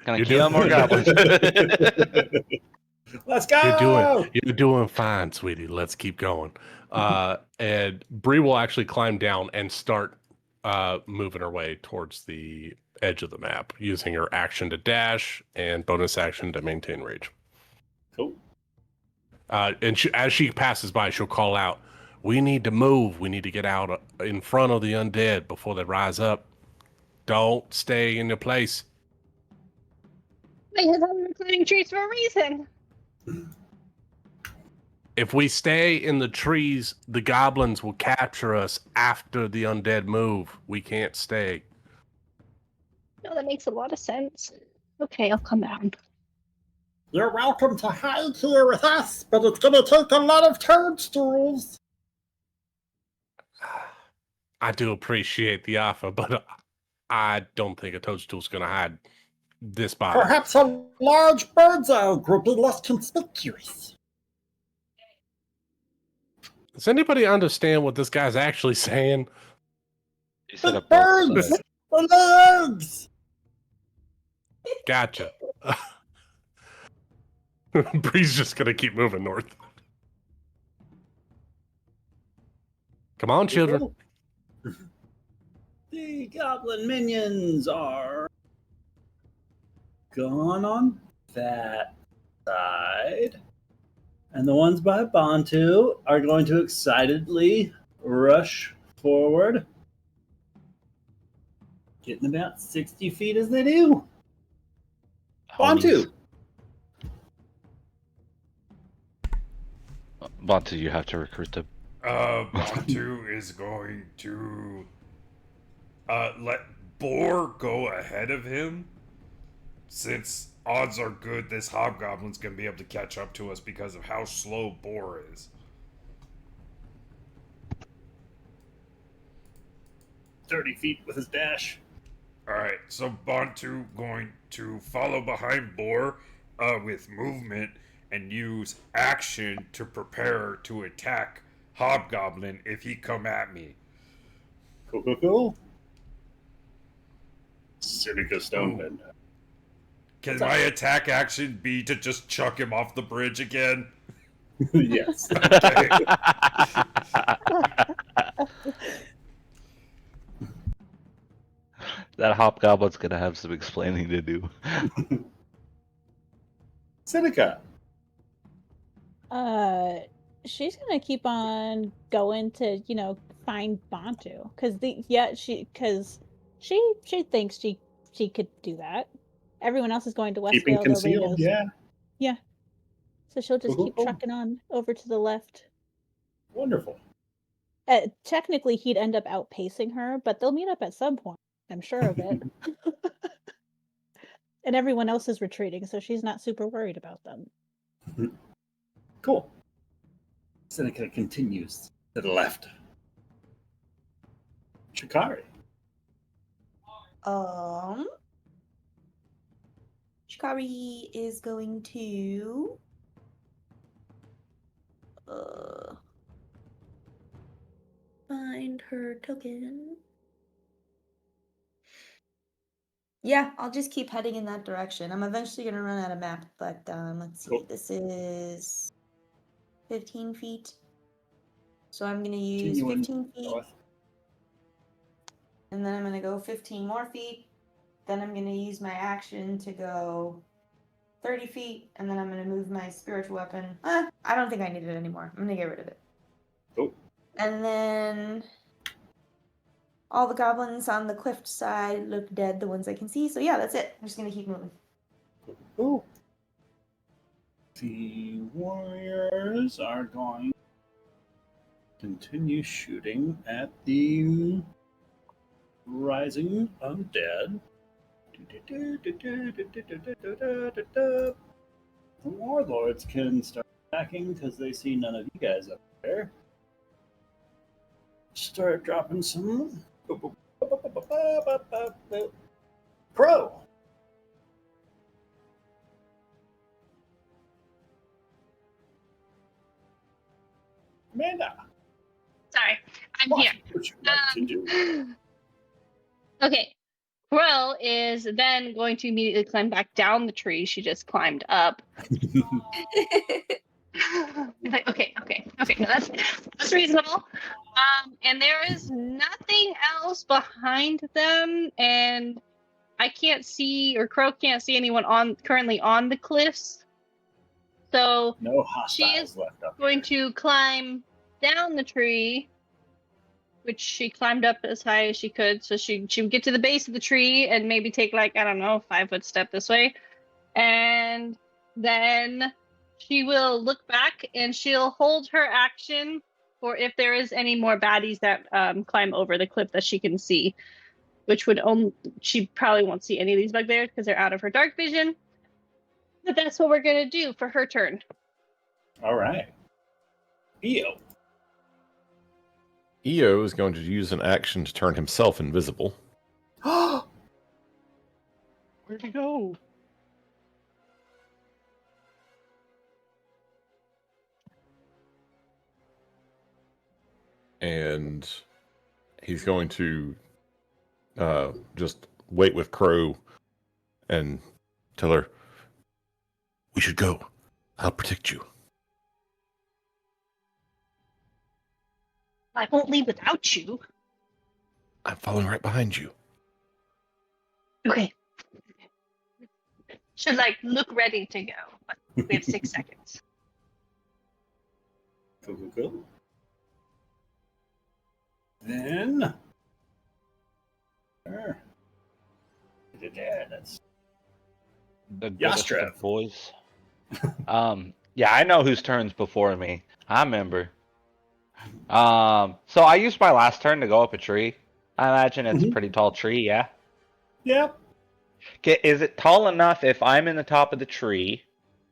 Gonna You're kill doing- more goblins. Let's go! You're doing fine, sweetie. Let's keep going. And Bree will actually climb down and start moving her way towards the edge of the map, using her action to dash and bonus action to maintain rage. Cool. And as she passes by, she'll call out, "We need to move. We need to get out in front of the undead before they rise up. Don't stay in your place." Because I'm climbing trees for a reason. If we stay in the trees, the goblins will capture us after the undead move. We can't stay. No, that makes a lot of sense. Okay, I'll come down. You're welcome to hide here with us, but it's gonna take a lot of toadstools. I do appreciate the offer, but I don't think a toadstool's going to hide this body. Perhaps a large bird's eye would be less conspicuous. Does anybody understand what this guy's actually saying? He said The a bird. birds! The legs! Gotcha. Bree's just going to keep moving north. Come on, children. The goblin minions are gone on that side. And the ones by Bantu are going to excitedly rush forward. Getting about 60 feet as they do. Bantu! Bantu, you have to recruit them. Bantu is going to let Boar go ahead of him, since odds are good this hobgoblin's gonna be able to catch up to us because of how slow Boar is. "30 feet with his dash. Alright, so Bantu going to follow behind Boar with movement and use action to prepare to attack Hobgoblin if he come at me. Cool. Seneca Stonebender. Can my attack action be to just chuck him off the bridge again? Yes. Okay. That hobgoblin's gonna have some explaining to do. Seneca. She's gonna keep on going to, find Bantu, because she thinks she could do that. Everyone else is going to Westvale. Keeping nobody concealed, knows. yeah. Yeah. So she'll just keep Cool. trucking on over to the left. Wonderful. Technically, he'd end up outpacing her, but they'll meet up at some point. I'm sure of it. And everyone else is retreating, so she's not super worried about them. Cool. Seneca continues to the left. Shikari. Shikari is going to find her token. Yeah, I'll just keep heading in that direction. I'm eventually going to run out of map, but let's see. Cool. This is 15 feet. So I'm going to use Continuing 15 feet, north. and then I'm going to go 15 more feet. Then I'm going to use my action to go 30 feet, and then I'm going to move my spiritual weapon. I don't think I need it anymore. I'm going to get rid of it. Cool. And then all the goblins on the cliff side look dead, the ones I can see. So yeah, that's it. I'm just going to keep moving. Cool. The warriors are going to continue shooting at the rising undead. The warlords can start attacking because they see none of you guys up there. Start dropping some. Crow. Amanda. Sorry, I'm What here. would you like to do? Okay. Crow is then going to immediately climb back down the tree she just climbed up. Like, okay. No, that's reasonable. And there is nothing else behind them, and I can't see, or Crow can't see anyone currently on the cliffs. So No she hostiles is left up. going to climb down the tree, which she climbed up as high as she could. So she would get to the base of the tree and maybe take like, I don't know, 5-foot step this way. And then she will look back and she'll hold her action for if there is any more baddies that climb over the cliff that she can see, which would she probably won't see any of these bugbears because they're out of her dark vision. But that's what we're going to do for her turn. All right. Eo. Eo is going to use an action to turn himself invisible. Where'd he go? And he's going to just wait with Crow and tell her, "We should go. I'll protect you." I won't leave without you. I'm following right behind you. Okay. Should like look ready to go, but we have 6 seconds. Cool. Then. Sure. Yeah, that's The Yastrev. boys. Yeah, I know whose turn's before me. I remember. So I used my last turn to go up a tree. I imagine it's a pretty tall tree, yeah? Yeah. Okay, is it tall enough if I'm in the top of the tree,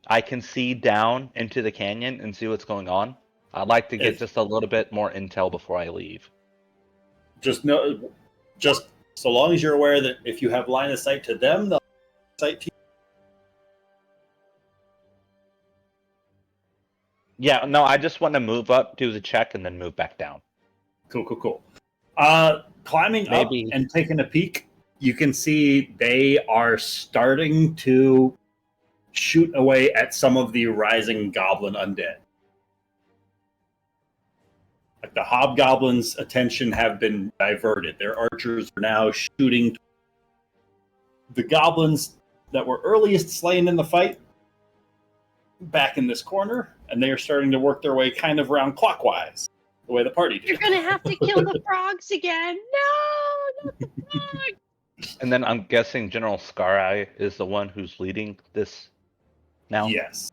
I can see down into the canyon and see what's going on? I'd like to get just a little bit more intel before I leave. Just so long as you're aware that if you have line of sight to them, they'll sight to you. Yeah, no, I just want to move up, do the check, and then move back down. Cool. Climbing Maybe. up and taking a peek, you can see they are starting to shoot away at some of the rising goblin undead. Like the hobgoblins' attention have been diverted. Their archers are now shooting the goblins that were earliest slain in the fight back in this corner, and they are starting to work their way kind of round clockwise, the way the party did. You're gonna have to kill the frogs again. No, not the frogs. And then I'm guessing General Scarai is the one who's leading this now? Yes.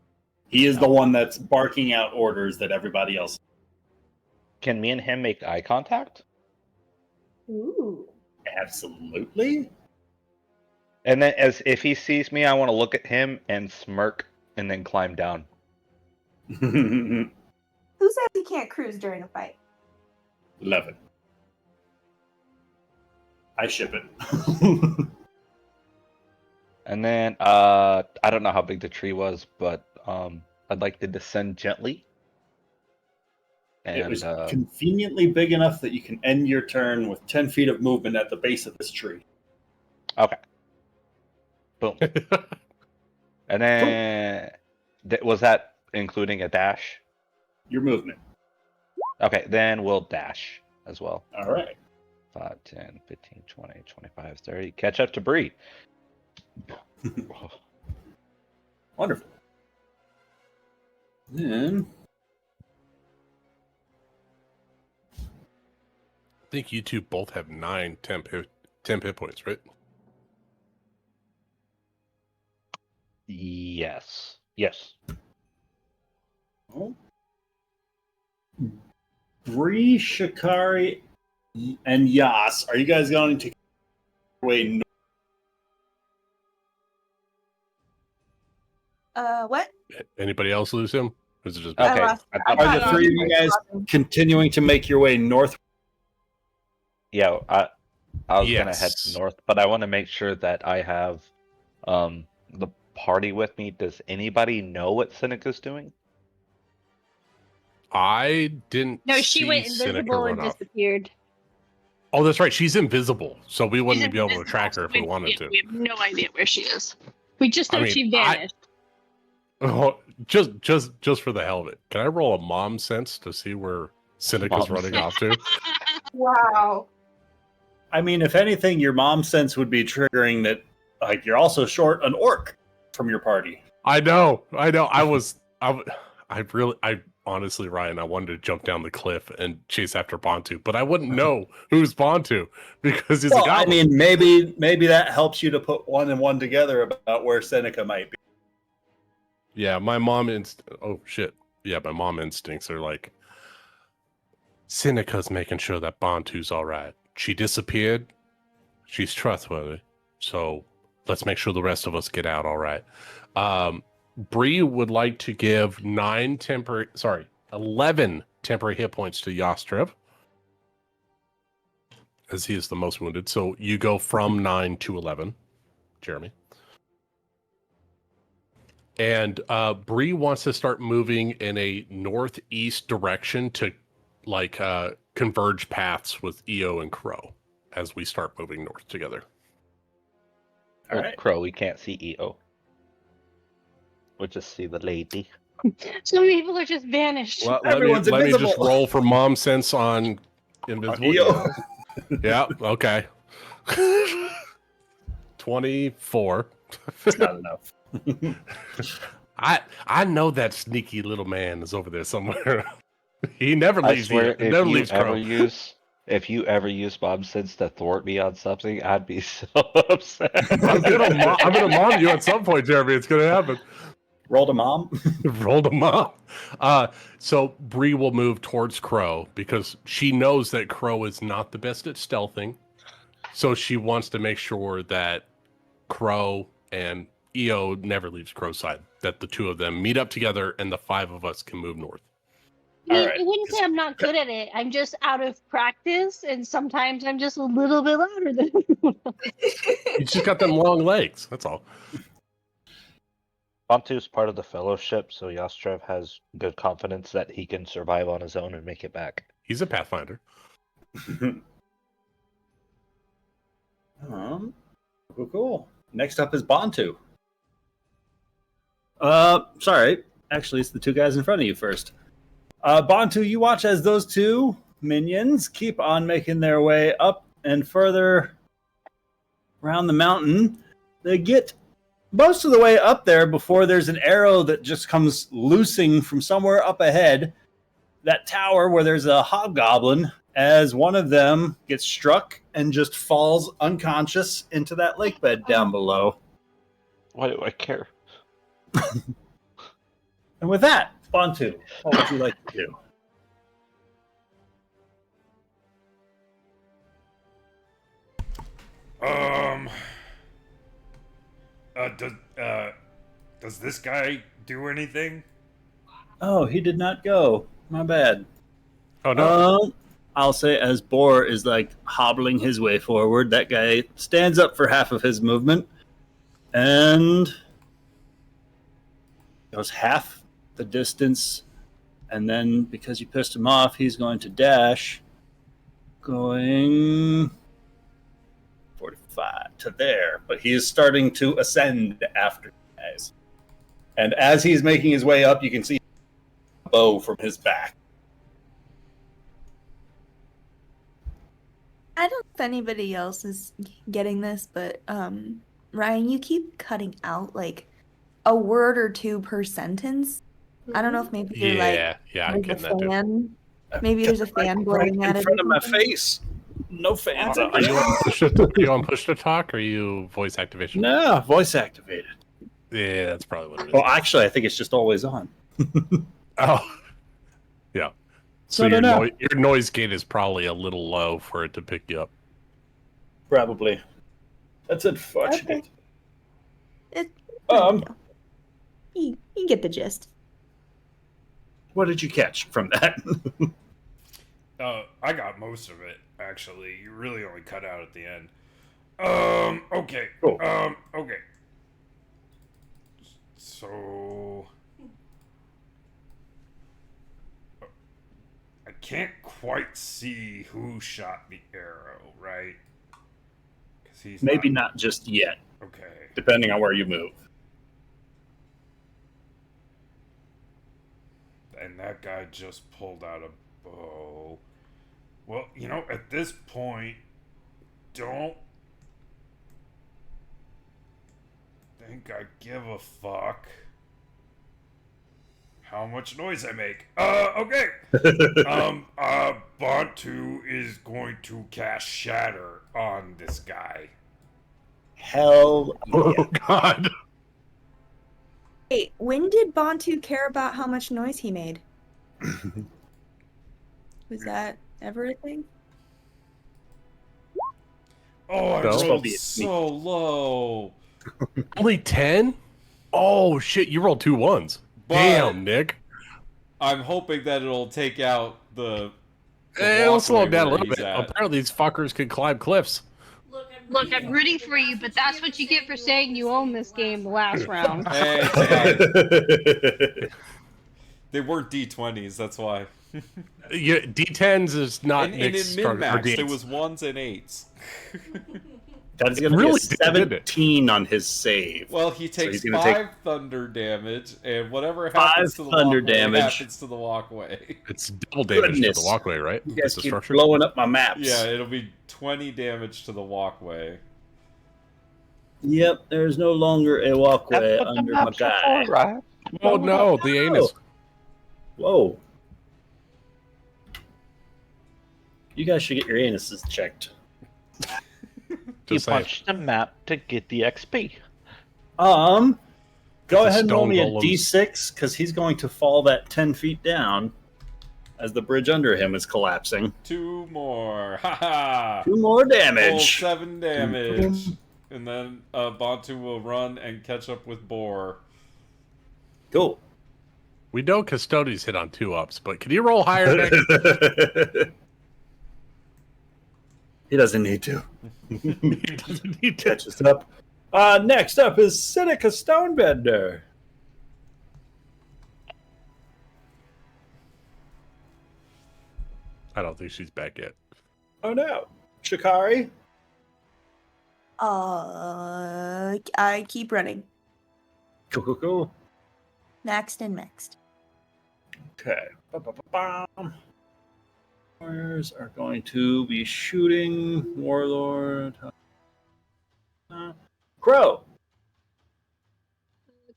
He is the one that's barking out orders that everybody else. Can me and him make eye contact? Ooh. Absolutely. And then if he sees me, I want to look at him and smirk and then climb down. Who says you can't cruise during a fight? Love it. I ship it. And then I don't know how big the tree was, but I'd like to descend gently. And It was conveniently big enough that you can end your turn with 10 feet of movement at the base of this tree. okay. Boom. And then was that including a dash? Your movement. Okay, then we'll dash as well. All right. 5, 10, 15, 20, 25, 30. Catch up to Bree. Wonderful. Then I think you two both have 10 hit points, right? Yes. Bree, Shikari, and Yas, are you guys going to wait? What? Anybody else lose him? Or is it just Okay. I Are the three of you guys continuing to make your way north? Yeah, I was gonna head Yes. north, but I want to make sure that I have the party with me. Does anybody know what Seneca's doing? I didn't. No, she see went Seneca invisible and run off. disappeared. Oh, that's right. She's invisible, so we wouldn't She's be able to invisible, track her if we wanted to. We have no idea where she is. We just know I mean, she vanished. Oh, just for the hell of it, can I roll a mom sense to see where Seneca's Mom running off to? Wow. I mean, if anything, your mom sense would be triggering that like you're also short an orc from your party. I know. I honestly, Ryan, I wanted to jump down the cliff and chase after Bontu, but I wouldn't know who's Bontu because he's a Well, I goblin. mean, maybe that helps you to put one and one together about where Seneca might be. Yeah, my mom oh shit. Yeah, my mom instincts are like Seneca's making sure that Bontu's all right. She disappeared. She's trustworthy. So let's make sure the rest of us get out all right. Bree would like to give 11 temporary hit points to Yastreb, as he is the most wounded. So you go from 9 to 11, Jeremy. And Bree wants to start moving in a northeast direction to converge paths with EO and Crow as we start moving north together. All right. Crow, we can't see EO. We'll just see the lady. Some people are just vanished. Let Everyone's me just invisible. roll for mom sense on invisible. EO. Yeah, okay. 24. It's not enough. I know that sneaky little man is over there somewhere. He never I leaves. swear, Never leaves Crow. if you ever use Mom Sense to thwart me on something, I'd be so upset. I'm gonna mom you at some point, Jeremy. It's gonna happen. Rolled a mom. Rolled them up. So Bree will move towards Crow because she knows that Crow is not the best at stealthing. So she wants to make sure that Crow and EO never leaves Crow's side. That the two of them meet up together and the five of us can move north. I All right. wouldn't say I'm not good at it. I'm just out of practice, and sometimes I'm just a little bit louder than everyone else. You just got them long legs. That's all. Bantu's part of the fellowship, so Yastrev has good confidence that he can survive on his own and make it back. He's a Pathfinder. Cool. Next up is Bantu. Sorry. Actually, it's the two guys in front of you first. Bantu, you watch as those two minions keep on making their way up and further around the mountain. They get most of the way up there before there's an arrow that just comes loosing from somewhere up ahead. That tower where there's a hobgoblin, as one of them gets struck and just falls unconscious into that lake bed down below. Why do I care? And with that, Bantu, what would you like to do? Does this guy do anything? Oh, he did not go. My bad. Oh no. I'll say as Boar is like hobbling his way forward, that guy stands up for half of his movement and goes half the distance. And then because you pissed him off, he's going to dash, going 45 to there. But he is starting to ascend after you guys. And as he's making his way up, you can see a bow from his back. I don't know if anybody else is getting this, but Ryan, you keep cutting out like a word or two per sentence. I don't know if maybe you're Yeah, I'm there's getting a that too. fan. Maybe there's a fan blowing at in it. front or of my something. face. No fans Are on. you on push to talk or are you voice activation? No, voice activated. Yeah, that's probably what it is. Well, actually, I think it's just always on. Oh, yeah. So No, no. your noise gate is probably a little low for it to pick you up. Probably. That's unfortunate. It, Um, you get the gist. What did you catch from that? I got most of it, actually. You really only cut out at the end. Okay. Cool. Okay. So... I can't quite see who shot the arrow, right? 'Cause he's Maybe not just yet, Okay. depending on where you move. And that guy just pulled out a bow. Well, at this point, don't think I give a fuck how much noise I make. Okay. Bantu is going to cast Shatter on this guy. Hell Oh God! Wait, when did Bantu care about how much noise he made? Was that ever a thing? Oh, I No. rolled so low. Only 10? Oh shit! You rolled 2 1s. But Damn, Nick. I'm hoping that it'll take out the It'll slow him walkway down a where little he's bit. at. Apparently, these fuckers can climb cliffs. Look, I'm rooting for you, but that's what you get for saying you own this game the last round. Hey, they weren't D20s, that's why. Yeah, D10s is not And Nick's in start- or min-max, Dean's. it was 1s and 8s. That's going to Really be did, a didn't it? 17 on his save. Well, he takes he's gonna 5 take thunder damage, and whatever 5 happens to the thunder walkway damage. happens to the walkway. It's double damage to Goodness. the walkway, right? You That's guys the keep structure. blowing up my maps. Yeah, it'll be 20 damage to the walkway. Yep, there's no longer a walkway That's what the under my maps are guy. for, right? Oh no, the anus. Whoa. You guys should get your anuses checked. You Just saying. punch the map to get the XP. Go It's a ahead and roll stone me a golems. d6, because he's going to fall that 10 feet down as the bridge under him is collapsing. 2 more. Haha! 2 more Full damage. 7 damage. And then Bantu will run and catch up with Boar. Cool. We know Custodies hit on 2-ups, but can you roll higher, Nick? He doesn't need to. He doesn't need to. Catches up. Next up is Seneca Stonebender. I don't think she's back yet. Oh no. Shikari. I keep running. Cool. Maxed and maxed. Okay. Ba-ba-ba-bam. Warriors are going to be shooting Warlord. Crow.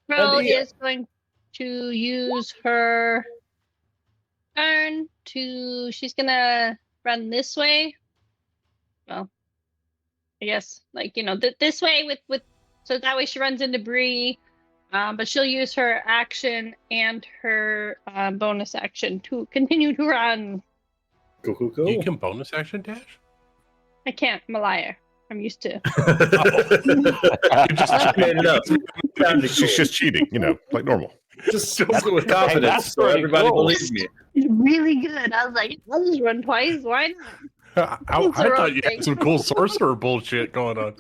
Crow Adia. is going to use her turn to. She's gonna run this way. Well, I guess this way with so that way she runs into Bree. But she'll use her action and her bonus action to continue to run. Cool. You can bonus action dash? I can't. I'm a liar. I'm used to. You just made it up. Sounded She's cool. just cheating, like normal. Just spoke it with confidence, that's so pretty everybody cool. believes me. It's really good. I was like, I'll just run twice. Why not? I It's the wrong thought you thing. had some cool sorcerer bullshit going on.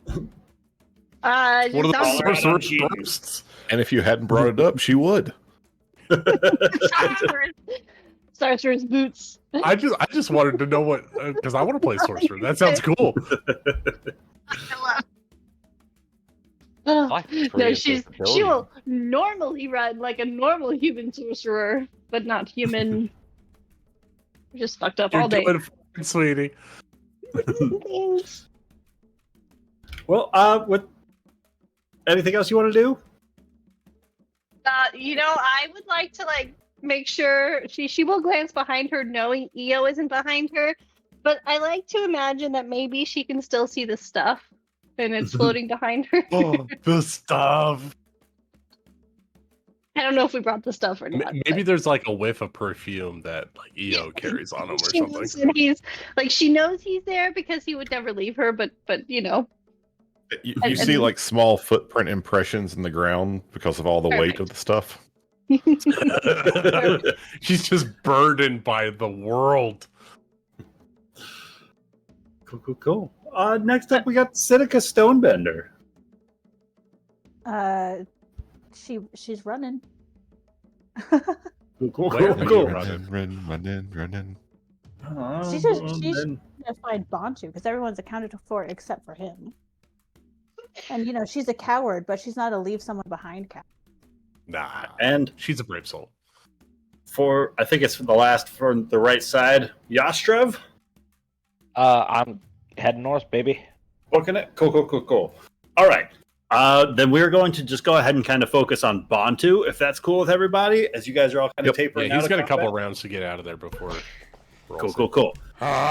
Just What are the sounds sorcerer- sorcerer cheating. bursts? And if you hadn't brought it up, she would. Sorcerer's boots. I just wanted to know what because I want to play sorcerer. That sounds cool. Ugh. Like No, creative she ability. will normally run like a normal human sorcerer, but not human. Just fucked up You're all day. doing fine, sweetie. Thanks. Well, with anything else you want to do? I would like to make sure she will glance behind her, knowing Io isn't behind her. But I like to imagine that maybe she can still see the stuff, and it's floating behind her. Oh, the stuff. I don't know if we brought the stuff or not. Maybe there's like a whiff of perfume that EO carries on him or she something. knows that he's she knows he's there because he would never leave her. But You And- see and- like small footprint impressions in the ground because of all the weight of the stuff. She's just burdened by the world. Cool. Next up, we got Seneca Stonebender. She's running. Cool. Where are you Running. She's gonna find Bantu because everyone's accounted for except for him. And she's a coward, but she's not a leave someone behind coward. Nah, And she's a brave soul. I think it's the last from the right side, Yastrev. I'm heading north, baby. Booking it. Cool. All right. Then we're going to just go ahead and kind of focus on Bantu, if that's cool with everybody, as you guys are all kind of tapering Yeah, out. he's got a couple combat. rounds to get out of there before. Cool.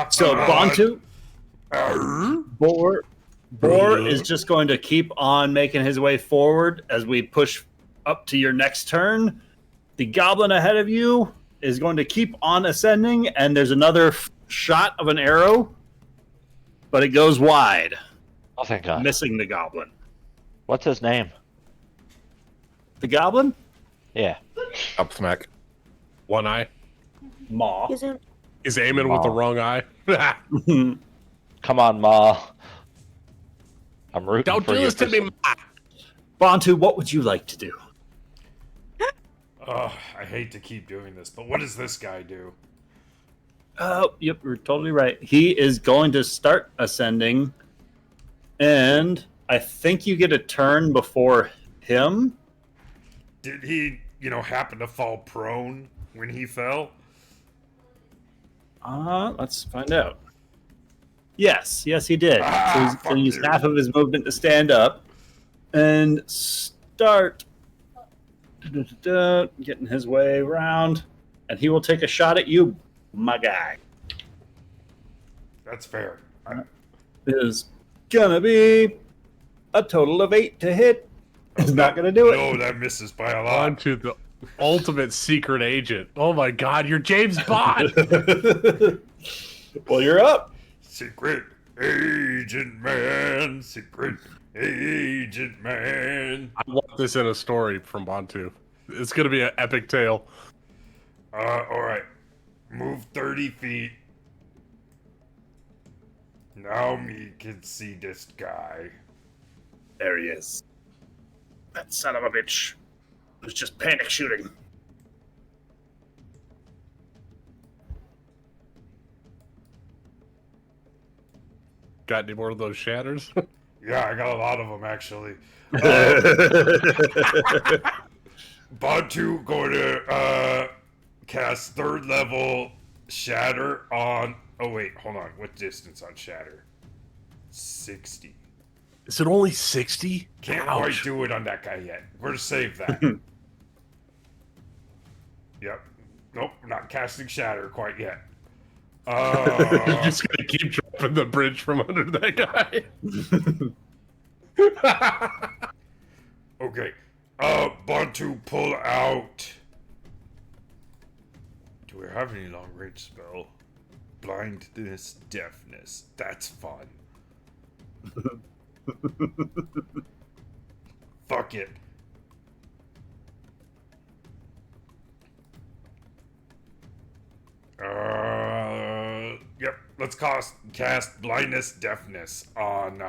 So Bantu, Boar is just going to keep on making his way forward as we push up to your next turn. The goblin ahead of you is going to keep on ascending, and there's another shot of an arrow, but it goes wide, Oh, thank God. missing the goblin. What's his name? The goblin? Yeah. Up smack. One eye. Maw. Is aiming with the Maw. wrong eye. Come on, Ma. I'm rooting Don't for do you. this to me, Ma. Bantu, what would you like to do? I hate to keep doing this, but what does this guy do? Yep, you're totally right. He is going to start ascending, and I think you get a turn before him. Did he, happen to fall prone when he fell? Let's find out. Yes, he did. So he's fuck going to use you. half of his movement to stand up and start getting his way around, and he will take a shot at you, my guy. That's fair. Is gonna be a total of 8 to hit. It's not gonna do it. No, that misses by a On lot. to the ultimate secret agent. Oh my God, you're James Bond. Well, you're up. Secret agent man. Secret agent man. I want this in a story from Bantu. It's gonna be an epic tale. Alright. Move 30 feet. Now me can see this guy. There he is. That son of a bitch was just panic shooting. Got any more of those shatters? Yeah, I got a lot of them actually. Bantu going to cast 3rd level shatter on. Oh wait, hold on. What distance on shatter? 60. Is it only 60? Can't Ouch. quite do it on that guy yet. We're gonna save that. Yep. Nope, we're not casting shatter quite yet. You're just gonna keep dropping the bridge from under that guy. Okay. Bantu pull out. Do we have any long range spell? Blindness, deafness. That's fun. Fuck it. Yep. Let's cast blindness, deafness on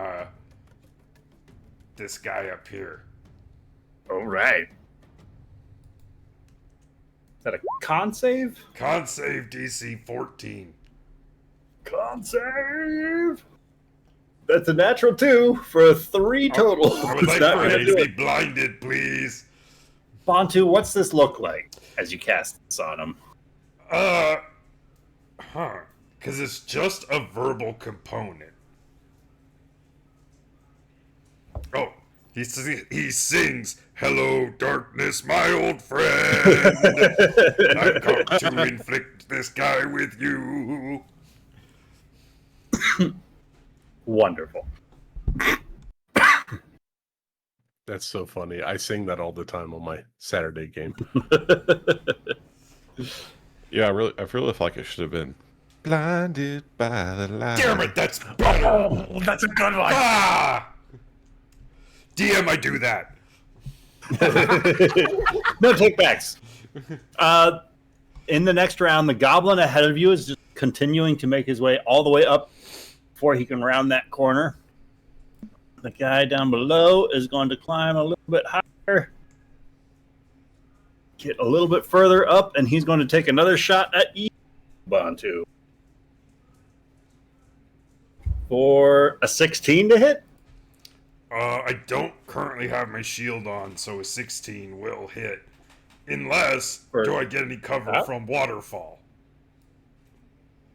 this guy up here. All right. Is that a con save? Con save DC 14. Con save. That's a natural 2 for a 3 total. I would It's like not for gonna him to do be it. blinded, please. Bantu, what's this look like as you cast this on him? Because it's just a verbal component. Oh, he sings, "Hello, darkness, my old friend. I've come to inflict this guy with you." Wonderful. That's so funny. I sing that all the time on my Saturday game. Yeah, I really like it should have been blinded by the light. Damn it, that's better. Oh, that's a good one. Ah! DM, I do that. No takebacks. In the next round, the goblin ahead of you is just continuing to make his way all the way up before he can round that corner. The guy down below is going to climb a little bit higher, get a little bit further up, and he's going to take another shot at you, Bantu. For a 16 to hit? I don't currently have my shield on, so a 16 will hit. Unless, do I get any cover from waterfall?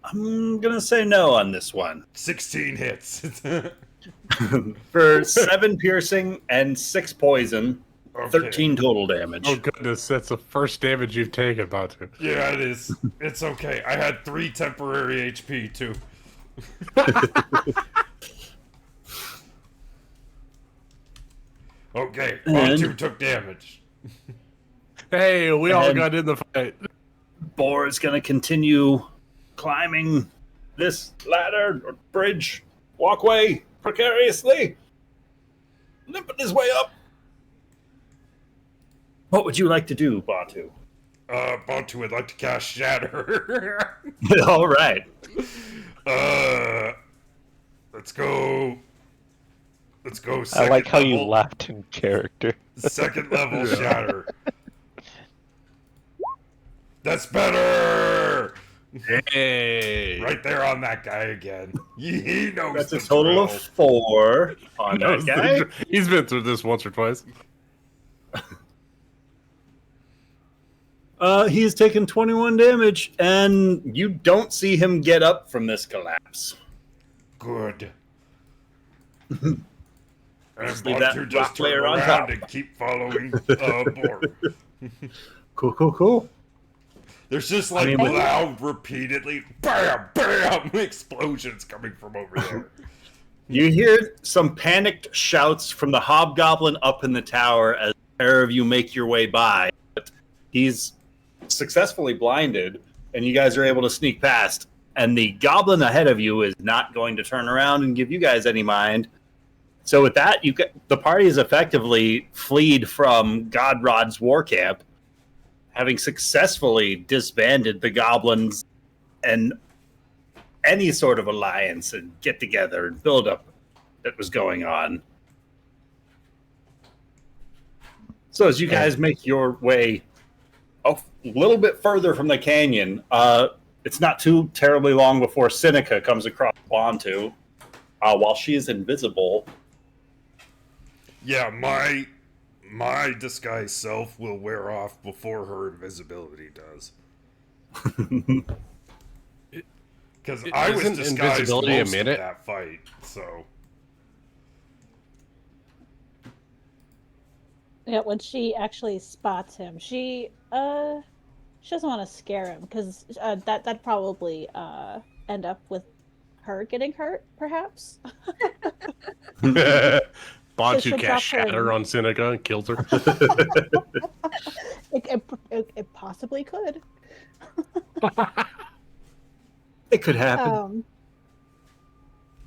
I'm going to say no on this one. 16 hits. For 7 piercing and 6 poison, Okay. 13 total damage. Oh goodness, that's the first damage you've taken, Batu. Yeah, it is. It's okay. I had 3 temporary HP too. Okay, Bantu took damage. Hey, we all And- got in the fight. Boar is going to continue climbing this ladder or bridge walkway precariously, limping his way up. What would you like to do, Batu? Bantu would like to cast Shatter. All right. Let's go. Let's go. I like how you level- laughed in character. Second level Shatter. That's better. Hey. Right there on that guy again. He knows. That's a the total of drill. 4 on that guy. He's been through this once or twice. He's taken 21 damage, and you don't see him get up from this collapse. Good. Just And leave that Bantu rock just turn layer on around top. and keep following Boar. Cool. There's just like mean, loud, repeatedly, bam, bam, explosions coming from over there. You hear some panicked shouts from the hobgoblin up in the tower as a pair of you make your way by. But he's successfully blinded, and you guys are able to sneak past. And the goblin ahead of you is not going to turn around and give you guys any mind. So with that, the party is effectively fleed from Godrod's war camp, having successfully disbanded the goblins and any sort of alliance and get together and build up that was going on. So as you guys make your way a little bit further from the canyon, it's not too terribly long before Seneca comes across Bantu while she is invisible. Yeah, my disguised self will wear off before her invisibility does. Because I was Isn't disguised invisibility a most of minute? that fight, so Yeah, when she actually spots him, she doesn't want to scare him because that'd probably end up with her getting hurt, perhaps. Bantu she'll drop cast her in. Shatter on Seneca and kills her. It possibly could. It could happen.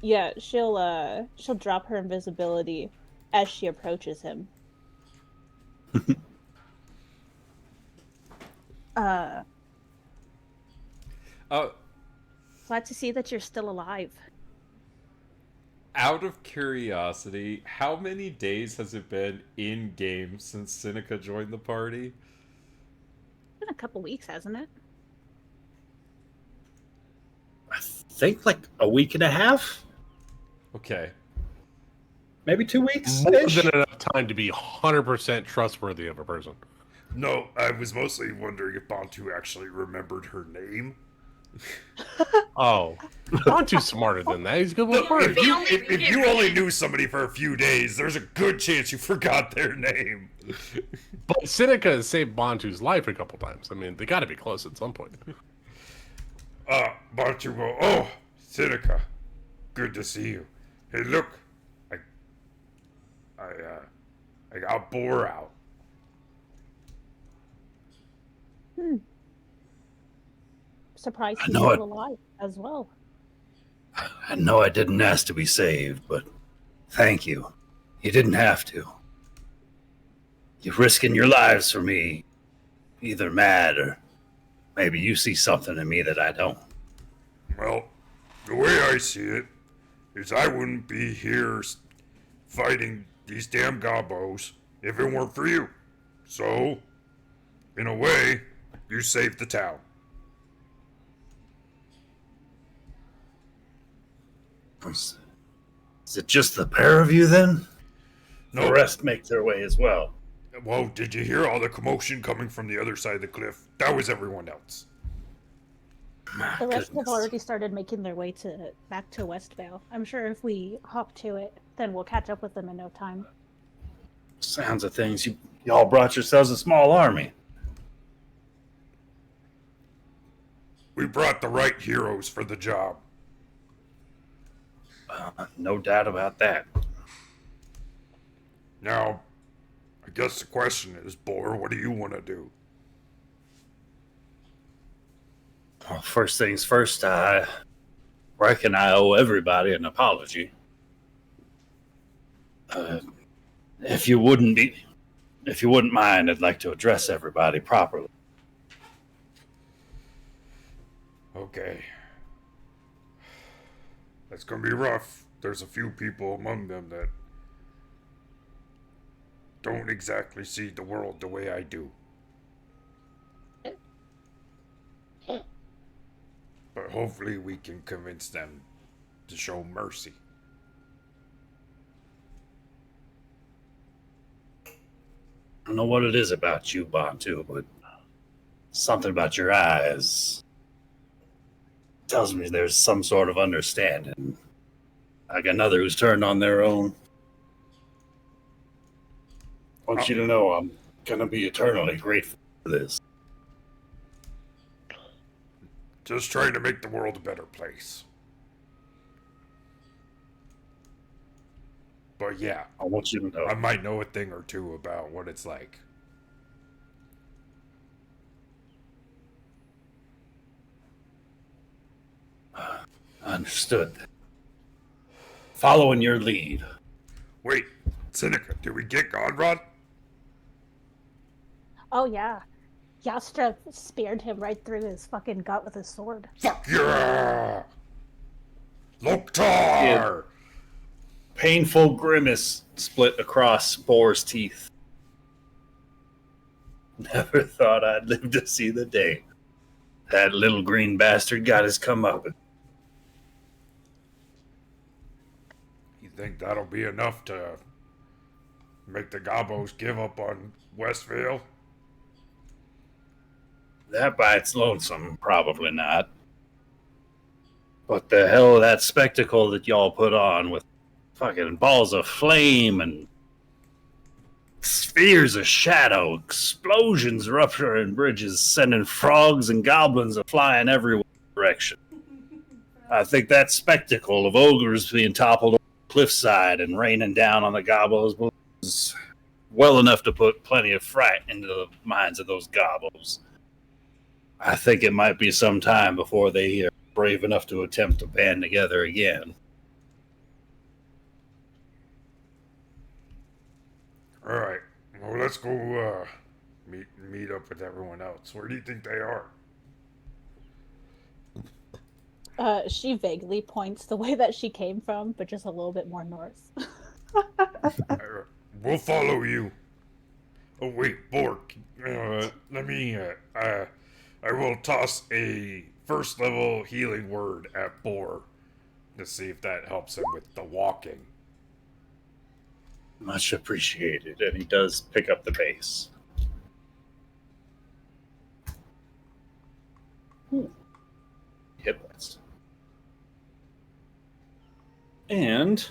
Yeah, she'll drop her invisibility as she approaches him. Glad to see that you're still alive. Out of curiosity, how many days has it been in game since Seneca joined the party? It's been a couple weeks, hasn't it? I think like a week and a half, Okay. maybe 2 weeks. More than enough time to be 100% trustworthy of a person. no, I was mostly wondering if Bantu actually remembered her name. Oh, Bantu's smarter than that. He's good with No, words. if you only knew somebody for a few days, there's a good chance you forgot their name. But Seneca has saved Bantu's life a couple times. I mean, they got to be close at some point. Bantu go, oh, Seneca, good to see you. Hey, look, I got Boar out. Surprised I he's know still alive as well. I know I didn't ask to be saved, but thank you. You didn't have to. You're risking your lives for me. Either mad or maybe you see something in me that I don't. Well, the way I see it is I wouldn't be here fighting these damn gobos if it weren't for you. So, in a way, you saved the town. Is it just the pair of you then? No. The rest make their way as well. Well, did you hear all the commotion coming from the other side of the cliff? That was everyone else. My The rest have goodness. already started making their way back to Westvale. I'm sure if we hop to it, then we'll catch up with them in no time. Sounds of things. Y'all brought yourselves a small army. We brought the right heroes for the job. No doubt about that. Now, I guess the question is, Boar, what do you want to do? Well, first things first, I reckon I owe everybody an apology. If you wouldn't mind, I'd like to address everybody properly. Okay. That's gonna be rough. There's a few people among them that don't exactly see the world the way I do. But hopefully we can convince them to show mercy. I don't know what it is about you, Bantu, but something about your eyes tells me there's some sort of understanding. Like another who's turned on their own. I want you to know I'm gonna be eternally grateful for this. Just trying to make the world a better place. But yeah, I want you to know. I might know a thing or two about what it's like. Understood. Following your lead. Wait, Seneca, did we get Godrod? Oh yeah. Yastra speared him right through his fucking gut with his sword. Fuck yeah! Loktar! Painful grimace split across Boar's teeth. Never thought I'd live to see the day. That little green bastard got his comeuppance. You think that'll be enough to make the Gobos give up on Westvale? That by its lonesome, probably not. But the hell of that spectacle that y'all put on with fucking balls of flame and spheres of shadow, explosions rupturing bridges, sending frogs and goblins flying every direction. I think that spectacle of ogres being toppled over the cliffside and raining down on the gobos was well enough to put plenty of fright into the minds of those gobos. I think it might be some time before they are brave enough to attempt to band together again. Alright, well let's go meet up with everyone else. Where do you think they are? She vaguely points the way that she came from, but just a little bit more north. We'll follow you. Oh wait, Bork, let me, I will toss a first level healing word at Boar to see if that helps him with the walking. Much appreciated, and he does pick up the base. Hit points. And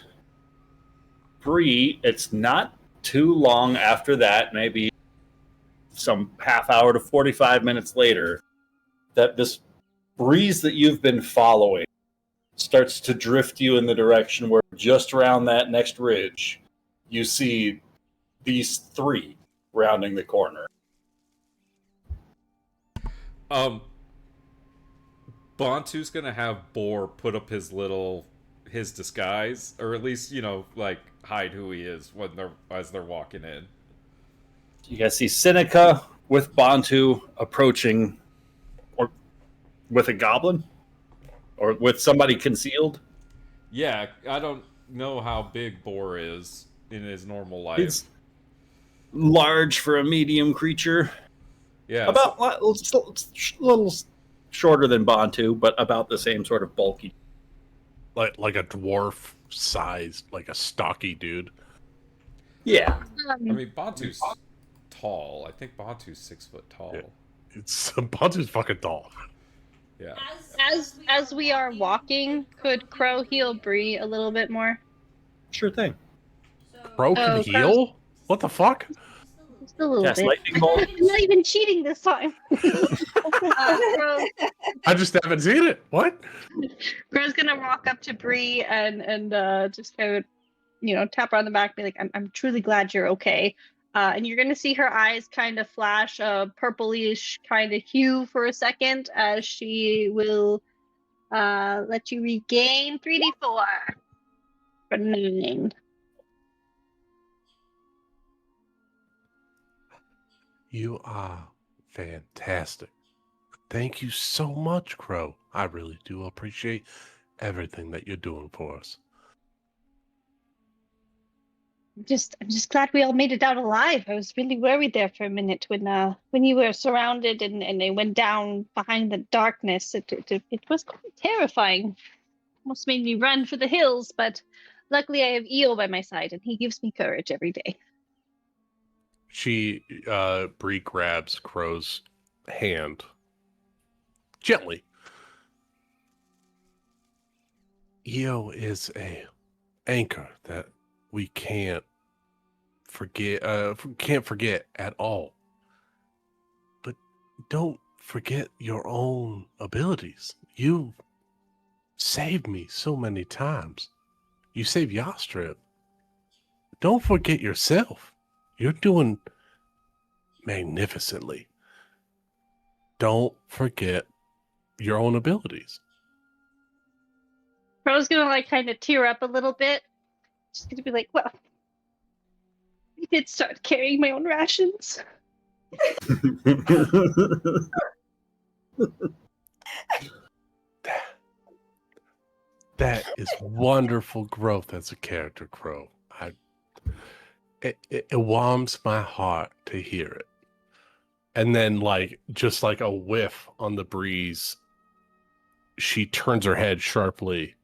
Bree, it's not too long after that, maybe some half hour to 45 minutes later, that this breeze that you've been following starts to drift you in the direction where just around that next ridge, you see these three rounding the corner. Bantu's gonna have Boar put up his disguise, or at least, like hide who he is as they're walking in. You guys see Seneca with Bantu approaching, or with a goblin, or with somebody concealed. Yeah, I don't know how big Boar is in his normal life. He's large for a medium creature. Yeah, About a little shorter than Bantu, but about the same sort of bulky. Like a dwarf sized, like a stocky dude. Yeah. I mean, Bantu's tall. I think Bantu's 6 foot tall. Yeah. It's Bantu's fucking tall. Yeah. As we are walking, could Crow heal Bree a little bit more? Sure thing. Crow can Oh, heal? What the fuck? Just a little Cast bit. lightning bolt. I'm not even cheating this time. Crow, I just haven't seen it. What? Crow's gonna walk up to Bree and just kind of, tap her on the back, be like, I'm truly glad you're okay. And you're gonna see her eyes kind of flash a purplish kind of hue for a second as she will let you regain 3d4 for 9. You are fantastic. Thank you so much, Crow. I really do appreciate everything that you're doing for us. I'm just glad we all made it out alive. I was really worried there for a minute when you were surrounded and they went down behind the darkness. It was quite terrifying. Almost made me run for the hills, but luckily I have Eo by my side and he gives me courage every day. Bree grabs Crow's hand gently. Eo is a anchor that we can't forget at all. But don't forget your own abilities. You saved me so many times. You saved Yastrib. Don't forget yourself. You're doing magnificently. Don't forget your own abilities. Crow's gonna kind of tear up a little bit. She's gonna be like, well, I did start carrying my own rations. That is wonderful growth as a character, Crow. It warms my heart to hear it. And then, just like a whiff on the breeze, she turns her head sharply,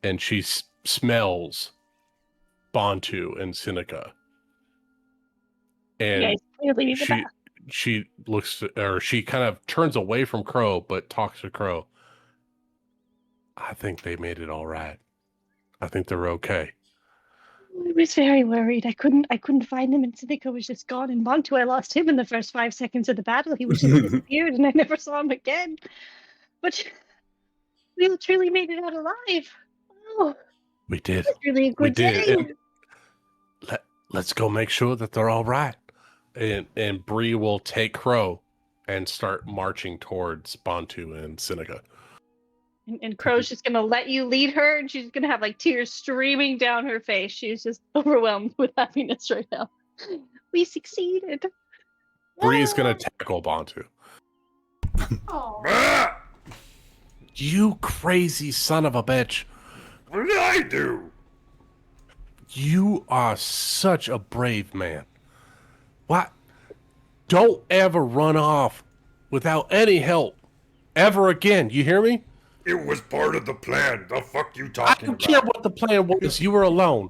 and she smells Bantu and Seneca. And clearly she she kind of turns away from Crow, but talks to Crow. I think they made it all right. I think they're okay. I was very worried. I couldn't find them, and Seneca was just gone. And Bantu, I lost him in the first 5 seconds of the battle. He was just disappeared, and I never saw him again. But we all truly made it out alive. Oh, We did. it's really a We good did. day. And let's go make sure that they're all right. And Bree will take Crow and start marching towards Bantu and Seneca. And Crow's just gonna let you lead her, and she's gonna have tears streaming down her face. She's just overwhelmed with happiness right now. We succeeded. Bree is going to tackle Bantu. Ah! You crazy son of a bitch. What did I do? You are such a brave man. What? Don't ever run off without any help ever again. You hear me? It was part of the plan. The fuck you I talking don't about? care what the plan was. You were alone.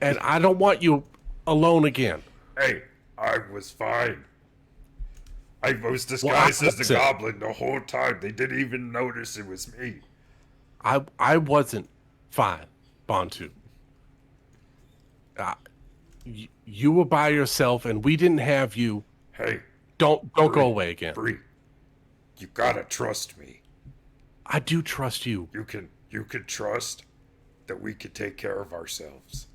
And I don't want you alone again. Hey, I was fine. I was disguised as the listen. goblin the whole time. They didn't even notice it was me. I wasn't fine, Bantu. You were by yourself, and we didn't have you. Hey, Don't go away again. Bree, you gotta trust me. I do trust you. You can trust that we can take care of ourselves.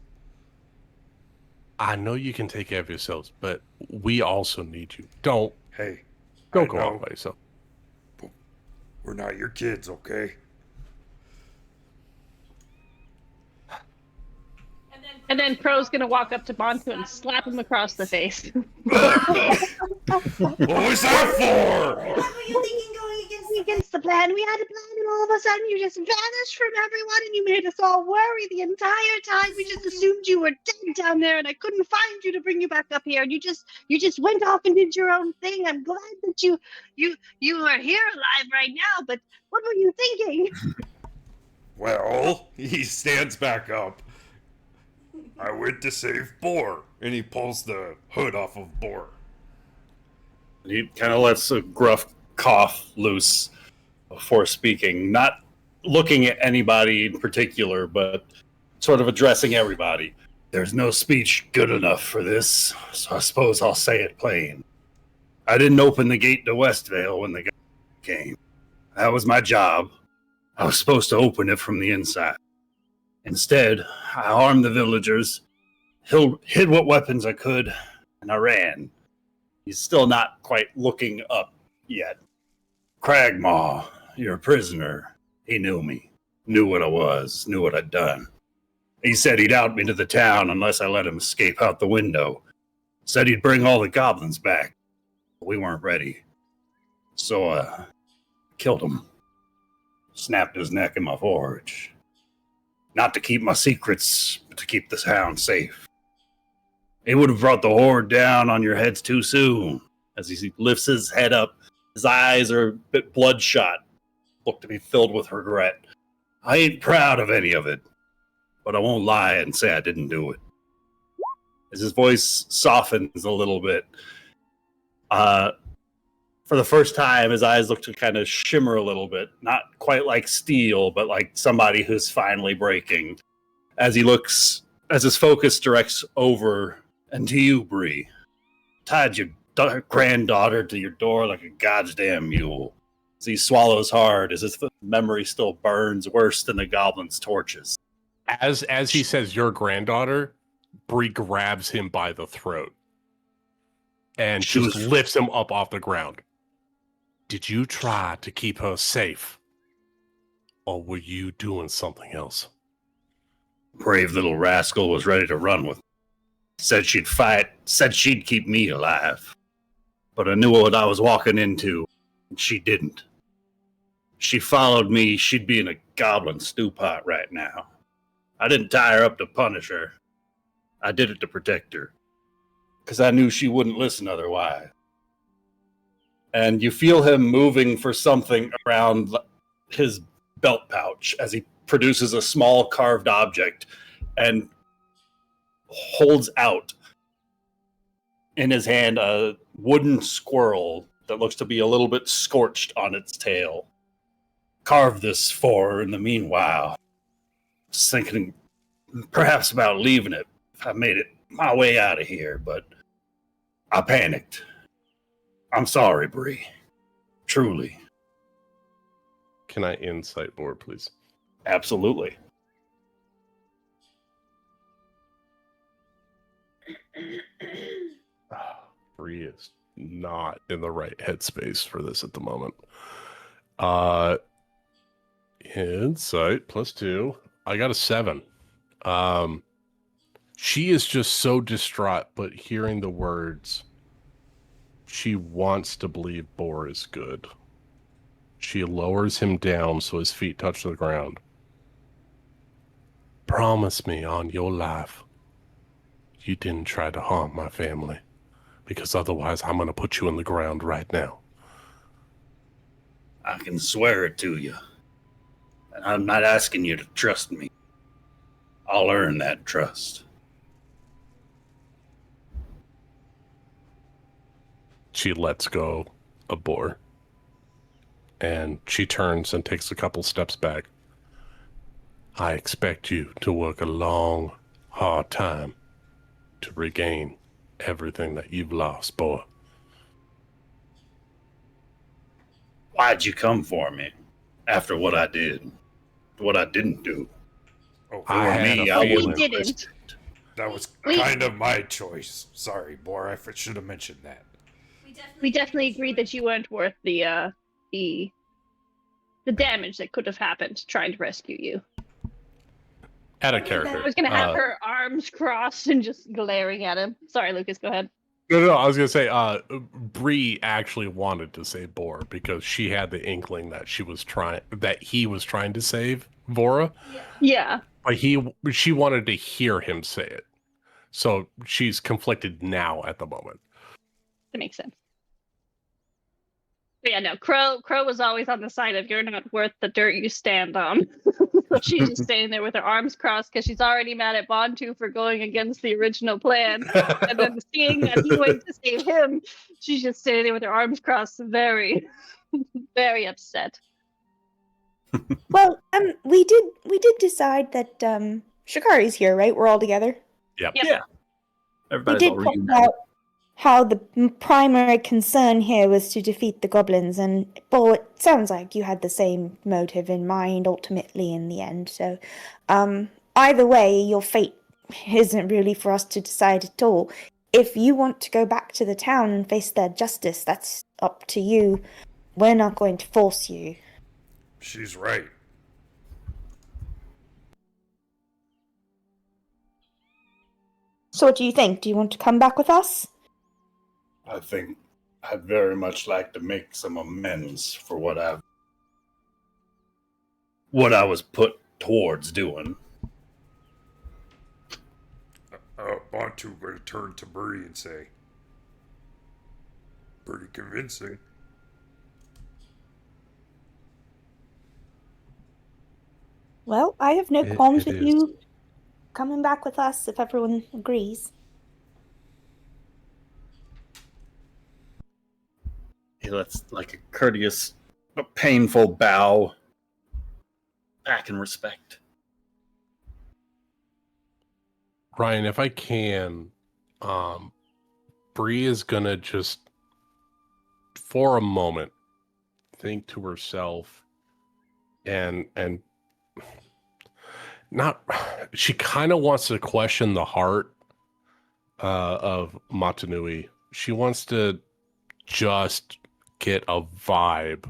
I know you can take care of yourselves, but we also need you. Don't Hey, go I go know away. So we're not your kids, okay? And then Crow's gonna walk up to Bantu and slap him across the face. What was that for? What were you thinking going Against the plan, we had a plan, and all of a sudden you just vanished from everyone, and you made us all worry the entire time. We just assumed you were dead down there, and I couldn't find you to bring you back up here. And you just went off and did your own thing. I'm glad that you are here alive right now. But what were you thinking? Well, he stands back up. I went to save Boar, and he pulls the hood off of Boar. He kind of lets a gruff cough loose. before speaking, not looking at anybody in particular, but sort of addressing everybody. There's no speech good enough for this, so I suppose I'll say it plain. I didn't open the gate to Westvale when the guy came. That was my job. I was supposed to open it from the inside. Instead, I armed the villagers, hid what weapons I could, and I ran. He's still not quite looking up yet. Cragmaw, you're a prisoner. He knew me, knew what I was, knew what I'd done. He said he'd out me to the town unless I let him escape out the window. Said he'd bring all the goblins back. We weren't ready. So I killed him. Snapped his neck in my forge. Not to keep my secrets, but to keep this hound safe. He would have brought the horde down on your heads too soon. As he lifts his head up, his eyes are a bit bloodshot, look to be filled with regret. I ain't proud of any of it, but I won't lie and say I didn't do it. As his voice softens a little bit, for the first time, his eyes look to kind of shimmer a little bit. Not quite like steel, but like somebody who's finally breaking. As his focus directs over and to you, Bree. Tied your granddaughter to your door like a goddamn mule. As he swallows hard, as his memory still burns worse than the goblin's torches. As he says, your granddaughter, Bree grabs him by the throat and just lifts him up off the ground. Did you try to keep her safe? Or were you doing something else? Brave little rascal was ready to run with me. Said she'd fight, said she'd keep me alive. But I knew what I was walking into, and she didn't. She followed me, she'd be in a goblin stew pot right now. I didn't tie her up to punish her. I did it to protect her. Because I knew she wouldn't listen otherwise. And you feel him moving for something around his belt pouch as he produces a small carved object and holds out in his hand a wooden squirrel that looks to be a little bit scorched on its tail. Carved this for her in the meanwhile. Just thinking perhaps about leaving it if I made it my way out of here, but I panicked. I'm sorry, Bree. Truly. Can I insight more, please? Absolutely. Bree is not in the right headspace for this at the moment. Insight +2. I got a 7. She is just so distraught, but hearing the words, she wants to believe Boar is good. She lowers him down so his feet touch the ground. Promise me on your life you didn't try to harm my family, because otherwise I'm going to put you in the ground right now. I can swear it to you. And I'm not asking you to trust me. I'll earn that trust. She lets go of Boar. And she turns and takes a couple steps back. I expect you to work a long, hard time to regain everything that you've lost, Boar. Why'd you come for me? After what I did. What I didn't do. Oh, I had me, a I feeling. wouldn't risk it. that was kind of my choice. Sorry, Boar. I should have mentioned that. We definitely agreed that you weren't worth the damage that could have happened trying to rescue you. Out of character. I was gonna have her arms crossed and just glaring at him. Sorry, Lucas, go ahead. No, I was gonna say, Bree actually wanted to save Boar because she had the inkling that he was trying to save Vora. Yeah. But she wanted to hear him say it. So she's conflicted now at the moment. That makes sense. But yeah, no, Crow was always on the side of you're not worth the dirt you stand on. So she's just standing there with her arms crossed because she's already mad at Bontu for going against the original plan. And then seeing that he went to save him, she's just standing there with her arms crossed, very, very upset. Well, we did decide that Shikari's here, right? We're all together. Yep. Yep. Yeah. We Everybody's did all talk reunited. about how the primary concern here was to defeat the goblins, and well, it sounds like you had the same motive in mind ultimately in the end. So, either way, your fate isn't really for us to decide at all. If you want to go back to the town and face their justice, that's up to you. We're not going to force you. She's right. So, what do you think? Do you want to come back with us? I think I'd very much like to make some amends for what I was put towards doing. Bantu going to turn to Birdie and say, pretty convincing. Well, I have no qualms it with is. you coming back with us if everyone agrees. He lets like a courteous but painful bow back in respect. Ryan, if I can, Bree is gonna just, for a moment, think to herself, and not. She kind of wants to question the heart of Matanui. She wants to just get a vibe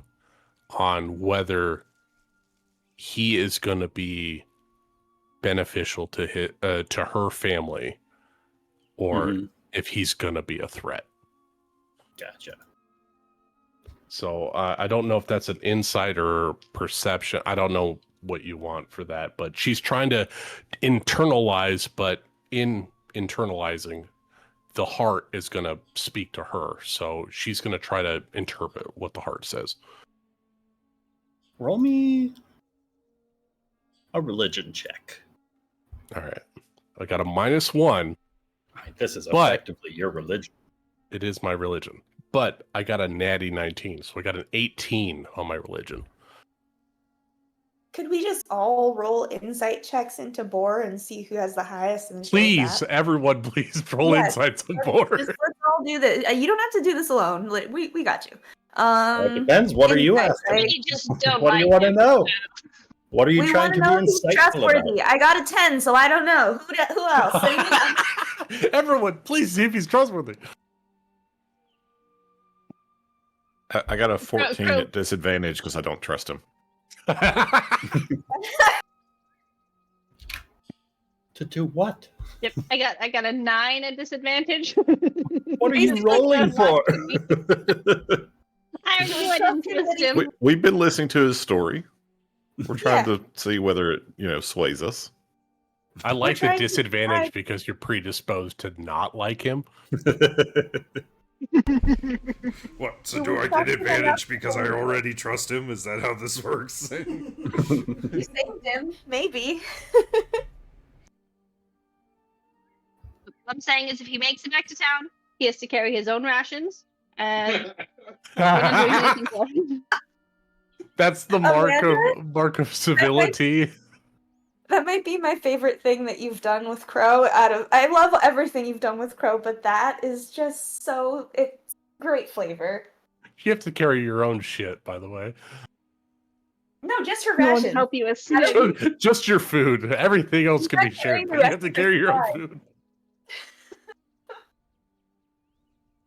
on whether he is going to be beneficial to her family, or Mhm. if he's going to be a threat. Gotcha. So I don't know if that's an insider perception. I don't know what you want for that, but she's trying to internalize, but in internalizing, the heart is going to speak to her. So she's going to try to interpret what the heart says. Roll me a religion check. All right. I got a -1. This is But- effectively your religion. It is my religion. But I got a natty 19, so I got an 18 on my religion. Could we just all roll insight checks into Boar and see who has the highest? And show Please, that? everyone, please roll Yes. insights on Let's board. all do this. You don't have to do this alone. We got you. It depends. What are you insight, asking? right? You just don't What do you like want to him. know? What are you We trying want to to be know who's insightful trustworthy. about? I got a 10, so I don't know. Who else? Say Everyone, please see if he's trustworthy. I got a 14 Crow. at disadvantage because I don't trust him. To do what? Yep, I got a 9 at disadvantage. What are you Basically, rolling for? I knew I didn't trust him. We've been listening to his story. We're trying Yeah. to see whether it, sways us. I like the trying to disadvantage decide- because you're predisposed to not like him. What? So Do do we I trust get him advantage enough because I to- already trust him? Is that how this works? You saved him, maybe. What I'm saying is, if he makes it back to town, he has to carry his own rations, and we're not doing anything for him. That's the mark of civility. That might be my favorite thing that you've done with Crow. I love everything you've done with Crow, but that is just it's great flavor. You have to carry your own shit, by the way. No, just her No one rations. help you with Just your food. Everything else can be gotta carry shared, the but you rest have to of carry the your own supply. food.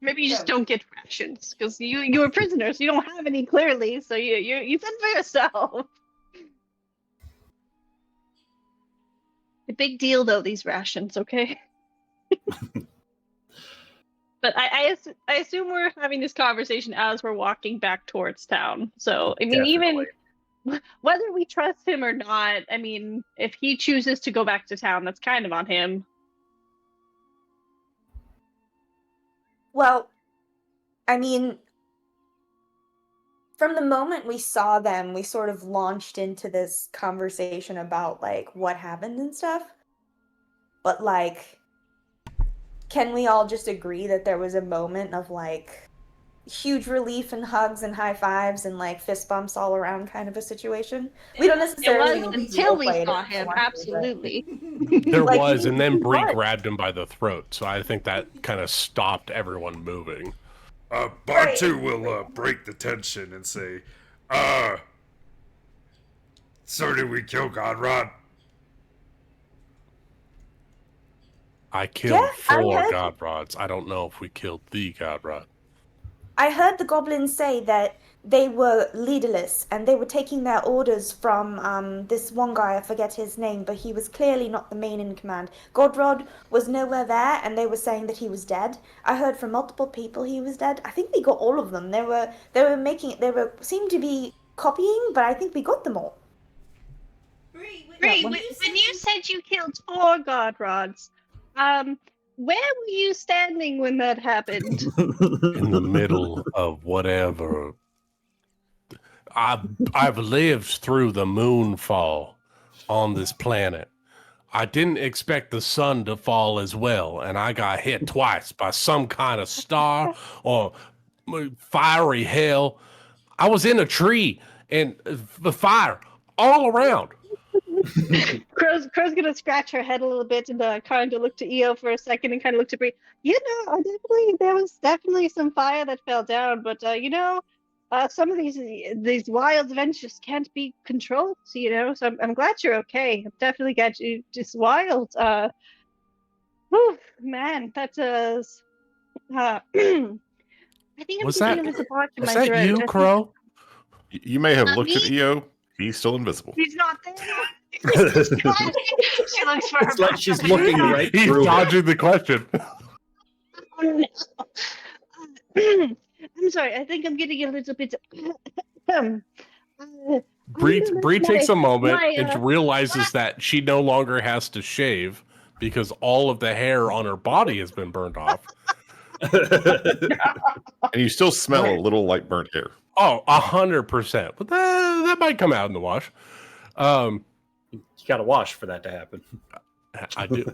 Maybe you just don't get rations because you were prisoners. You don't have any clearly, so you fend for yourself. A big deal though, these rations. Okay. But I assume we're having this conversation as we're walking back towards town. So I mean, even whether we trust him or not, I mean, if he chooses to go back to town, that's kind of on him. Well, I mean, from the moment we saw them, we sort of launched into this conversation about like what happened and stuff. But like, can we all just agree that there was a moment of like huge relief and hugs and high fives and like fist bumps all around kind of a situation. We don't It necessarily was need to until we roleplay it saw if we him, want to, but- absolutely. There Like, was, and then Bree what? grabbed him by the throat, so I think that kind of stopped everyone moving. Bar 2 will break the tension and say, so did we kill Godrod? I killed Yeah, I 4 heard- god rods. I don't know if we killed the god rod. I heard the goblins say that they were leaderless and they were taking their orders from this one guy, I forget his name, but he was clearly not the main in command. Godrod was nowhere there and they were saying that he was dead. I heard from multiple people he was dead. I think we got all of them. They seemed to be copying, but I think we got them all. Bree, when you said you killed 4 god rods, where were you standing when that happened? In the middle of whatever. I've lived through the moonfall on this planet. I didn't expect the sun to fall as well, and I got hit twice by some kind of star or fiery hell. I was in a tree and the fire all around. Crow's gonna scratch her head a little bit and kind of look to Eo for a second and kind of look to Bree. There was definitely some fire that fell down, but some of these wild events just can't be controlled, so I'm glad you're okay. I'm definitely glad you just wild. Whew, man, that is. I think I'm Was getting that- a little bark in Was my that throat. you, Crow? You may have Not looked at me. EO. He's still invisible. He's not there. She looks for her. It's like she's looking right He's through it. dodging the question. Oh, no. I'm sorry. I think I'm getting a little bit. Bree takes a moment my, and realizes that she no longer has to shave because all of the hair on her body has been burned off. And you still smell a little like burnt hair. Oh, 100%. But that might come out in the wash. You got to wash for that to happen. I do.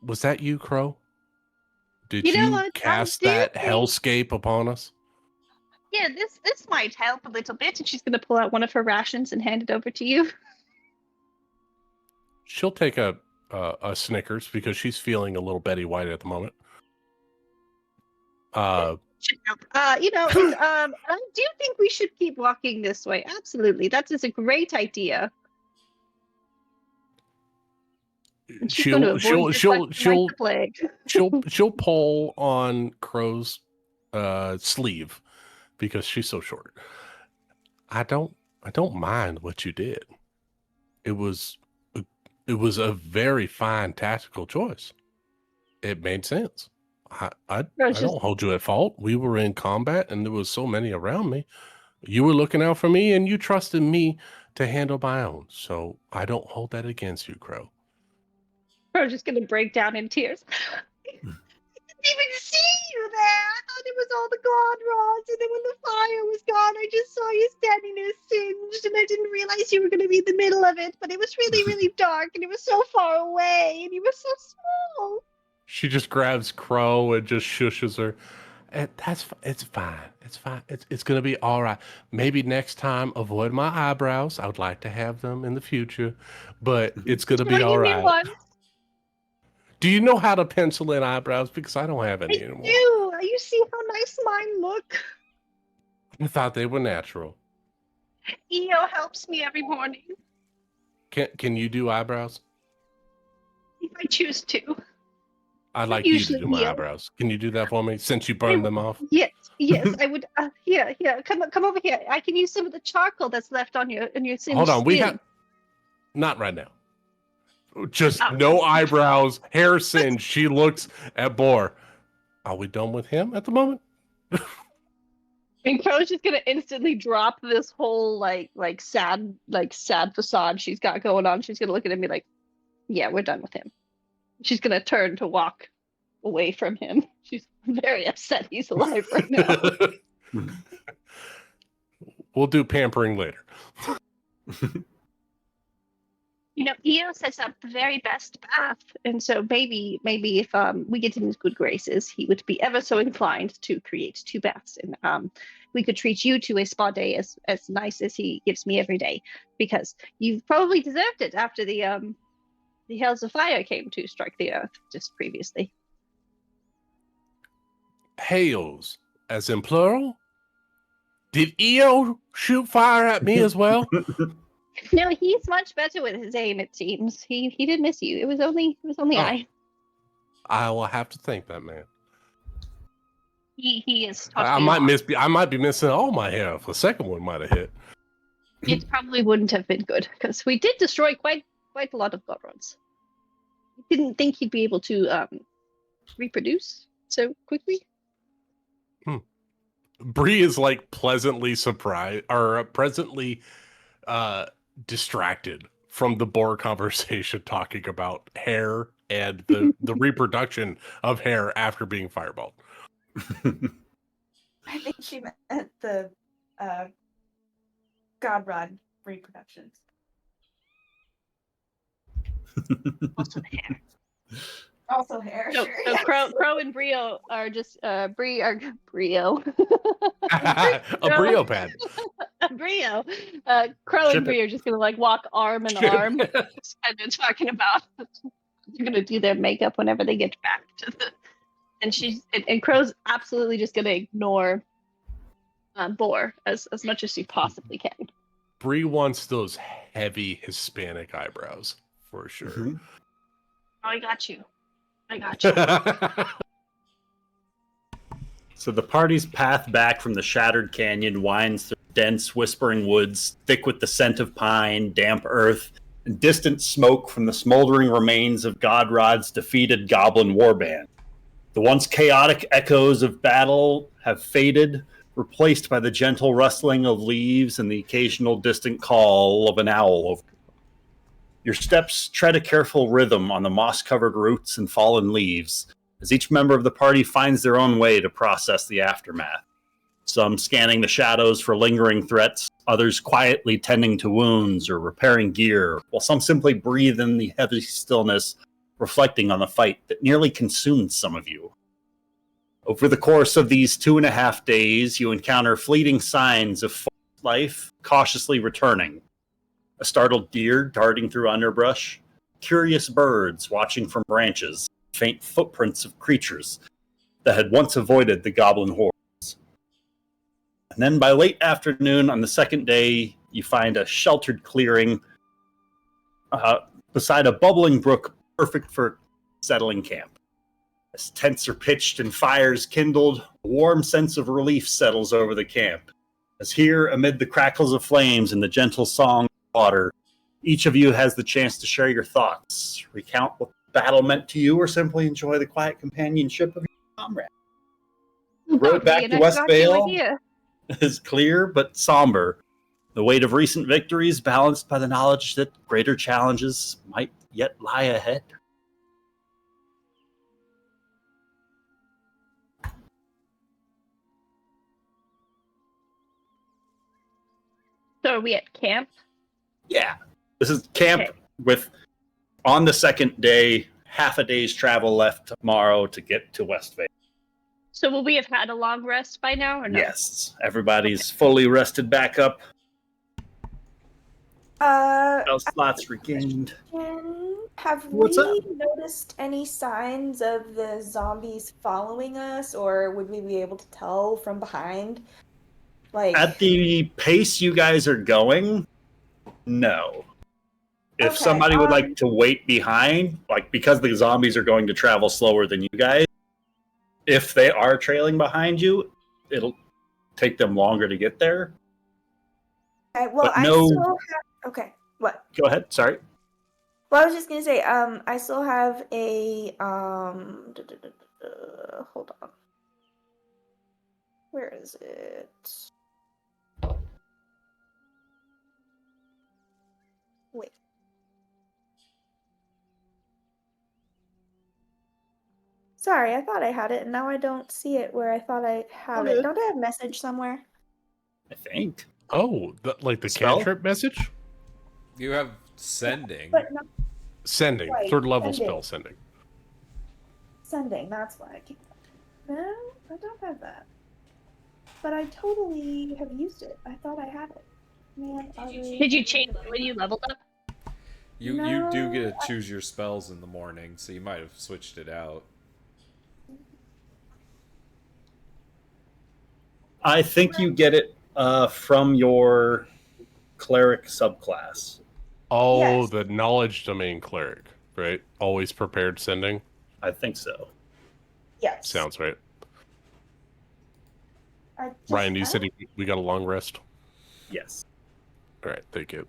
Was that you, Crow? Did You know you what? cast I do that think- hellscape upon us? Yeah, this might help a little bit, and she's going to pull out one of her rations and hand it over to you. She'll take a Snickers because she's feeling a little Betty White at the moment. Should help. I do think we should keep walking this way. Absolutely, that is a great idea. And she's going to avoid just like the plague. she'll pull on Crow's sleeve because she's so short. I don't mind what you did. It was a very fine tactical choice. It made sense. I don't hold you at fault. We were in combat and there was so many around me. You were looking out for me and you trusted me to handle my own. So I don't hold that against you, Crow. Crow's just going to break down in tears. I didn't even see you there. I thought it was all the god rods, and then when the fire was gone, I just saw you standing there singed, and I didn't realize you were going to be in the middle of it. But it was really, really dark, and it was so far away, and you were so small. She just grabs Crow and just shushes her. It's fine. It's fine. It's gonna be all right. Maybe next time, avoid my eyebrows. I would like to have them in the future, but it's gonna be all right. Do you know how to pencil in eyebrows? Because I don't have any anymore. Ew, you see how nice mine look? I thought they were natural. EO helps me every morning Can you do eyebrows? if I choose to. I'd like you to Usually, do my yeah. eyebrows. Can you do that for me since you burned them off? Yes, I would. Here, come over here. I can use some of the charcoal that's left on your singed Hold on, we skin. have not right now. Just no eyebrows, hair singe. She looks at Boar. Are we done with him at the moment? And Crow's just gonna instantly drop this whole sad facade she's got going on. She's gonna look at him and be like, "Yeah, we're done with him." She's gonna turn to walk away from him. She's very upset he's alive right now. We'll do pampering later. Io sets up the very best bath, and so maybe if we get in his good graces, he would be ever so inclined to create 2 baths, and we could treat you to a spa day as nice as he gives me every day, because you've probably deserved it after the Hells of Fire came to strike the earth just previously. Hails, as in plural? Did Io shoot fire at me as well? No, he's much better with his aim. It seems he did miss you. It was only I. I will have to thank that man. He is. I might be missing all my hair if the second one might have hit. It probably wouldn't have been good because we did destroy quite a lot of Godrods. Didn't think he'd be able to reproduce so quickly. Bree is like pleasantly surprised or presently distracted from the boar conversation talking about hair and the reproduction of hair after being fireballed. I think she meant the Godrod reproductions. Also hair. Also hair. So Crow and Brio are just Brio. A Brio pad. Brio. Crow and Brio are just gonna like walk arm in arm, just kind of talking about they're gonna do their makeup whenever they get back to the. And Crow's absolutely just gonna ignore Boar as much as she possibly can. Bree wants those heavy Hispanic eyebrows for sure. Oh, I got you. So the party's path back from the shattered canyon winds through dense, whispering woods, thick with the scent of pine, damp earth, and distant smoke from the smoldering remains of Godrod's defeated goblin warband. The once chaotic echoes of battle have faded, replaced by the gentle rustling of leaves and the occasional distant call of an owl over. Your steps tread a careful rhythm on the moss-covered roots and fallen leaves, as each member of the party finds their own way to process the aftermath. Some scanning the shadows for lingering threats, others quietly tending to wounds or repairing gear, while some simply breathe in the heavy stillness, reflecting on the fight that nearly consumed some of you. Over the course of these 2.5 days, you encounter fleeting signs of forest life cautiously returning. A startled deer darting through underbrush, curious birds watching from branches, faint footprints of creatures that had once avoided the goblin hordes. And then by late afternoon on the second day, you find a sheltered clearing beside a bubbling brook perfect for settling camp. As tents are pitched and fires kindled, a warm sense of relief settles over the camp. As here, amid the crackles of flames and the gentle song of water, each of you has the chance to share your thoughts, recount what the battle meant to you, or simply enjoy the quiet companionship of your comrade. The road back to West Vale is clear but somber, the weight of recent victories balanced by the knowledge that greater challenges might yet lie ahead. So are we at camp? Yeah. This is camp with, on the second day, half a day's travel left tomorrow to get to West Vale. So will we have had a long rest by now or no? Yes. Everybody's fully rested back up. Health slots regained. Have What's we noticed any signs of the zombies following us, or would we be able to tell from behind? Like, at the pace you guys are going, no. If Okay, somebody would like to wait behind, like because the zombies are going to travel slower than you guys, if they are trailing behind you, it'll take them longer to get there. okay, well, but I no- still have. Okay, what? Go ahead. Sorry. Well, I was just gonna say, I still have a hold on. Where is it? Wait. Sorry, I thought I had it, and now I don't see it where I thought I had it. Don't I have message somewhere? I think. Oh, like the Spell? cantrip message? You have Sending. But not Sending. Right, 3rd level sending. spell sending. sending. That's why I keep. No, I don't have that. But I totally have used it. I thought I had it. Man, Did you change it when you leveled up? You do get to choose your spells in the morning, so you might have switched it out. I think you get it from your cleric subclass. Oh, Yes. the knowledge domain cleric, right? Always prepared sending. I think so. Yes. Sounds right. I just, Ryan, you I said don't- we got a long rest. Yes. All right, thank you.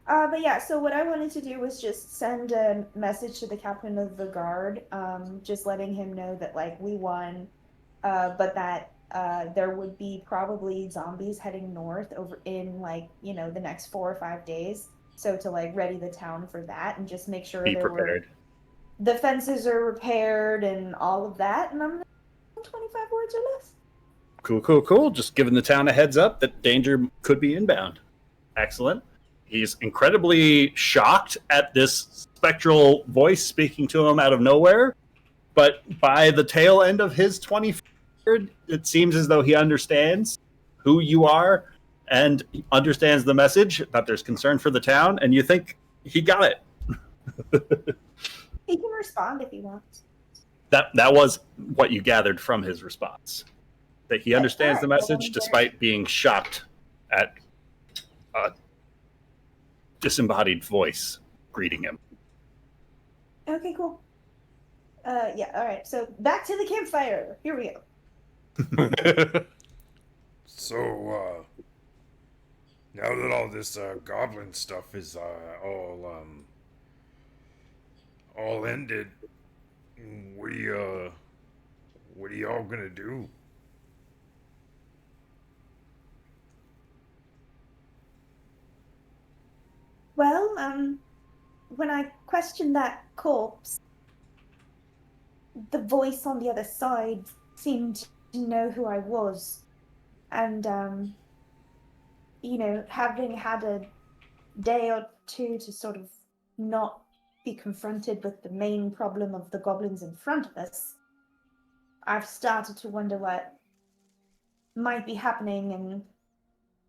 But yeah, so what I wanted to do was just send a message to the captain of the guard, just letting him know that like we won, but that there would be probably zombies heading north over in like the next 4 or 5 days. So to like ready the town for that and just make sure Be prepared. the fences are repaired and all of that. And I'm 25 words or less. Cool. Just giving the town a heads up that danger could be inbound. Excellent. He's incredibly shocked at this spectral voice speaking to him out of nowhere. But by the tail end of his 20th word, it seems as though he understands who you are and understands the message that there's concern for the town. And you think he got it. He can respond if he wants. That was what you gathered from his response. That he understands the message despite being shocked at a disembodied voice greeting him. Okay, cool. Yeah, all right. So back to the campfire. Here we go. So, now that all this goblin stuff is all ended, what are y'all gonna do? Well, when I questioned that corpse, the voice on the other side seemed to know who I was. And, having had a day or two to sort of not be confronted with the main problem of the goblins in front of us, I've started to wonder what might be happening and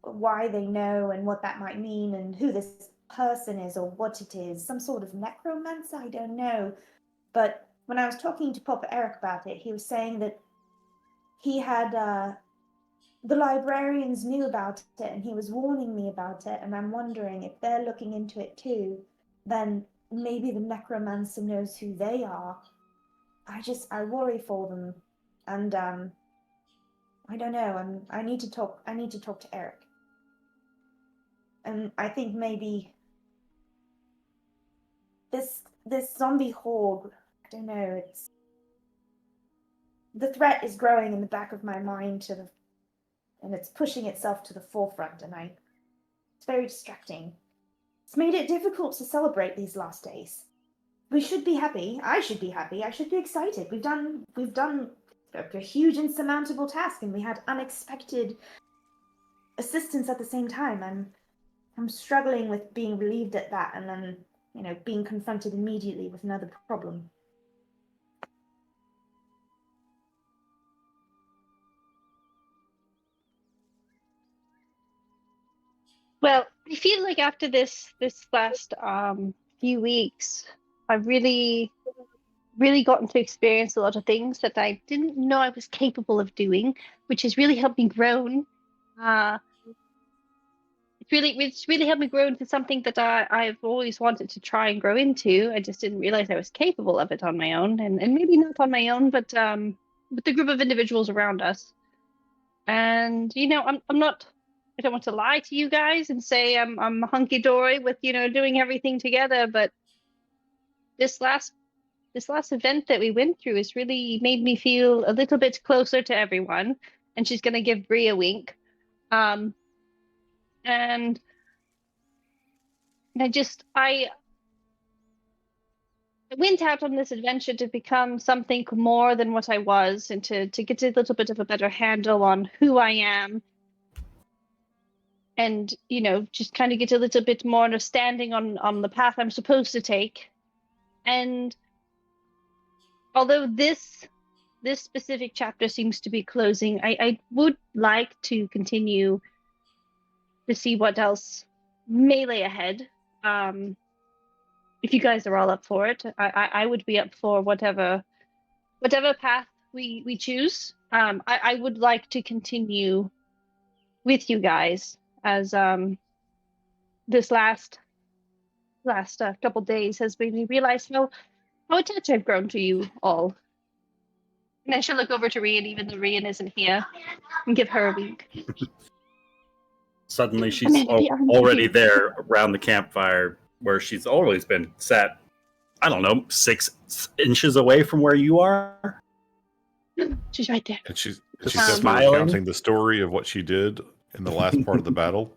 why they know and what that might mean and who this person is or what it is. Some sort of necromancer? I don't know. But when I was talking to Papa Eric about it, he was saying that he had, the librarians knew about it and he was warning me about it, and I'm wondering if they're looking into it too, then maybe the necromancer knows who they are. I worry for them. And, I don't know. I need to talk to Eric. And I think maybe this zombie horde, I don't know, the threat is growing in the back of my mind and it's pushing itself to the forefront, and it's very distracting. It's made it difficult to celebrate these last days. We should be happy. I should be happy. I should be excited. We've done a huge insurmountable task, and we had unexpected assistance at the same time. I'm struggling with being relieved at that, and then being confronted immediately with another problem. Well, I feel like after this last few weeks, I've really gotten to experience a lot of things that I didn't know I was capable of doing, which has really helped me grow. It's really helped me grow into something that I've always wanted to try and grow into. I just didn't realize I was capable of it on my own, and maybe not on my own, but with the group of individuals around us. And I'm not. I don't want to lie to you guys and say I'm hunky dory with doing everything together, but this last event that we went through has really made me feel a little bit closer to everyone. And she's gonna give Bree a wink. And I went out on this adventure to become something more than what I was, and to get a little bit of a better handle on who I am. and just kind of get a little bit more understanding on the path I'm supposed to take. And although this specific chapter seems to be closing, I would like to continue to see what else may lay ahead. If you guys are all up for it, I would be up for whatever path we choose. I would like to continue with you guys as this last couple days has made me realize how attached I've grown to you all. And I should look over to Rian, even though Rian isn't here, and give her a wink. Suddenly she's already there around the campfire where she's always been sat, I don't know, 6 inches away from where you are. She's right there. And she's definitely smiling. recounting the story of what she did in the last part of the battle.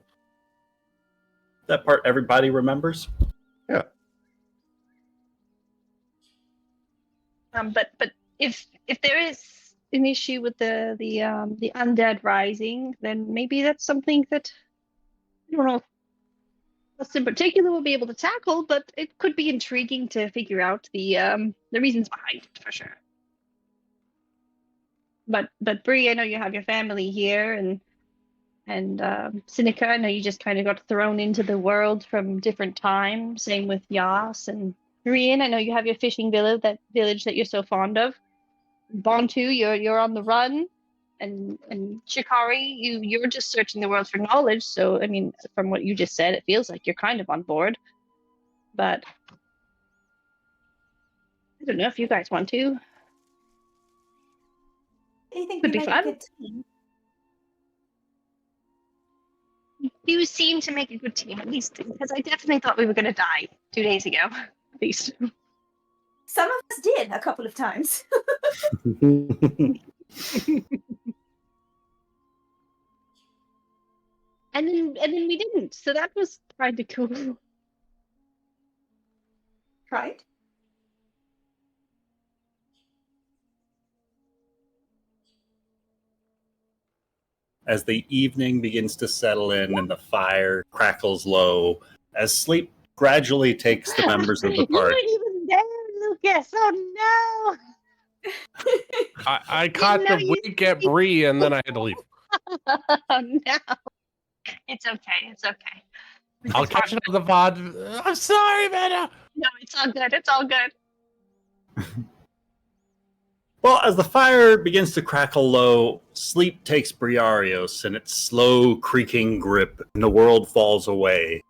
That part everybody remembers. Yeah. But if there is an issue with the undead rising, then maybe that's something that I don't know if us in particular will be able to tackle, but it could be intriguing to figure out the reasons behind it for sure. But Bree, I know you have your family here, and Seneca, I know you just kind of got thrown into the world from different times. Same with Yas and Rian. I know you have your fishing village that you're so fond of. Bontu, you're on the run, and Shikari, you're just searching the world for knowledge. So I mean, from what you just said, it feels like you're kind of on board. But I don't know if you guys want to. I think Could we be make a fun. good team. You seem to make a good team, at least, because I definitely thought we were going to die 2 days ago, at least. Some of us did a couple of times. And then we didn't, so that was kind of cool. Right? As the evening begins to settle in and the fire crackles low, as sleep gradually takes the members of the You party. weren't even there, Lucas. Oh no! I caught know the you- wink at Bree, and then I had to leave. Oh no! It's okay. It's okay. I'll catch it on the VOD. I'm sorry, Meta. No, it's all good. It's all good. Well, as the fire begins to crackle low, sleep takes Briarios in its slow, creaking grip, and the world falls away.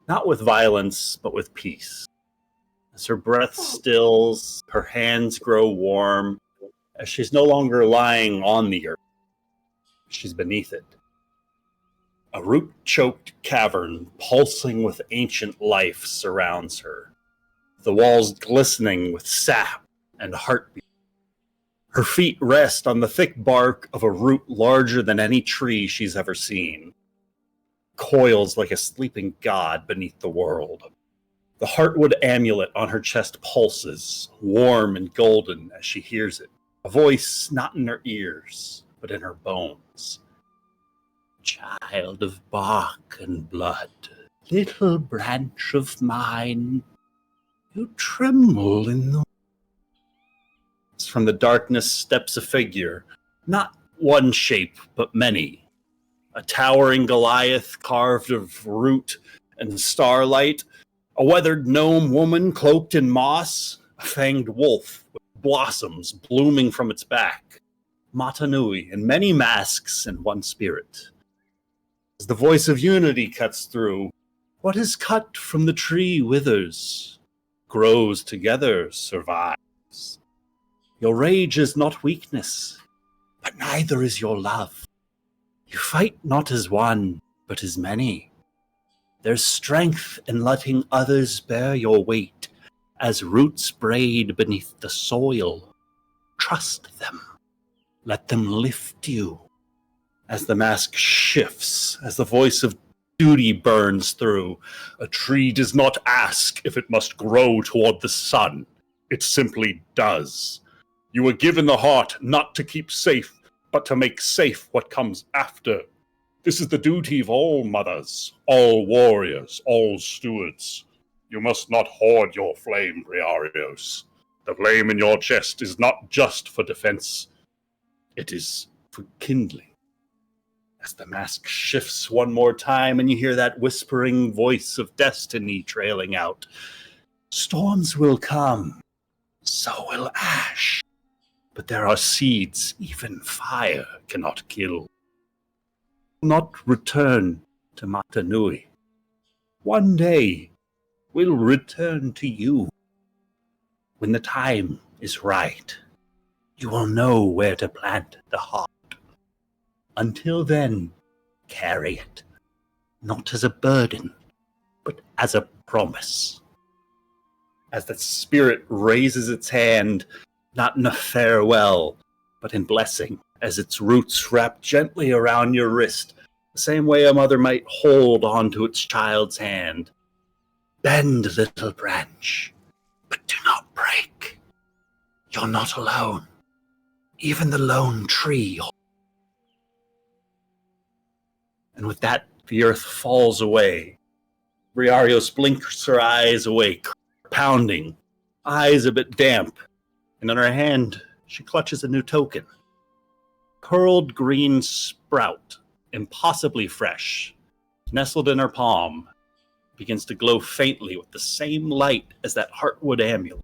Not with violence, but with peace. As her breath stills, her hands grow warm, as she's no longer lying on the earth. She's beneath it. A root-choked cavern, pulsing with ancient life, surrounds her. The walls glistening with sap and heartbeat. Her feet rest on the thick bark of a root larger than any tree she's ever seen. Coils like a sleeping god beneath the world. The heartwood amulet on her chest pulses, warm and golden as she hears it. A voice not in her ears, but in her bones. Child of bark and blood, little branch of mine, you tremble in the... From the darkness steps a figure, not one shape, but many. A towering Goliath carved of root and starlight, a weathered gnome woman cloaked in moss, a fanged wolf with blossoms blooming from its back, Matanui, and many masks and one spirit. As the voice of unity cuts through, what is cut from the tree withers, grows together, survives. Your rage is not weakness, but neither is your love. You fight not as one, but as many. There's strength in letting others bear your weight, as roots braid beneath the soil. Trust them. Let them lift you. As the mask shifts, as the voice of duty burns through, a tree does not ask if it must grow toward the sun. It simply does. You were given the heart not to keep safe, but to make safe what comes after. This is the duty of all mothers, all warriors, all stewards. You must not hoard your flame, Briarios. The flame in your chest is not just for defense. It is for kindling. As the mask shifts one more time and you hear that whispering voice of destiny trailing out. Storms will come, so will ash. But there are seeds even fire cannot kill. Not return to Matanui. One day, we'll return to you. When the time is right, you will know where to plant the heart. Until then, carry it, not as a burden, but as a promise. As the spirit raises its hand, not in a farewell, but in blessing, as its roots wrap gently around your wrist, the same way a mother might hold onto its child's hand. Bend, little branch, but do not break. You're not alone. Even the lone tree. And with that, the earth falls away. Briarios blinks her eyes awake, pounding, eyes a bit damp, and in her hand, she clutches a new token. Curled green sprout, impossibly fresh, nestled in her palm, begins to glow faintly with the same light as that heartwood amulet.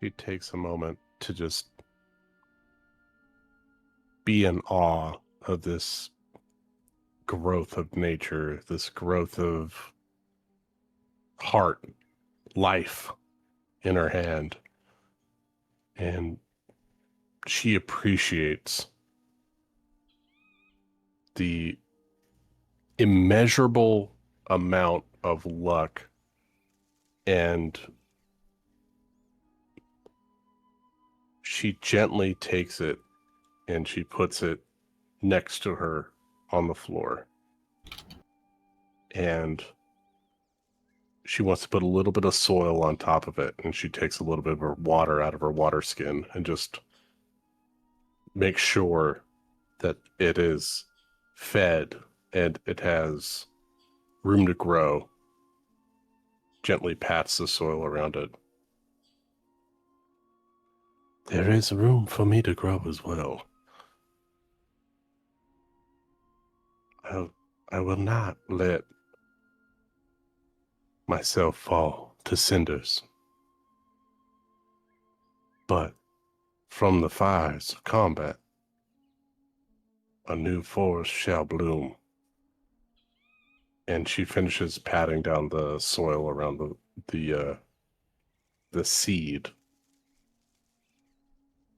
She takes a moment to just be in awe of this growth of nature, this growth of heart, life in her hand. And she appreciates the immeasurable amount of luck and she gently takes it and she puts it next to her on the floor. And she wants to put a little bit of soil on top of it, and she takes a little bit of her water out of her water skin and just makes sure that it is fed and it has room to grow. Gently pats the soil around it. There is room for me to grow as well. I will not let myself fall to cinders. But from the fires of combat, a new forest shall bloom. And she finishes patting down the soil around the seed.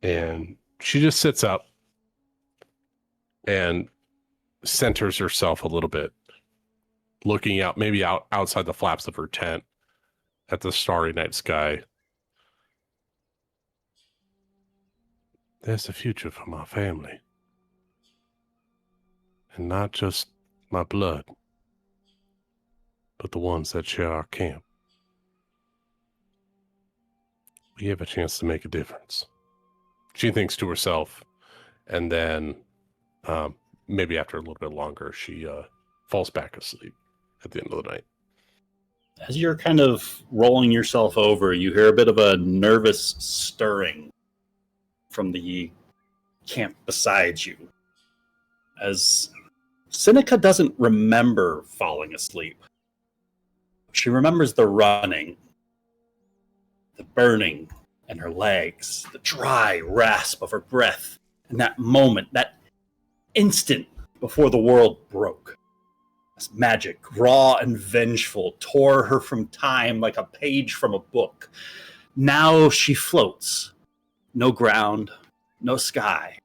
And she just sits up and centers herself a little bit, looking out, maybe outside the flaps of her tent at the starry night sky. There's a future for my family. And not just my blood, but the ones that share our camp. We have a chance to make a difference. She thinks to herself, and then maybe after a little bit longer, she falls back asleep at the end of the night. As you're kind of rolling yourself over, you hear a bit of a nervous stirring from the camp beside you. As Seneca doesn't remember falling asleep. She remembers the running, the burning in her legs, the dry rasp of her breath, and that moment, that instant before the world broke. As magic, raw and vengeful, tore her from time like a page from a book. Now she floats. No ground, no sky.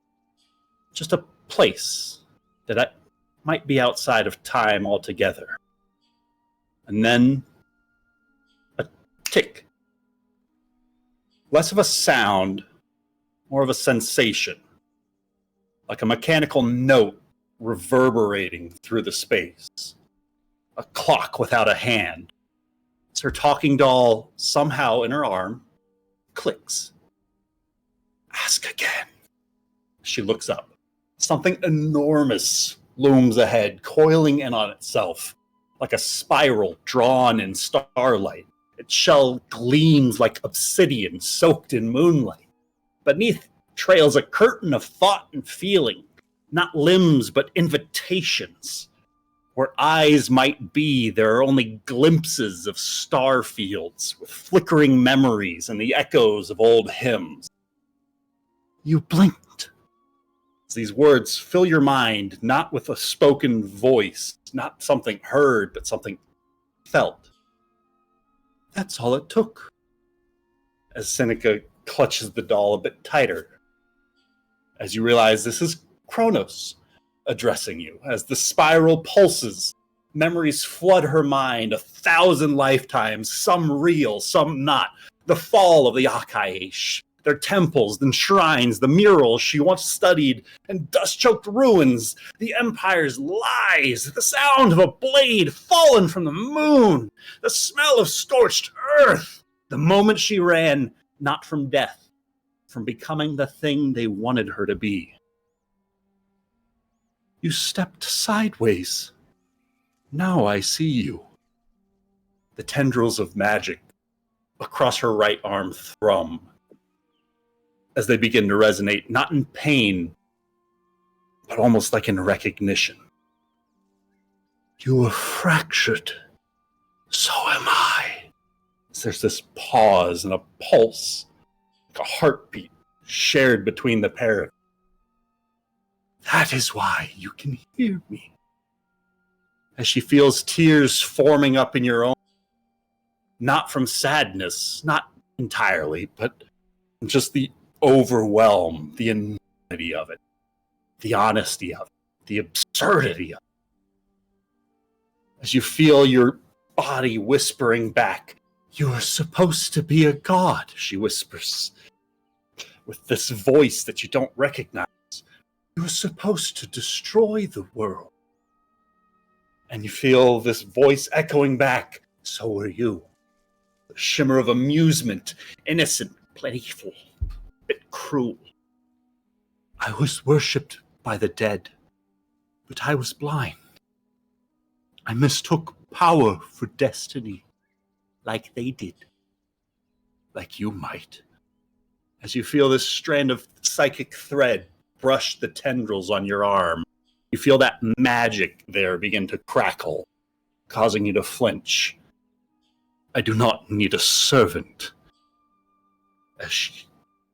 Just a place that might be outside of time altogether. And then a tick. Less of a sound, more of a sensation. Like a mechanical note reverberating through the space. A clock without a hand. As her talking doll, somehow in her arm, clicks. Ask again. She looks up. Something enormous looms ahead, coiling in on itself, like a spiral drawn in starlight. Its shell gleams like obsidian soaked in moonlight. Beneath trails a curtain of thought and feeling, not limbs but invitations. Where eyes might be, there are only glimpses of star fields with flickering memories and the echoes of old hymns. You blinked. These words fill your mind, not with a spoken voice, not something heard, but something felt. That's all it took. As Seneca clutches the doll a bit tighter, as you realize this is Kronos addressing you, as the spiral pulses, memories flood her mind 1,000 lifetimes, some real, some not. The fall of the Akaesh, their temples and shrines, the murals she once studied, and dust-choked ruins, the Empire's lies, the sound of a blade fallen from the moon, the smell of scorched earth, the moment she ran, not from death, from becoming the thing they wanted her to be. You stepped sideways. Now I see you. The tendrils of magic across her right arm thrum as they begin to resonate, not in pain, but almost like in recognition. You were fractured. So am I. There's this pause and a pulse, like a heartbeat shared between the pair of you. That is why you can hear me. As she feels tears forming up in your own, not from sadness, not entirely, but just the overwhelm, the enormity of it, the honesty of it, the absurdity of it. As you feel your body whispering back, "You are supposed to be a god," she whispers, with this voice that you don't recognize. "You are supposed to destroy the world." And you feel this voice echoing back, "So are you." A shimmer of amusement, innocent, playful, a bit cruel. "I was worshipped by the dead, but I was blind. I mistook power for destiny, like they did, like you might." As you feel this strand of psychic thread brush the tendrils on your arm, you feel that magic there begin to crackle, causing you to flinch. "I do not need a servant." As you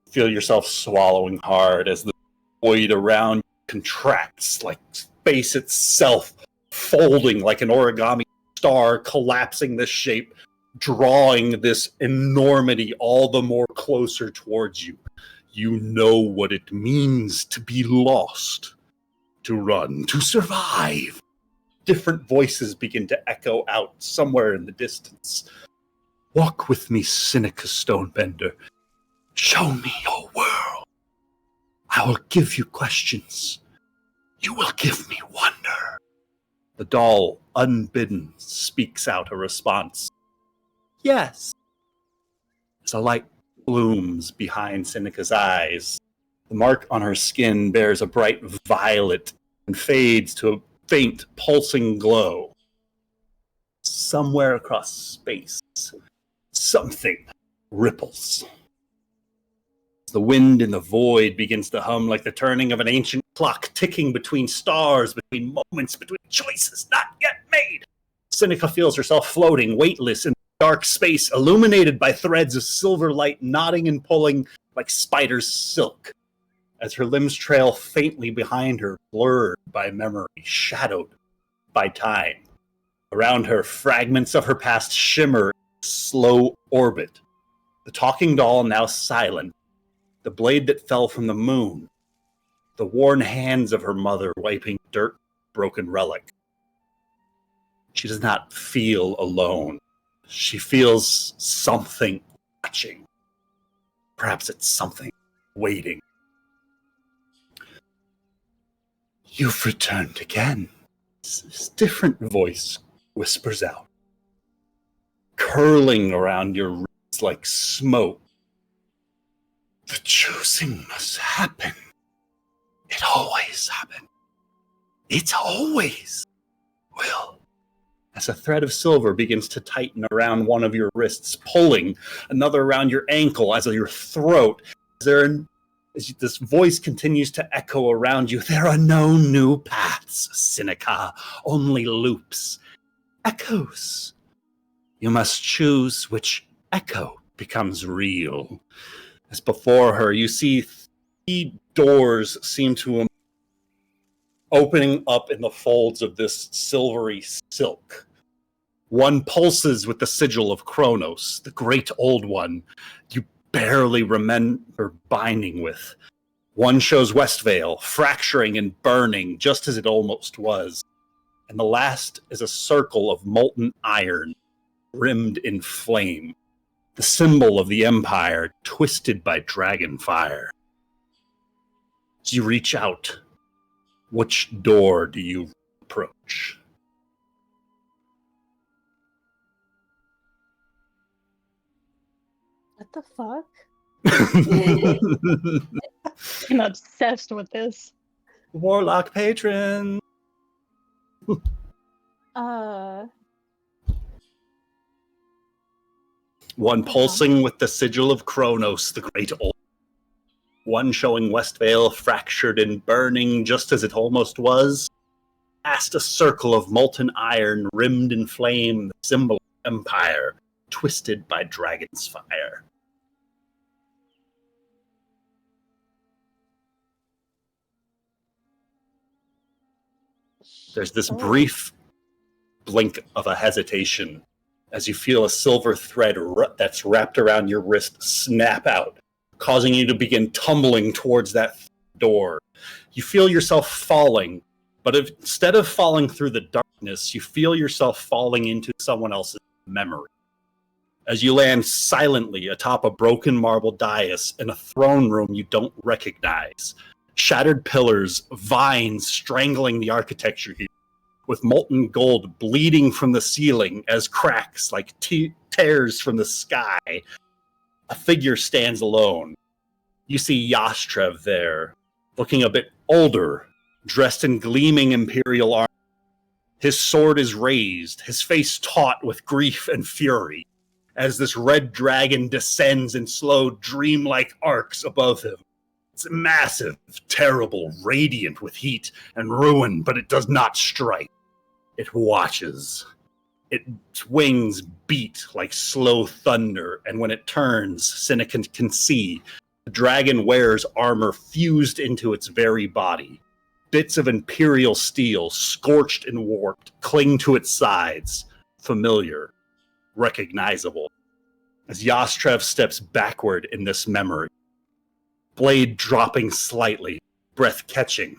feel yourself swallowing hard as the void around you contracts like space itself, folding like an origami star, collapsing this shape, drawing this enormity all the more closer towards you. You know what it means to be lost, to run, to survive. Different voices begin to echo out somewhere in the distance. "Walk with me, Seneca Stonebender. Show me your world. I will give you questions. You will give me wonder." The doll, unbidden, speaks out a response. "Yes." As a light blooms behind Seneca's eyes, the mark on her skin bears a bright violet and fades to a faint, pulsing glow. Somewhere across space, something ripples. The wind in the void begins to hum like the turning of an ancient clock, ticking between stars, between moments, between choices not yet made. Seneca feels herself floating, weightless, in dark space, illuminated by threads of silver light nodding and pulling like spider's silk. As her limbs trail faintly behind her, blurred by memory, shadowed by time. Around her, fragments of her past shimmer in slow orbit. The talking doll now silent. The blade that fell from the moon. The worn hands of her mother wiping dirt, broken relic. She does not feel alone. She feels something watching. Perhaps it's something waiting. "You've returned again." This different voice whispers out, curling around your ribs like smoke. "The choosing must happen. It always happened. It's always. Well, as a thread of silver begins to tighten around one of your wrists, pulling another around your ankle, as your throat, as this voice continues to echo around you, there are no new paths, Seneca, only loops, echoes. You must choose which echo becomes real. As before her, you see 3 doors seem to opening up in the folds of this silvery silk. One pulses with the sigil of Kronos, the great old one you barely remember binding with. One shows Westvale, fracturing and burning just as it almost was. And the last is a circle of molten iron, rimmed in flame, the symbol of the Empire, twisted by dragon fire. As you reach out, which door do you approach? What the fuck? I'm obsessed with this. Warlock patron. One pulsing with the sigil of Kronos, the great old. One showing Westvale fractured and burning just as it almost was. Past a circle of molten iron rimmed in flame, the symbol of Empire, twisted by dragon's fire. There's this brief blink of a hesitation as you feel a silver thread that's wrapped around your wrist snap out, causing you to begin tumbling towards that door. You feel yourself falling, but instead of falling through the darkness, you feel yourself falling into someone else's memory. As you land silently atop a broken marble dais in a throne room you don't recognize. Shattered pillars, vines strangling the architecture here, with molten gold bleeding from the ceiling as cracks like tears from the sky. A figure stands alone. You see Yastrev there, looking a bit older, dressed in gleaming imperial armor. His sword is raised, his face taut with grief and fury, as this red dragon descends in slow, dreamlike arcs above him. It's massive, terrible, radiant with heat and ruin, but it does not strike. It watches. Its wings beat like slow thunder, and when it turns, Seneca can see the dragon wears armor fused into its very body. Bits of imperial steel, scorched and warped, cling to its sides. Familiar, recognizable. As Yastrev steps backward in this memory, blade dropping slightly, breath catching.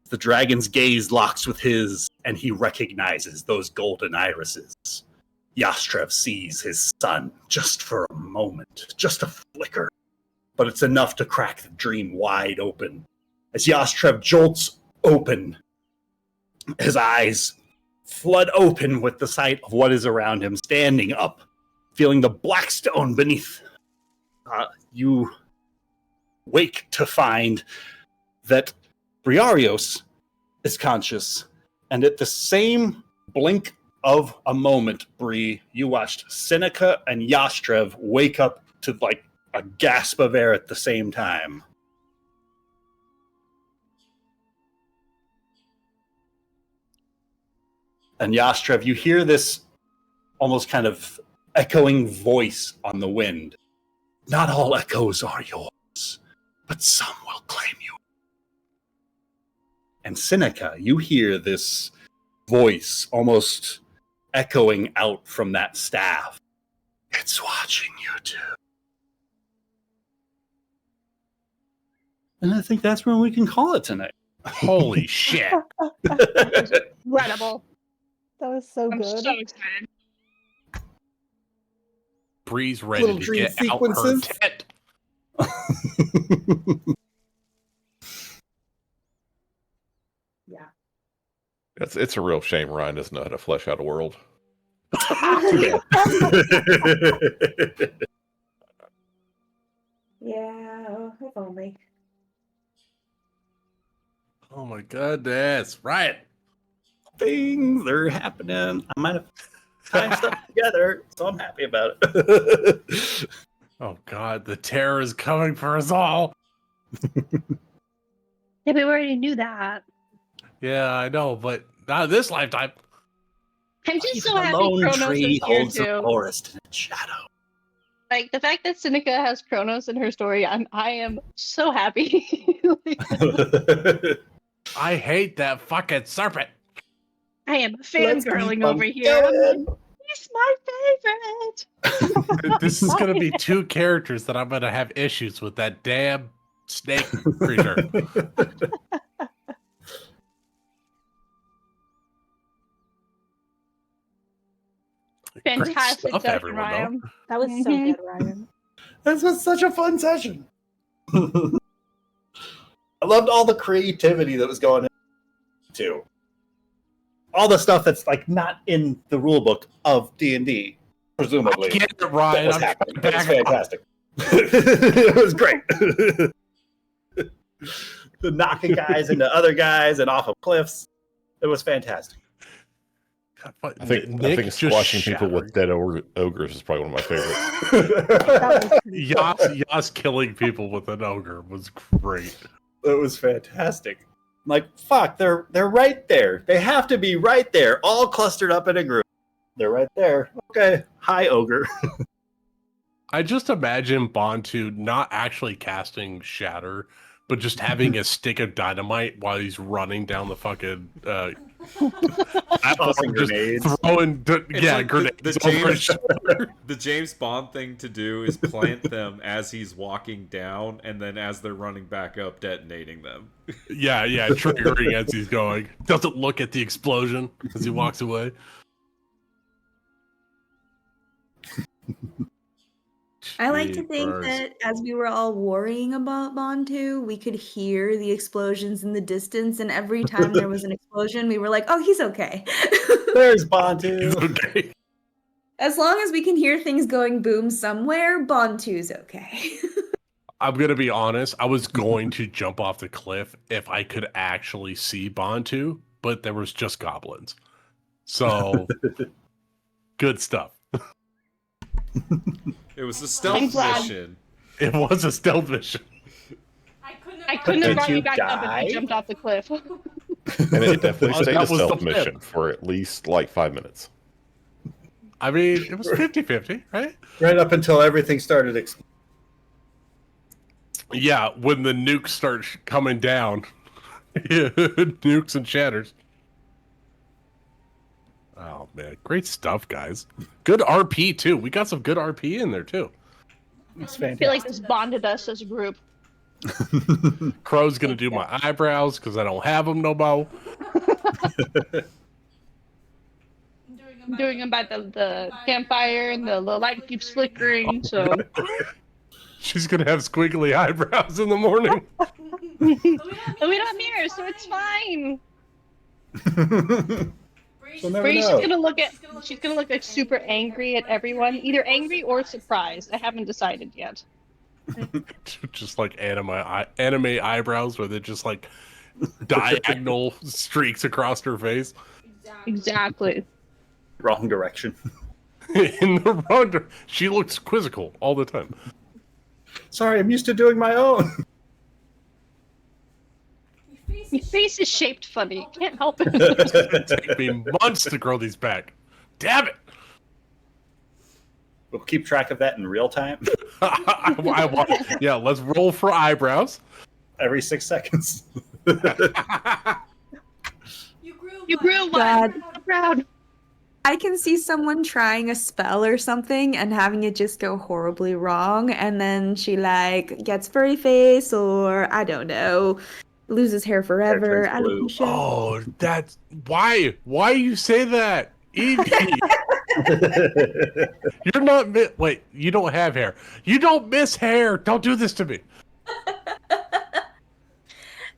The dragon's gaze locks with his, and he recognizes those golden irises. Yastrev sees his son just for a moment, just a flicker, but it's enough to crack the dream wide open. As Yastrev jolts open, his eyes flood open with the sight of what is around him, standing up, feeling the black stone beneath. You wake to find that Briarios is conscious, and at the same blink of a moment, Bree, you watched Seneca and Yastrev wake up to like a gasp of air at the same time. And Yastrev, you hear this almost kind of echoing voice on the wind. Not all echoes are yours, but some will claim you. And Seneca, you hear this voice almost echoing out from that staff. It's watching you too. And I think that's when we can call it tonight. Holy shit. Incredible. That was so I'm good. so excited. Bree's ready Little to dream get out her sequences. tent. Yeah. It's a real shame Ryan doesn't know how to flesh out a world. Yeah, if only. Oh my goodness! Right. Things are happening. I might have tied stuff together, so I'm happy about it. Oh god, the terror is coming for us all. Yeah, but we already knew that. Yeah, I know, but not this lifetime. I'm just so The happy lone Kronos tree is here holds the too. forest in its shadow. Like the fact that Seneca has Kronos in her story, I am so happy. I hate that fucking serpent. I am Let's fangirling keep over on here. I'm going. like, he's my favorite. This is gonna be two characters that I'm gonna have issues with. That damn snake creature. Fantastic stuff, session, everyone, Ryan. That was so Mhm. good, Ryan. This was such a fun session. I loved all the creativity that was going into all the stuff that's like not in the rule book of D&D, presumably. I get it, That Ryan. was I'm happening. It was back up. fantastic. It was great. The knocking guys into other guys and off of cliffs. It was fantastic. I think squashing people with dead ogres is probably one of my favorites. Yas killing people with an ogre was great. It was fantastic. Like, fuck, they're right there. They have to be right there, all clustered up in a group. They're right there. Okay. Hi, ogre. I just imagine Bontu not actually casting Shatter, but just having a stick of dynamite while he's running down the fucking Tossing just grenades. throwing It's like grenades over his shoulder. The James Bond thing to do is plant them as he's walking down, and then as they're running back up, detonating them. Yeah, triggering as he's going. Doesn't look at the explosion as he walks away. I like to think Jeepers. that as we were all worrying about Bontu, we could hear the explosions in the distance, and every time there was an explosion, we were like, "Oh, he's okay." There's Bontu. Okay. As long as we can hear things going boom somewhere, Bontu's okay. I'm gonna be honest. I was going to jump off the cliff if I could actually see Bontu, but there was just goblins. So good stuff. It was a I'm stealth glad. mission. It was a stealth mission. I couldn't have Did brought you you back up if die? you jumped off the cliff. And it definitely That stayed a was the stealth plan. mission for at least like 5 minutes. I mean, it was 50-50, right? Right up until everything started exploding. Yeah, when the nukes start coming down. Nukes and shatters. Oh, man. Great stuff, guys. Good RP, too. We got some good RP in there, too. It's I feel like this bonded us as a group. Crow's going to do my eyebrows because I don't have them no more. I'm doing them by the campfire and the light keeps flickering, so. She's going to have squiggly eyebrows in the morning. And we don't have mirrors, so it's fine. She'll never Bree's know. she's gonna look like super angry at everyone, either angry or surprised. I haven't decided yet. Just like anime eyebrows where they're just like diagonal streaks across her face. Exactly. Wrong direction. In the wrong she looks quizzical all the time. Sorry, I'm used to doing my own. Your face is shaped funny. Can't help it. Take me months to grow these back. Damn it! We'll keep track of that in real time. Yeah, let's roll for eyebrows. Every 6 seconds. You grew one. God. I'm proud. I can see someone trying a spell or something and having it just go horribly wrong, and then she like gets furry face, or I don't know, loses hair forever. turns I don't know. Shit. Oh, that's why you say that, Evie? You're not wait. You don't have hair. You don't miss hair. Don't do this to me.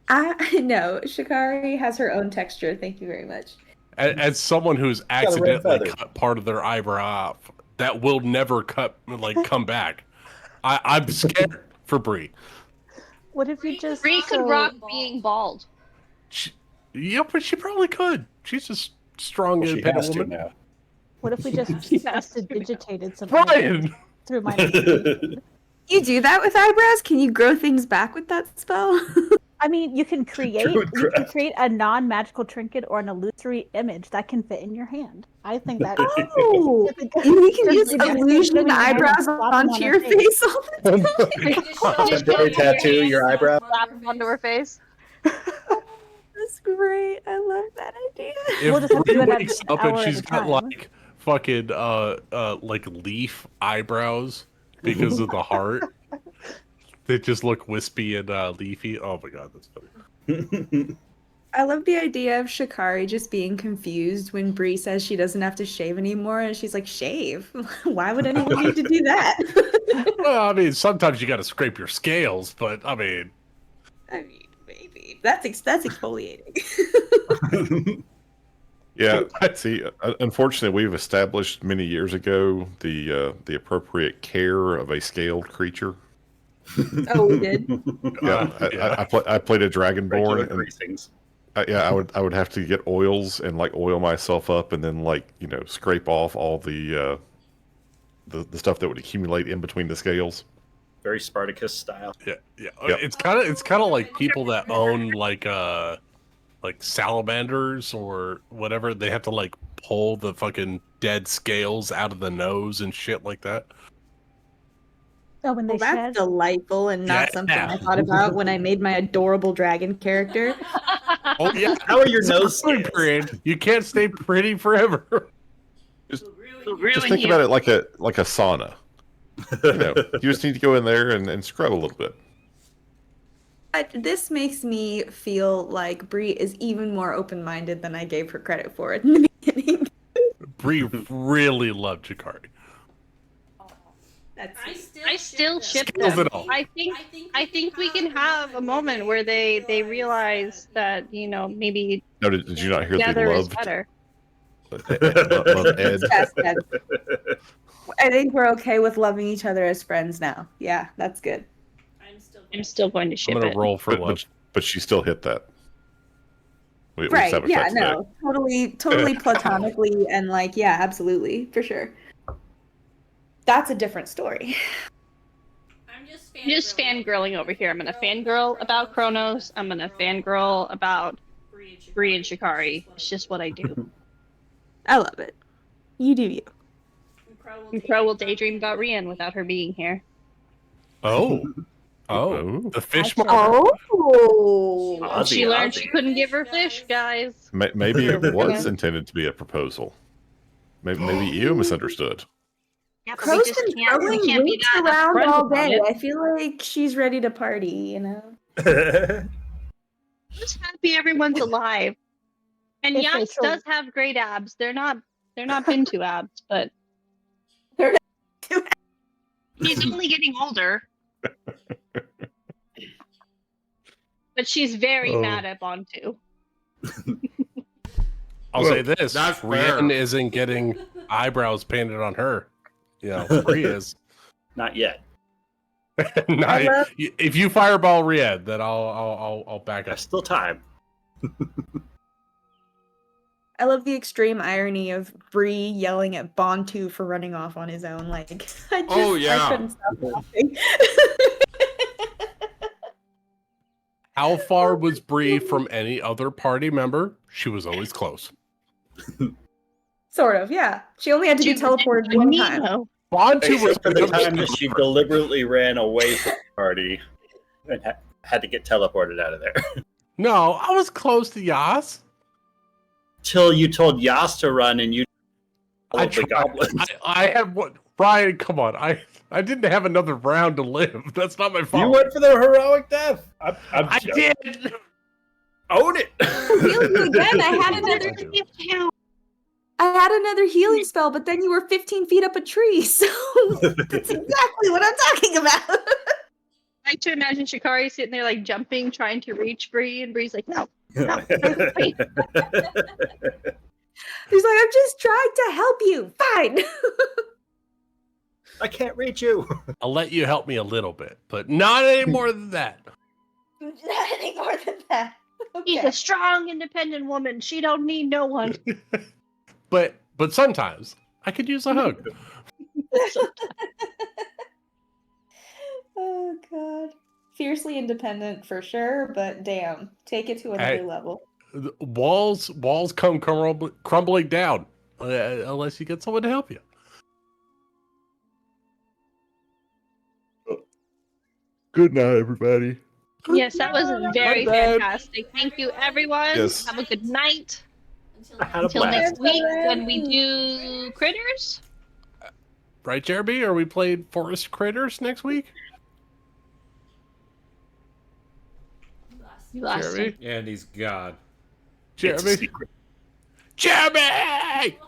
I know Shikari has her own texture. Thank you very much. As someone who's got a red accidentally feather. cut part of their eyebrow off, that will never come back. I'm scared for Bree. What if you just Bree could rock being bald. Yeah, but she probably could. She's just strong, She independent has to woman. now. What if we just digitated some Brian! eyebrows through my You do that with eyebrows? Can you grow things back with that spell? I mean, you can create a non-magical trinket or an illusory image that can fit in your hand. I think that. Oh, you can use illusion eyebrows onto your face all the time. Temporary tattoo your eyebrow. Slap onto her face. That's great. I love that idea. If We'll just have to do Bree it wakes an up and hour at she's a got time. like fucking like leaf eyebrows because of the heart, they just look wispy and leafy. Oh my god, that's funny. I love the idea of Shikari just being confused when Bree says she doesn't have to shave anymore, and she's like, "Shave? Why would anyone need to do that?" Well, I mean, sometimes you got to scrape your scales, but I mean, maybe that's exfoliating. Yeah, see, unfortunately, we've established many years ago the appropriate care of a scaled creature. Oh, we did. Yeah, I played a Dragonborn. And, greasings. yeah, I would have to get oils and like oil myself up, and then like scrape off all the stuff that would accumulate in between the scales. Very Spartacus style. yeah. Yep. It's kind of like people that own like salamanders or whatever. They have to like pull the fucking dead scales out of the nose and shit like that. Oh, when they Well, that's delightful and not something I thought about when I made my adorable dragon character. Oh yeah, How are your nose Time period. You can't stay pretty forever. Just think about it like a sauna. You just need to go in there and scrub a little bit. This makes me feel like Bree is even more open-minded than I gave her credit for in the beginning. Bree really loved Jakari. I still ship Skills them. and all. I think we can have a moment where they realize that maybe No, did you not hear the together is loved? better. Love Ed? Yes, Ed. I think we're okay with loving each other as friends now. Yeah, that's good. I'm still going to ship I'm gonna it. roll for But, love. but she still hit that. We Right? established Yeah, that today. no, totally platonically, and like, yeah, absolutely, for sure. That's a different story. I'm just fangirling over here. I'm gonna fangirl about Kronos. I'm gonna fangirl about Bree and Shikari. It's just what I do. I love it. You do you. And Crow will daydream about Rian without her being here. Oh, the fish mark. Oh, She learned she couldn't give her fish, guys. Maybe it was intended to be a proposal. Maybe you misunderstood. Yeah, but Crow's we just been can't throwing be roots that around upfront all about day. it. I feel like she's ready to party, Just happy everyone's alive. And If Yas they does have great abs. They're not Bintu abs, but They're he's only getting older. But she's very mad at Bantu. I'll say this: that's fair. Rian isn't getting eyebrows painted on her. Bree is. Not yet. Not- if you fireball Rian, then I'll back up. There's still time. I love the extreme irony of Bree yelling at Bantu for running off on his own. Like, I couldn't stop laughing. How far was Bree from any other party member? She was always close. Sort of, yeah. She only had to be teleported one time. Bantu was Except for the time that she deliberately ran away from the party and had to get teleported out of there. No, I was close to Yas. Till you told Yas to run and you I the goblins. I had what? Brian, come on. I didn't have another round to live. That's not my fault. You went for the heroic death. I did. Own it. Heal you again. I had another healing spell, but then you were 15 feet up a tree, so that's exactly what I'm talking about. I like to imagine Shikari sitting there like jumping, trying to reach Bree, and Bree's like, no. He's like, I'm just trying to help you. Fine. I can't reach you. I'll let you help me a little bit, but not any more than that. Not any more than that. She's a strong, independent woman. She don't need no one. But sometimes I could use a hug. Oh god. Fiercely independent for sure, but damn, take it to another Hey. level. Walls come crumbling down unless you get someone to help you. Good night, everybody. Yes, that was very bad. fantastic. Thank you, everyone. Yes. Have a good night. I had a Until blast. next week when we do critters. Right, Jeremy? Are we playing Forest Critters next week? You lost Jeremy? him. And he's gone. It's a Jeremy? secret. Jeremy!